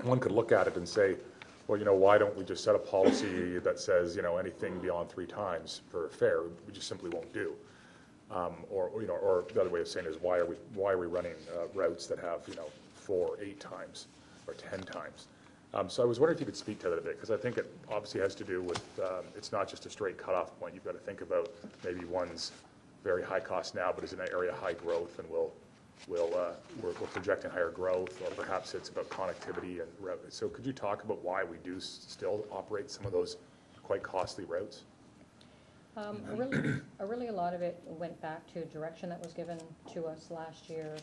One could look at it and say, well, why don't we just set a policy that says, anything beyond 3 times for a fare, we just simply won't do. Or the other way of saying is, why are we running routes that have, 4, 8 times or 10 times? So I was wondering if you could speak to that a bit, because I think it obviously has to do with, it's not just a straight cutoff point. You've got to think about maybe one's very high cost now, but is in an area of high growth and we're projecting higher growth, or perhaps it's about connectivity and route. So could you talk about why we do still operate some of those quite costly routes? Really a lot of it went back to direction that was given to us last year,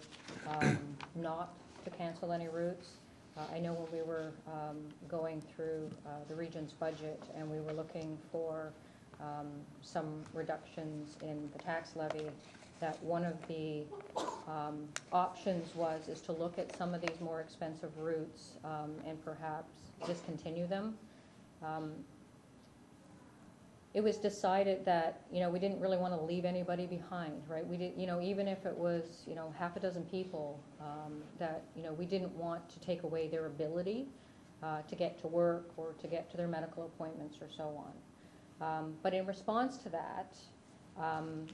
not to cancel any routes. I know when we were going through the region's budget and we were looking for some reductions in the tax levy, that one of the options is to look at some of these more expensive routes and perhaps discontinue them. It was decided that, we didn't really want to leave anybody behind, right? We did, even if it was, half a dozen people, that, we didn't want to take away their ability to get to work or to get to their medical appointments or so on. But in response to that,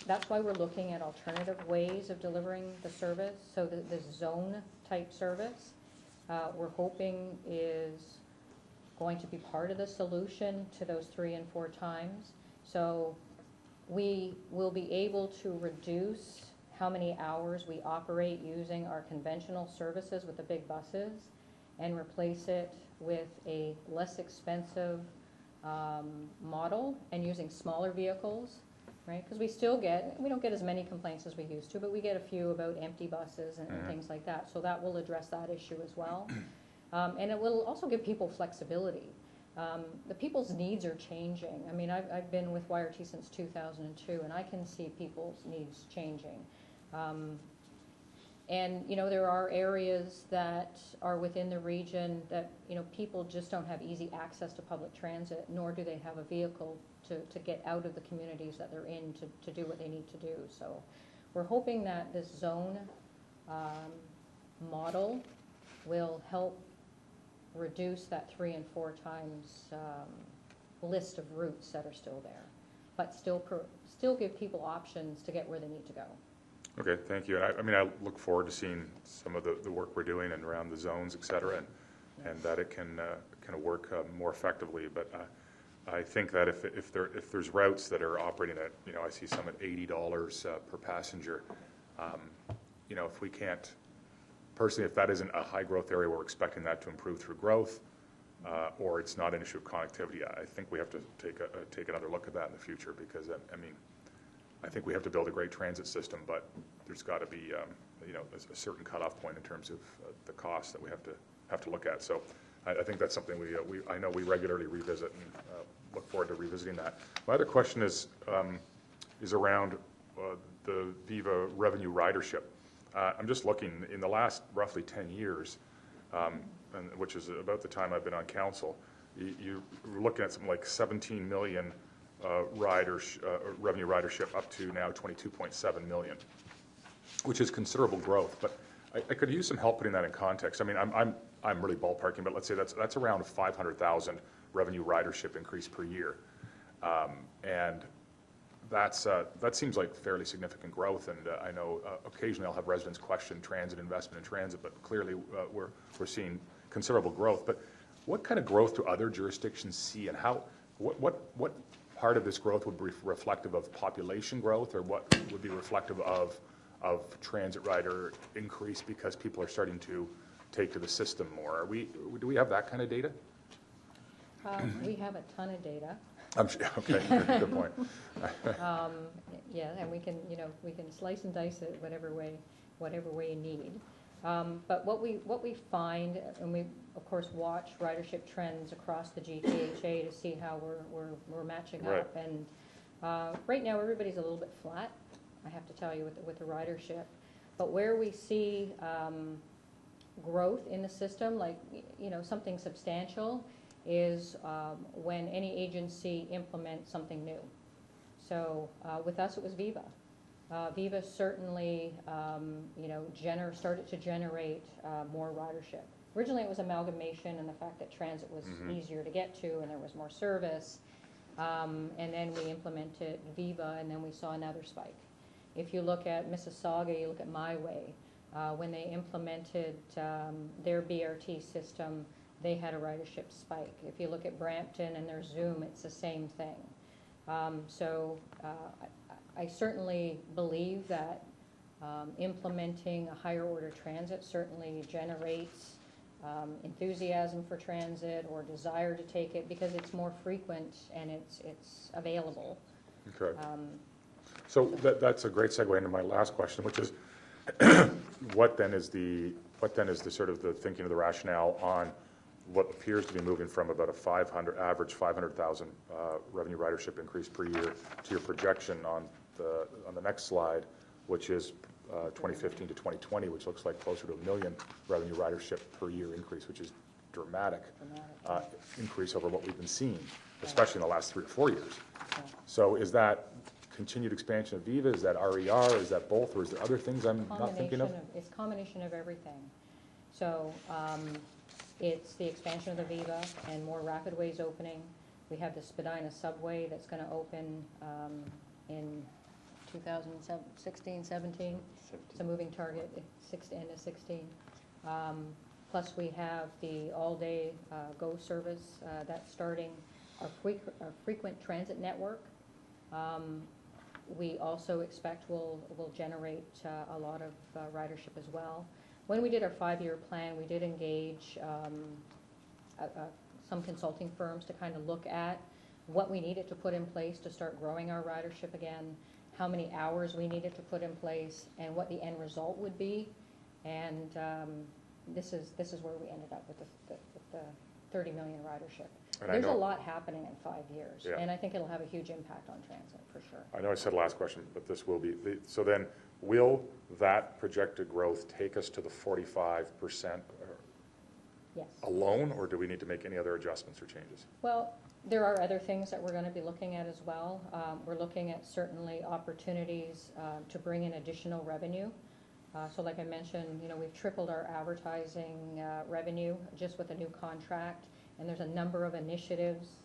that's why we're looking at alternative ways of delivering the service. So the zone type service, we're hoping is going to be part of the solution to those 3 and 4 times. So we will be able to reduce how many hours we operate using our conventional services with the big buses and replace it with a less expensive model and using smaller vehicles, right? Because we don't get as many complaints as we used to, but we get a few about empty buses and things like that. So that will address that issue as well. And it will also give people flexibility. The people's needs are changing. I mean, I've been with YRT since 2002, and I can see people's needs changing. And, there are areas that are within the region that, people just don't have easy access to public transit, nor do they have a vehicle to get out of the communities that they're in to do what they need to do. So we're hoping that this zone model will help reduce that 3 and 4 times list of routes that are still there, but still give people options to get where they need to go. Okay, thank you. And I look forward to seeing some of the work we're doing and around the zones, et cetera, and that it can kind of work more effectively. But I think that if there's routes that are operating at, I see some at $80 per passenger, if we can't, personally, if that isn't a high growth area, we're expecting that to improve through growth, or it's not an issue of connectivity, I think we have to take another look at that in the future, because I think we have to build a great transit system, but there's got to be a certain cutoff point in terms of the cost that we have to look at. So I think that's something I know we regularly revisit, and look forward to revisiting that. My other question is around the Viva revenue ridership. I'm just looking, in the last roughly 10 years, which is about the time I've been on council, you're looking at something like 17 million revenue ridership up to now 22.7 million, which is considerable growth. But I could use some help putting that in context. I'm really ballparking, but let's say that's around 500,000 revenue ridership increase per year, and that seems like fairly significant growth. And I know occasionally I'll have residents question transit investment in transit, but clearly we're seeing considerable growth. But what kind of growth do other jurisdictions see, and what part of this growth would be reflective of population growth, or what would be reflective of of transit rider increase because people are starting to take to the system more. Do we have that kind of data? We have a ton of data. Okay, good point. Yeah, and we can slice and dice it whatever way you need. But what we find, and we of course watch ridership trends across the GTHA to see how we're matching Right. up. And right now everybody's a little bit flat, I have to tell you, with the ridership. But where we see growth in the system, like something substantial, is when any agency implements something new. So with us, it was Viva. Viva certainly, started to generate more ridership. Originally, it was amalgamation and the fact that transit was easier to get to and there was more service. And then we implemented Viva, and then we saw another spike. If you look at Mississauga, you look at My Way. When they implemented their BRT system, they had a ridership spike. If you look at Brampton and their Zoom, it's the same thing. I certainly believe that implementing a higher order transit certainly generates enthusiasm for transit or desire to take it because it's more frequent and it's available. Okay. So that's a great segue into my last question, which is what then is the sort of the thinking of the rationale on what appears to be moving from about a average 500,000 revenue ridership increase per year to your projection on the next slide, which is 2015 to 2020, which looks like closer to 1 million revenue ridership per year increase, which is dramatic increase over what we've been seeing, especially in the last 3 or 4 years. So is that continued expansion of Viva? Is that RER? Is that both? Or is there other things I'm not thinking of? It's a combination of everything. So it's the expansion of the Viva and more rapid ways opening. We have the Spadina subway that's going to open in 2016, 17. It's a moving target, end of 16. Plus we have the all-day GO service that's starting, our frequent transit network. We also expect will generate a lot of ridership as well. When we did our 5-year plan, we did engage some consulting firms to kind of look at what we needed to put in place to start growing our ridership again, how many hours we needed to put in place, and what the end result would be. And this is where we ended up with the 30 million ridership. There's a lot happening in 5 years, and I think it'll have a huge impact on transit for sure. I know I said last question, but this will be, so then will that projected growth take us to the 45% Yes. alone, or do we need to make any other adjustments or changes? Well, there are other things that we're going to be looking at as well. We're looking at certainly opportunities to bring in additional revenue. So like I mentioned, we've tripled our advertising revenue just with a new contract, and there's a number of initiatives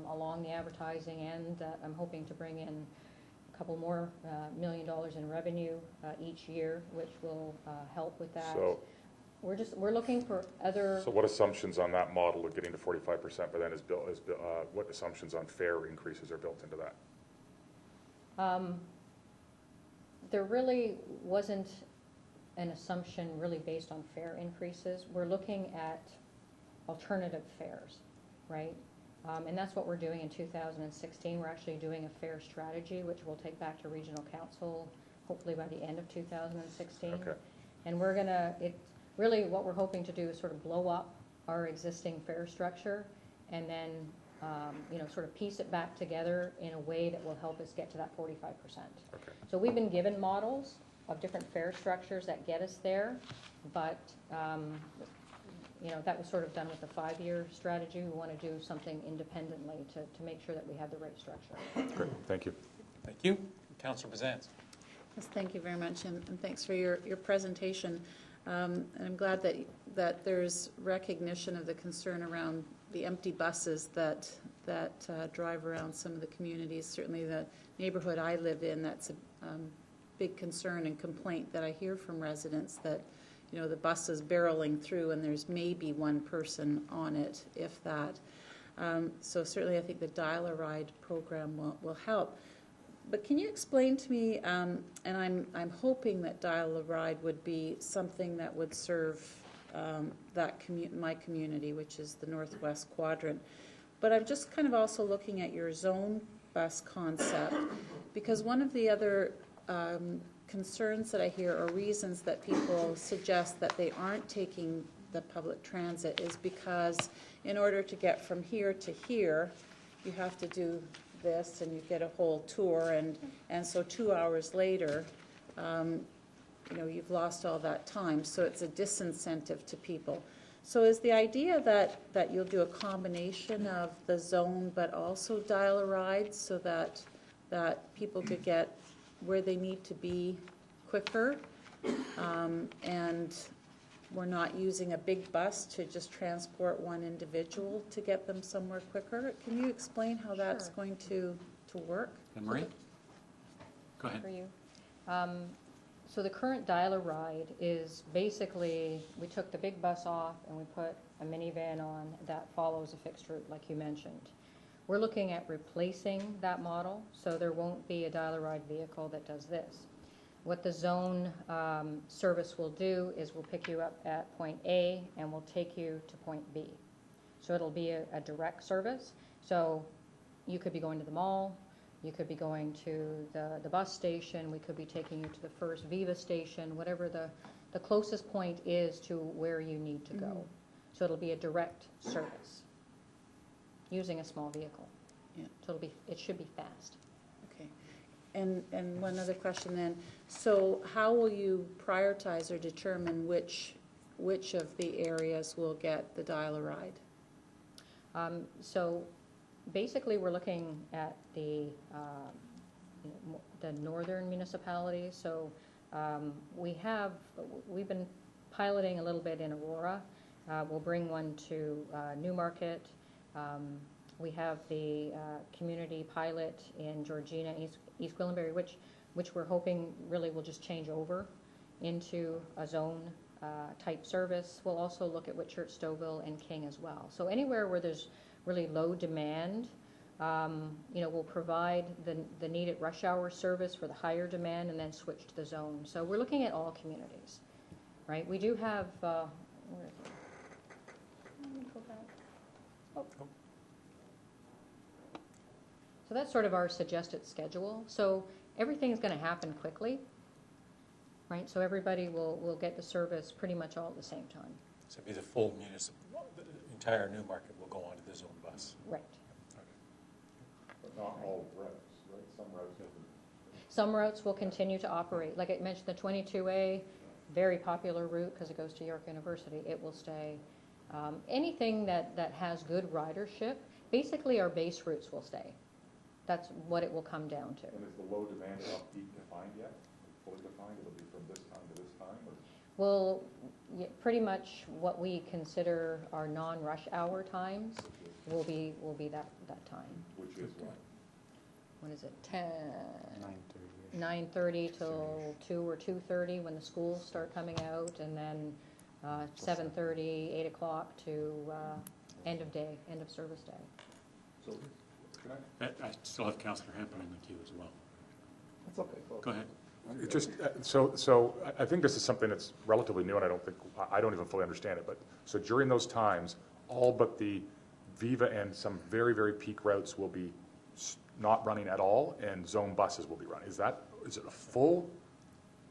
along the advertising end that I'm hoping to bring in a couple more $1 million in revenue each year, which will help with that. So we're looking for other. So what assumptions on that model of getting to 45%, but then what assumptions on fare increases are built into that? There really wasn't an assumption really based on fare increases. We're looking at alternative fares, right? And that's what we're doing in 2016. We're actually doing a fare strategy, which we'll take back to Regional Council, hopefully by the end of 2016. Okay. And we're gonna, really what we're hoping to do is sort of blow up our existing fare structure and then, sort of piece it back together in a way that will help us get to that 45%. Okay. So we've been given models of different fare structures that get us there, but that was sort of done with the 5-year strategy. We want to do something independently to make sure that we have the right structure. Great, thank you. Thank you. Councillor Bazance. Yes, thank you very much, and thanks for your presentation. And I'm glad that there's recognition of the concern around the empty buses that drive around some of the communities. Certainly the neighborhood I live in, that's a big concern and complaint that I hear from residents that, the bus is barreling through and there's maybe one person on it, if that. So certainly I think the Dial-A-Ride program will help. But can you explain to me, and I'm hoping that Dial-A-Ride would be something that would serve my community, which is the Northwest Quadrant. But I'm just kind of also looking at your zone bus concept, because one of the other concerns that I hear, or reasons that people suggest that they aren't taking the public transit, is because in order to get from here to here, you have to do this and you get a whole tour, and so 2 hours later, you've lost all that time, so it's a disincentive to people. So is the idea that you'll do a combination of the zone but also Dial-A-Ride so that people could get where they need to be quicker, and we're not using a big bus to just transport one individual to get them somewhere quicker? Can you explain how that's going to work? Anne-Marie? Go ahead. For you. So the current Dial-A-Ride is basically, we took the big bus off and we put a minivan on that follows a fixed route, like you mentioned. We're looking at replacing that model, so there won't be a Dial-A-Ride vehicle that does this. What the zone service will do is we'll pick you up at point A and we'll take you to point B. So it'll be a direct service. So you could be going to the mall, you could be going to the bus station, we could be taking you to the first Viva station, whatever the closest point is to where you need to go. So it'll be a direct service using a small vehicle. Yeah. So it should be fast. Okay. And one other question then. So how will you prioritize or determine which of the areas will get the Dial-A-Ride? So basically we're looking at the northern municipalities. So we've been piloting a little bit in Aurora. We'll bring one to Newmarket. We have the community pilot in Georgina, East Gwillimbury, which we're hoping really will just change over into a zone type service. We'll also look at Whitchurch, Stouffville, and King as well. So anywhere where there's really low demand, we'll provide the needed rush hour service for the higher demand and then switch to the zone. So we're looking at all communities, right? We do have, where is it? Let me go back. Oh. So that's sort of our suggested schedule. So everything's going to happen quickly, right? So everybody will get the service pretty much all at the same time. So it'd be the full municipal, the entire Newmarket will go onto the zone bus. Right. But not all routes, right? Some routes have been... Some routes will continue to operate. Like I mentioned, the 22A, very popular route because it goes to York University. It will stay. Anything that has good ridership, basically our base routes will stay. That's what it will come down to. And is the low demand off-peak defined yet? Fully defined? It'll be from this time to this time? Or? Well, pretty much what we consider our non-rush hour times will be that time. Which is what? What is it? 9:30 till 2 or 2:30 when the schools start coming out, and then 7:30, 8 o'clock to end of service day. So, I still have Councillor Hempel in the queue as well. that's okay. Go ahead. It just, so I think this is something that's relatively new, and I don't even fully understand it, but, so during those times, all but the Viva and some very, very peak routes will be not running at all, and zone buses will be running. Is it a full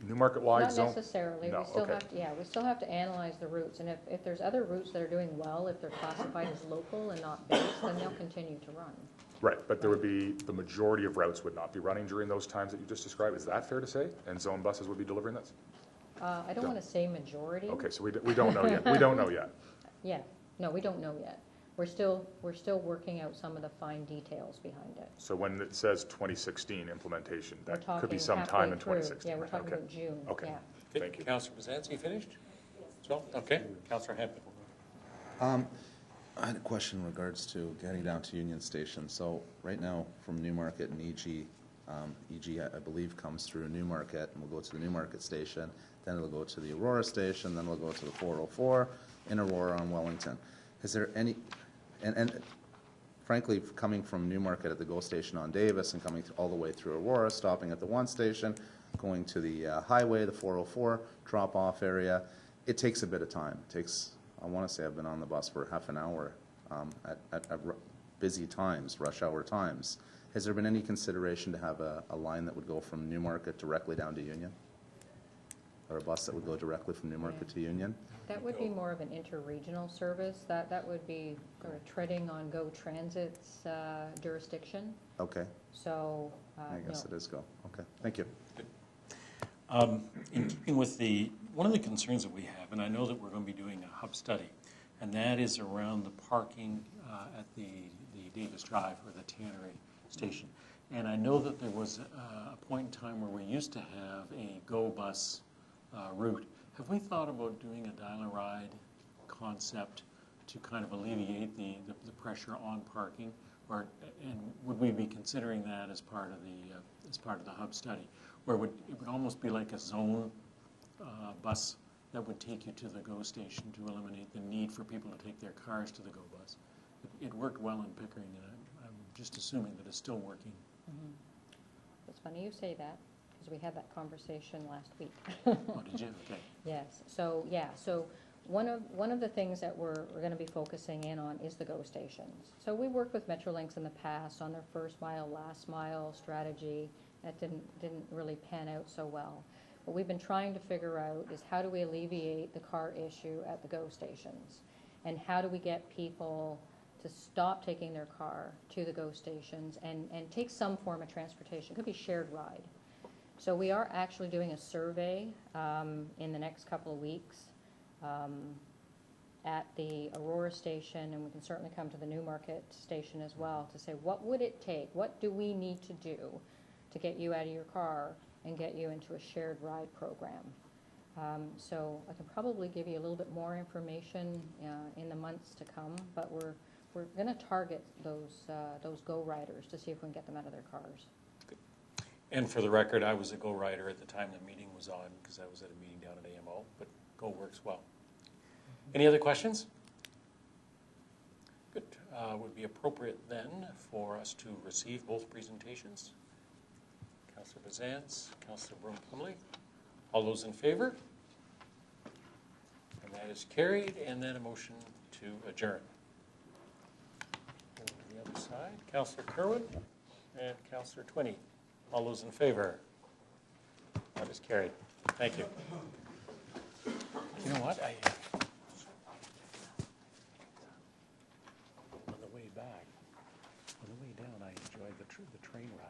Newmarket-wide zone? Not necessarily. No, We still okay. we still have to analyze the routes, and if there's other routes that are doing well, if they're classified as local and not base, then they'll continue to run. Right, but there would be, the majority of routes would not be running during those times that you just described. Is that fair to say? And zone buses would be delivering this? I don't want to say majority. Okay, so we don't know yet. We don't know yet. Yeah, no, we don't know yet. We're still working out some of the fine details behind it. So when it says 2016 implementation, We're that talking could be some halfway time in through. 2016. Yeah, we're right? talking Okay. about June. Okay. Yeah. Thank you. Councillor Bizanski, finished? So, okay. Councillor Hempel. I had a question in regards to getting down to Union Station. So right now from Newmarket and EG, I believe comes through Newmarket and will go to the Newmarket station, then it'll go to the Aurora station, then it'll go to the 404 in Aurora on Wellington. Is there any, and frankly, coming from Newmarket at the GO station on Davis and coming all the way through Aurora, stopping at the one station, going to the highway, the 404 drop-off area, it takes a bit of time. It takes, I want to say I've been on the bus for half an hour at busy times, rush hour times. Has there been any consideration to have a line that would go from Newmarket directly down to Union? Or a bus that would go directly from Newmarket to Union? That would be more of an interregional service. That would be sort of treading on GO Transit's jurisdiction. Okay. So, I guess it is GO. Okay, thank you. In keeping with one of the concerns that we have, and I know that we're going to be doing a hub study, and that is around the parking at the Davis Drive or the Tannery station. And I know that there was a point in time where we used to have a GO bus route. Have we thought about doing a dial-a-ride concept to kind of alleviate the pressure on parking, and would we be considering that as part of the hub study, where it would almost be like a zone bus that would take you to the GO station to eliminate the need for people to take their cars to the GO bus? It worked well in Pickering, and I'm just assuming that it's still working. Mm-hmm. It's funny you say that, because we had that conversation last week. Oh, did you? Okay. Yes. So, yeah. So one of the things that we're going to be focusing in on is the GO stations. So we worked with Metrolinx in the past on their first mile, last mile strategy. That didn't really pan out so well. What we've been trying to figure out is how do we alleviate the car issue at the GO stations, and how do we get people to stop taking their car to the GO stations and take some form of transportation. It could be shared ride. So we are actually doing a survey in the next couple of weeks at the Aurora station, and we can certainly come to the Newmarket station as well to say, what would it take? What do we need to do to get you out of your car and get you into a shared ride program? So I can probably give you a little bit more information in the months to come, but we're going to target those GO riders to see if we can get them out of their cars. And for the record, I was a GO rider at the time the meeting was on, because I was at a meeting down at AMO, but GO works well. Any other questions? Good. Would be appropriate then for us to receive both presentations. Councillor Bazance, Councillor Broom-Plumley. All those in favor? And that is carried. And then a motion to adjourn. Over to the other side, Councillor Kerwin and Councillor Twinney. All those in favor? That is carried. Thank you. You know what? On the way back, on the way down, I enjoyed the train ride.